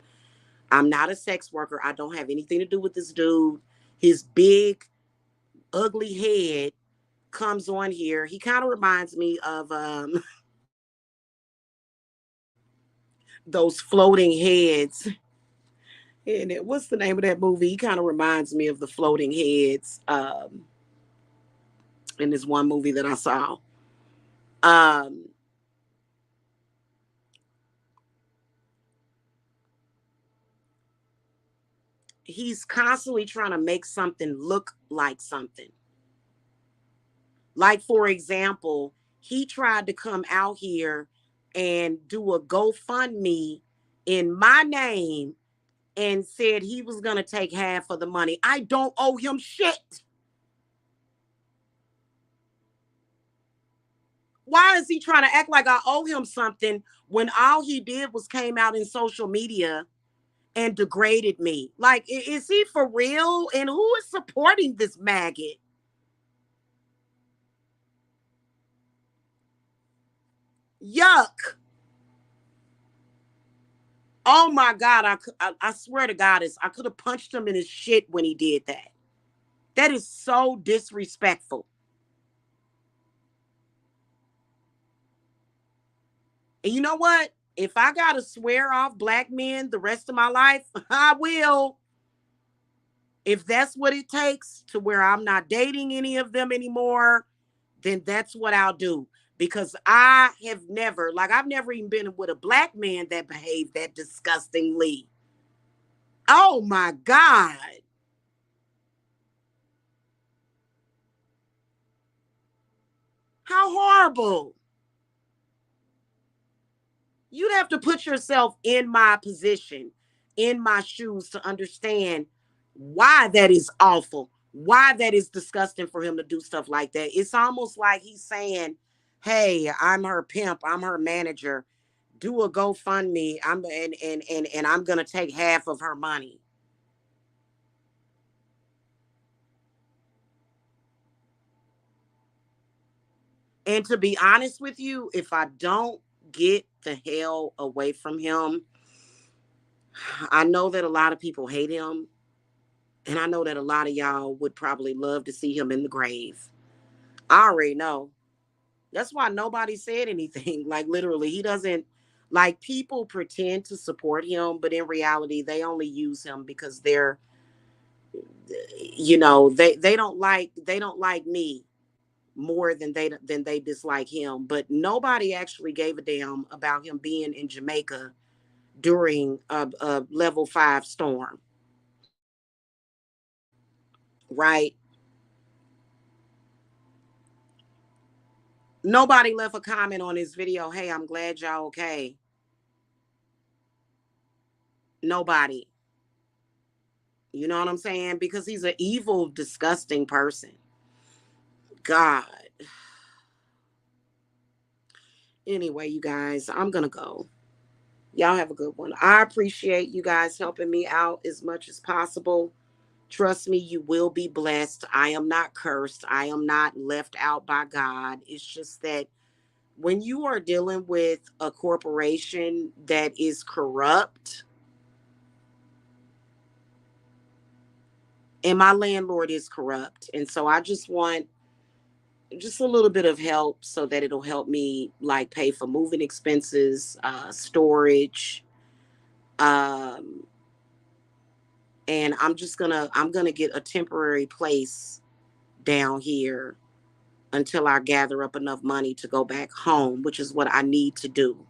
I'm not a sex worker. I don't have anything to do with this dude. His big, ugly head comes on here. He kind of reminds me of those floating heads. And what's the name of that movie? He kind of reminds me of the floating heads in this one movie that I saw. Um, he's constantly trying to make something look like something. Like, for example, he tried to come out here and do a GoFundMe in my name and said he was going to take half of the money. I don't owe him shit. Why is he trying to act like I owe him something when all he did was came out in social media and degraded me? Like, is he for real? And who is supporting this maggot? Yuck. Oh my God. I swear to God, I could have punched him in his shit when he did that. That is so disrespectful. And you know what? If I got to swear off black men the rest of my life, I will. If that's what it takes to where I'm not dating any of them anymore, then that's what I'll do. Because I have never, like, I've never even been with a black man that behaved that disgustingly. Oh my God. How horrible. You'd have to put yourself in my position, in my shoes to understand why that is awful, why that is disgusting for him to do stuff like that. It's almost like he's saying, "Hey, I'm her pimp, I'm her manager. Do a GoFundMe. And I'm gonna take half of her money." And to be honest with you, if I don't get the hell away from him, I know that a lot of people hate him. And I know that a lot of y'all would probably love to see him in the grave. I already know. That's why nobody said anything. Like, literally, he doesn't, like, people pretend to support him, but in reality, they only use him because they're, they don't like me more than they dislike him. But nobody actually gave a damn about him being in Jamaica during a level 5 storm, right? Nobody left a comment on his video. Hey, I'm glad y'all okay. Nobody. You know what I'm saying? Because he's an evil, disgusting person. God. Anyway, you guys, I'm going to go. Y'all have a good one. I appreciate you guys helping me out as much as possible. Trust me, you will be blessed. I am not cursed. I am not left out by God. It's just that when you are dealing with a corporation that is corrupt, and my landlord is corrupt, and so I just want just a little bit of help so that it'll help me like pay for moving expenses, storage, um, and I'm gonna get a temporary place down here until I gather up enough money to go back home, which is what I need to do.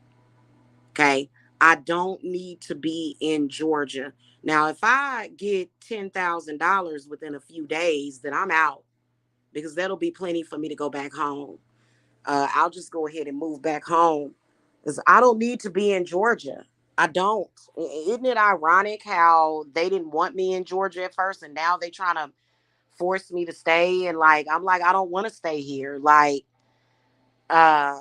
Okay, I don't need to be in Georgia now. If I get $10,000 within a few days, then I'm out because that'll be plenty for me to go back home. I'll just go ahead and move back home because I don't need to be in Georgia. I don't. Isn't it ironic how they didn't want me in Georgia at first and now they trying to force me to stay, and like I'm like I don't want to stay here. Like uh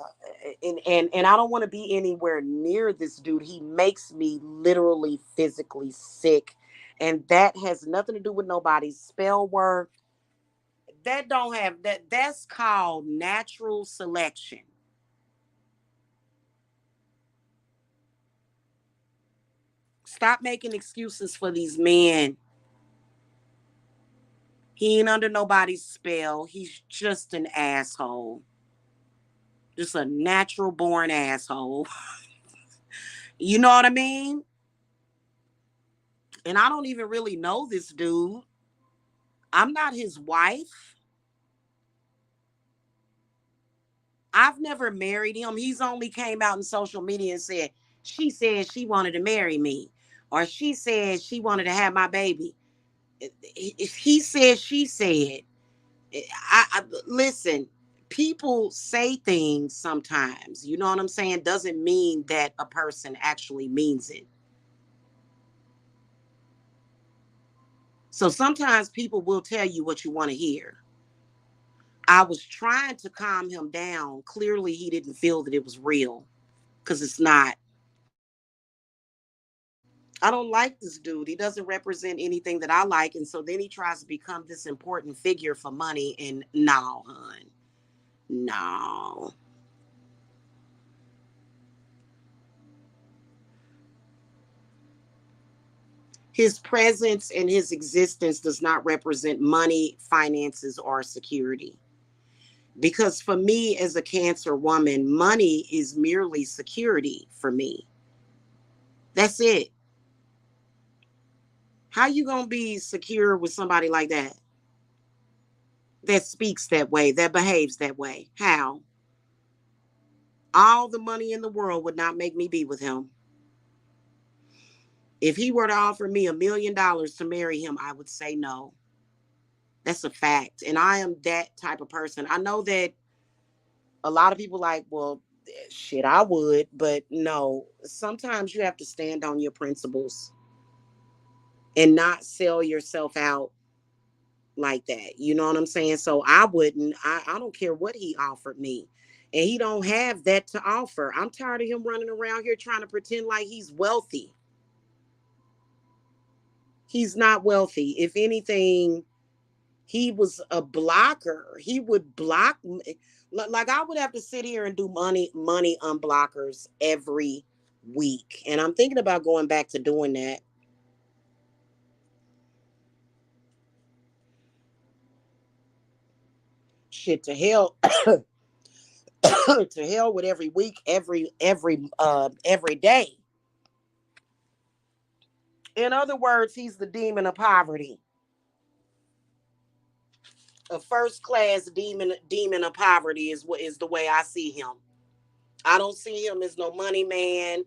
and I don't want to be anywhere near this dude. He makes me literally physically sick. And that has nothing to do with nobody's spell work. That don't have that's called natural selection. Stop making excuses for these men. He ain't under nobody's spell. He's just an asshole. Just a natural born asshole. You know what I mean? And I don't even really know this dude. I'm not his wife. I've never married him. He's only came out in social media and said she wanted to marry me. Or she said she wanted to have my baby. If he said, she said. I listen. People say things sometimes. You know what I'm saying? Doesn't mean that a person actually means it. So sometimes people will tell you what you want to hear. I was trying to calm him down. Clearly, he didn't feel that it was real because it's not. I don't like this dude. He doesn't represent anything that I like. And so then he tries to become this important figure for money. And no, hun. No. His presence and his existence does not represent money, finances, or security. Because for me, as a Cancer woman, money is merely security for me. That's it. How you gonna be secure with somebody like that? That speaks that way, that behaves that way? How? All the money in the world would not make me be with him. If he were to offer me $1 million to marry him, I would say no. That's a fact. And I am that type of person. I know that a lot of people like, well, shit, I would, but no. Sometimes you have to stand on your principles and not sell yourself out like that. You know what I'm saying? So I wouldn't. I don't care what he offered me. And he don't have that to offer. I'm tired of him running around here trying to pretend like he's wealthy. He's not wealthy. If anything, he was a blocker. He would block me. Like I would have to sit here and do money unblockers every week. And I'm thinking about going back to doing that. Shit to hell to hell with every week, every day. In other words, he's the demon of poverty. A first class demon of poverty is what is the way I see him. I don't see him as no money man.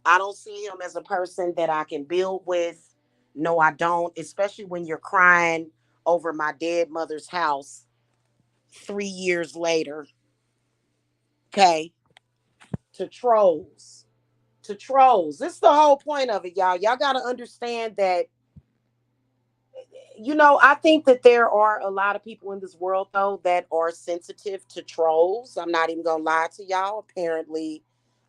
I don't see him as a person that I can build with. No, I don't, especially when you're crying over my dead mother's house 3 years later. Okay. To trolls. To trolls. This is the whole point of it, y'all. Y'all got to understand that, I think that there are a lot of people in this world, though, that are sensitive to trolls. I'm not even going to lie to y'all.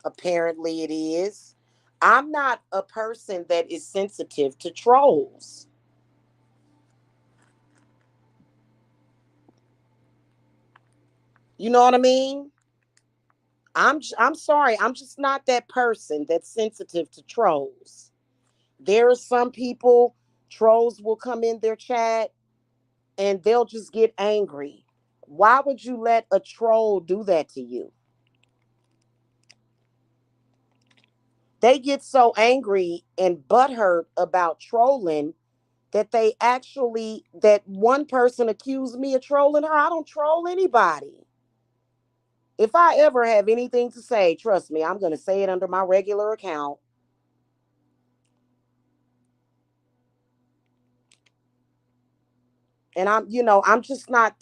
Apparently it is. I'm not a person that is sensitive to trolls. You know what I mean? I'm sorry. I'm just not that person that's sensitive to trolls. There are some people, trolls will come in their chat and they'll just get angry. Why would you let a troll do that to you? They get so angry and butthurt about trolling that one person accused me of trolling her. I don't troll anybody. If I ever have anything to say, trust me, I'm going to say it under my regular account. And I'm just not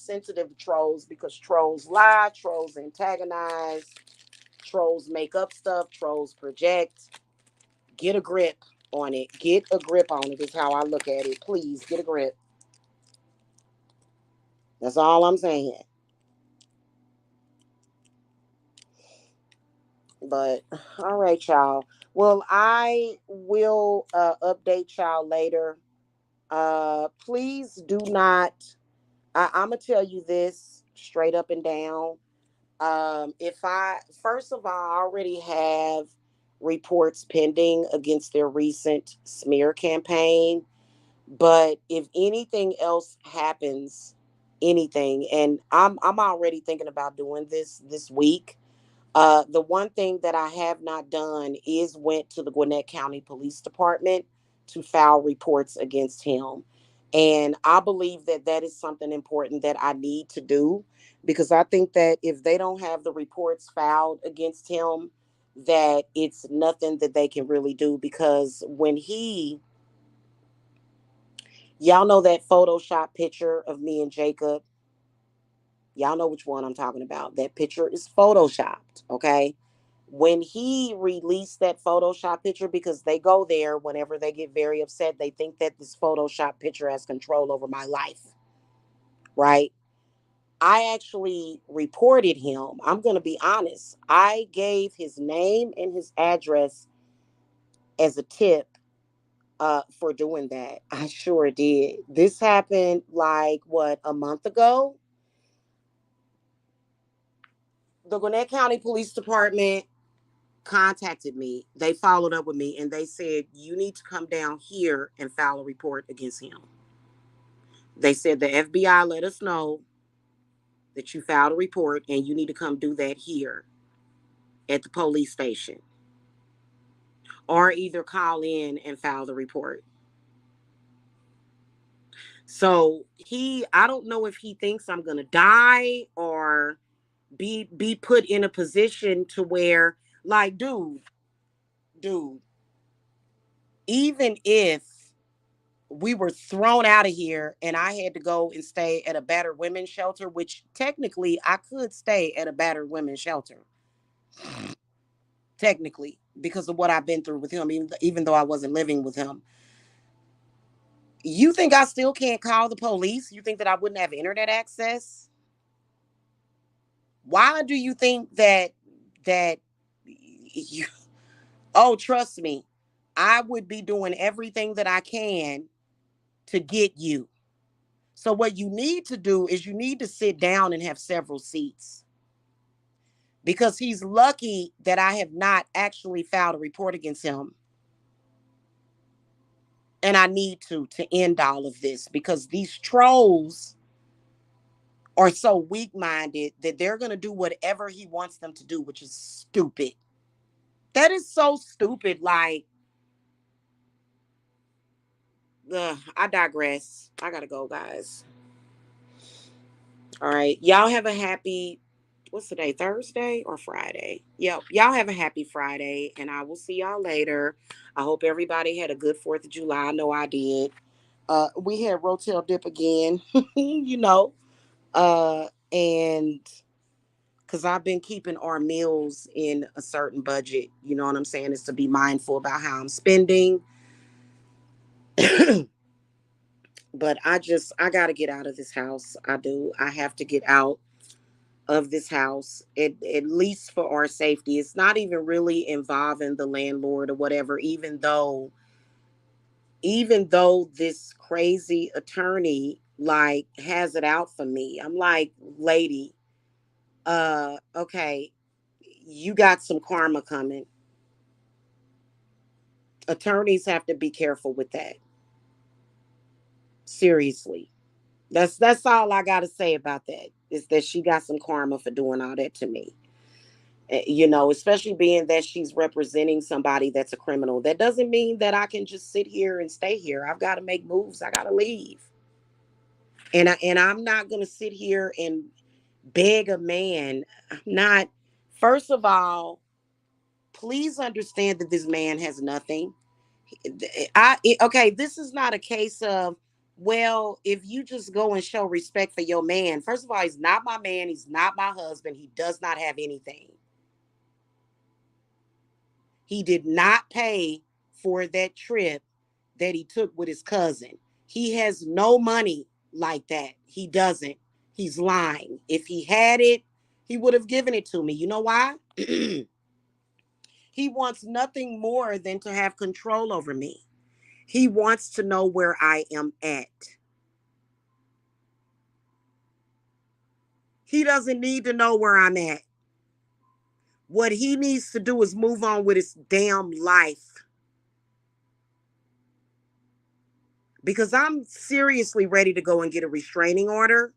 sensitive to trolls because trolls lie, trolls antagonize, Trolls make up stuff. Trolls project. Get a grip on it. Get a grip on it is how I look at it. Please get a grip. That's all I'm saying. But all right, y'all. Well, I will update y'all later. Please do not. I'm gonna tell you this straight up and down. If I first of all, I already have reports pending against their recent smear campaign. But if anything else happens, anything, and I'm already thinking about doing this week. The one thing that I have not done is went to the Gwinnett County Police Department to file reports against him. And I believe that that is something important that I need to do because I think that if they don't have the reports filed against him, that it's nothing that they can really do because y'all know that Photoshop picture of me and Jacob, y'all know which one I'm talking about. That picture is photoshopped, okay? When he released that Photoshop picture, because they go there whenever they get very upset, they think that this Photoshop picture has control over my life, right? I actually reported him. I'm going to be honest. I gave his name and his address as a tip for doing that. I sure did. This happened like, what, a month ago? The Gwinnett County Police Department contacted me. They followed up with me and they said, you need to come down here and file a report against him. They said the FBI let us know that you filed a report and you need to come do that here at the police station or either call in and file the report. So I don't know if he thinks I'm going to die or be put in a position to where, like, dude, even if we were thrown out of here and I had to go and stay at a battered women's shelter, which technically I could stay at a battered women's shelter, technically, because of what I've been through with him, even though I wasn't living with him. You think I still can't call the police? You think that I wouldn't have internet access? Why do you think that you, oh, trust me, I would be doing everything that I can to get you. So what you need to do is you need to sit down and have several seats because he's lucky that I have not actually filed a report against him. And I need to end all of this because these trolls are so weak-minded that they're going to do whatever he wants them to do, which is stupid. That is so stupid. Like, I digress. I got to go, guys. All right. Y'all have a happy, what's today? Thursday or Friday? Yep. Y'all have a happy Friday and I will see y'all later. I hope everybody had a good 4th of July. I know I did. We had Rotel Dip again, and because I've been keeping our meals in a certain budget, you know what I'm saying, is to be mindful about how I'm spending. But I got to get out of this house. I do. I have to get out of this house, at least for our safety. It's not even really involving the landlord or whatever, even though this crazy attorney like has it out for me. I'm like, lady, okay, you got some karma coming. Attorneys have to be careful with that. Seriously. That's all I got to say about that. Is that she got some karma for doing all that to me. Especially being that she's representing somebody that's a criminal. That doesn't mean that I can just sit here and stay here. I've got to make moves. I got to leave. And I'm not going to sit here and beg a man. I'm not. First of all, please understand that this man has nothing. Okay, this is not a case of, well, if you just go and show respect for your man. First of all, he's not my man. He's not my husband. He does not have anything. He did not pay for that trip that he took with his cousin. He has no money like that. He doesn't. He's lying. If he had it, he would have given it to me. You know why? He wants nothing more than to have control over me. He wants to know where I am at. He doesn't need to know where I'm at. What he needs to do is move on with his damn life. Because I'm seriously ready to go and get a restraining order.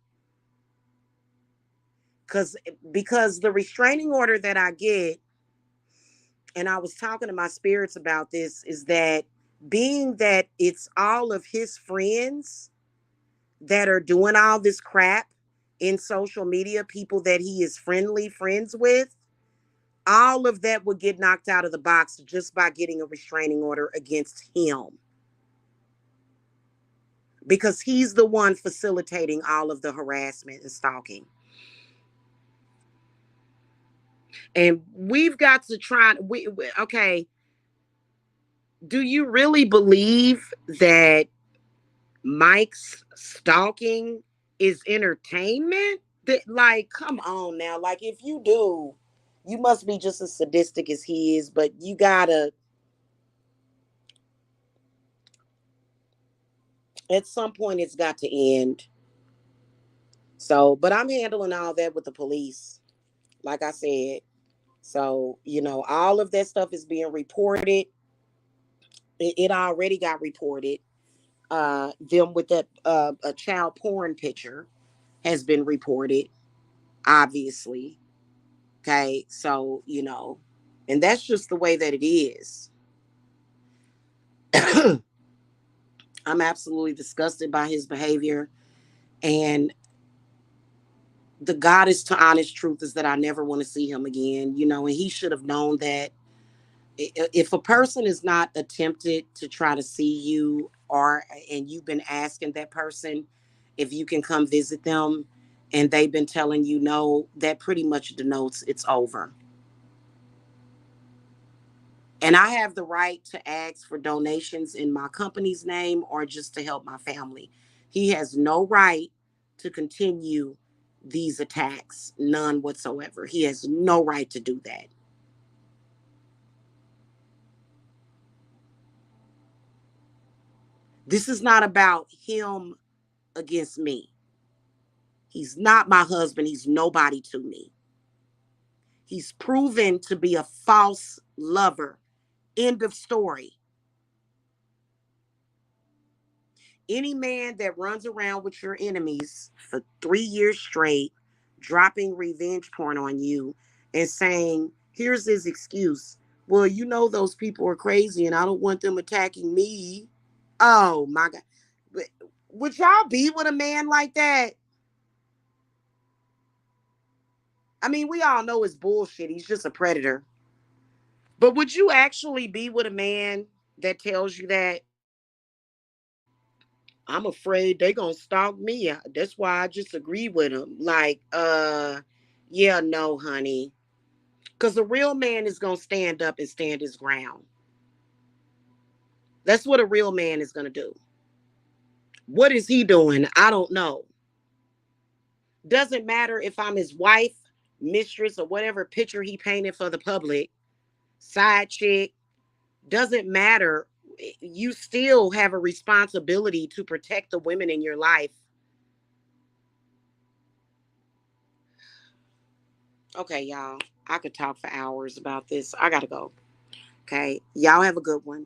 Because the restraining order that I get, and I was talking to my spirits about this, is that being that it's all of his friends that are doing all this crap in social media, people that he is friends with, all of that would get knocked out of the box just by getting a restraining order against him. Because he's the one facilitating all of the harassment and stalking. And we've got to try. Okay, do you really believe that Mike's stalking is entertainment? That, like, come on now. Like, if you do, you must be just as sadistic as he is, but you gotta, at some point, it's got to end. So, but I'm handling all that with the police, like I said. So, all of that stuff is being reported. It already got reported. Them with that a child porn picture has been reported, obviously. Okay, so and that's just the way that it is. I'm absolutely disgusted by his behavior, and the Goddess to honest truth is that I never want to see him again. And he should have known that if a person is not attempted to try to see you, and you've been asking that person if you can come visit them, and they've been telling you no, that pretty much denotes it's over. And I have the right to ask for donations in my company's name or just to help my family. He has no right to continue these attacks, none whatsoever. He has no right to do that. This is not about him against me. He's not my husband. He's nobody to me. He's proven to be a false lover. End of story. Any man that runs around with your enemies for 3 years straight, dropping revenge porn on you and saying, here's his excuse. Well, those people are crazy and I don't want them attacking me. Oh my God. Would y'all be with a man like that? I mean, we all know it's bullshit. He's just a predator. But would you actually be with a man that tells you that? I'm afraid they gonna stalk me. That's why I just agree with him. Like, yeah, no, honey. Because a real man is gonna stand up and stand his ground. That's what a real man is gonna do. What is he doing? I don't know. Doesn't matter if I'm his wife, mistress, or whatever picture he painted for the public, side chick, doesn't matter. You still have a responsibility to protect the women in your life. Okay, y'all. I could talk for hours about this. I gotta go. Okay. Y'all have a good one.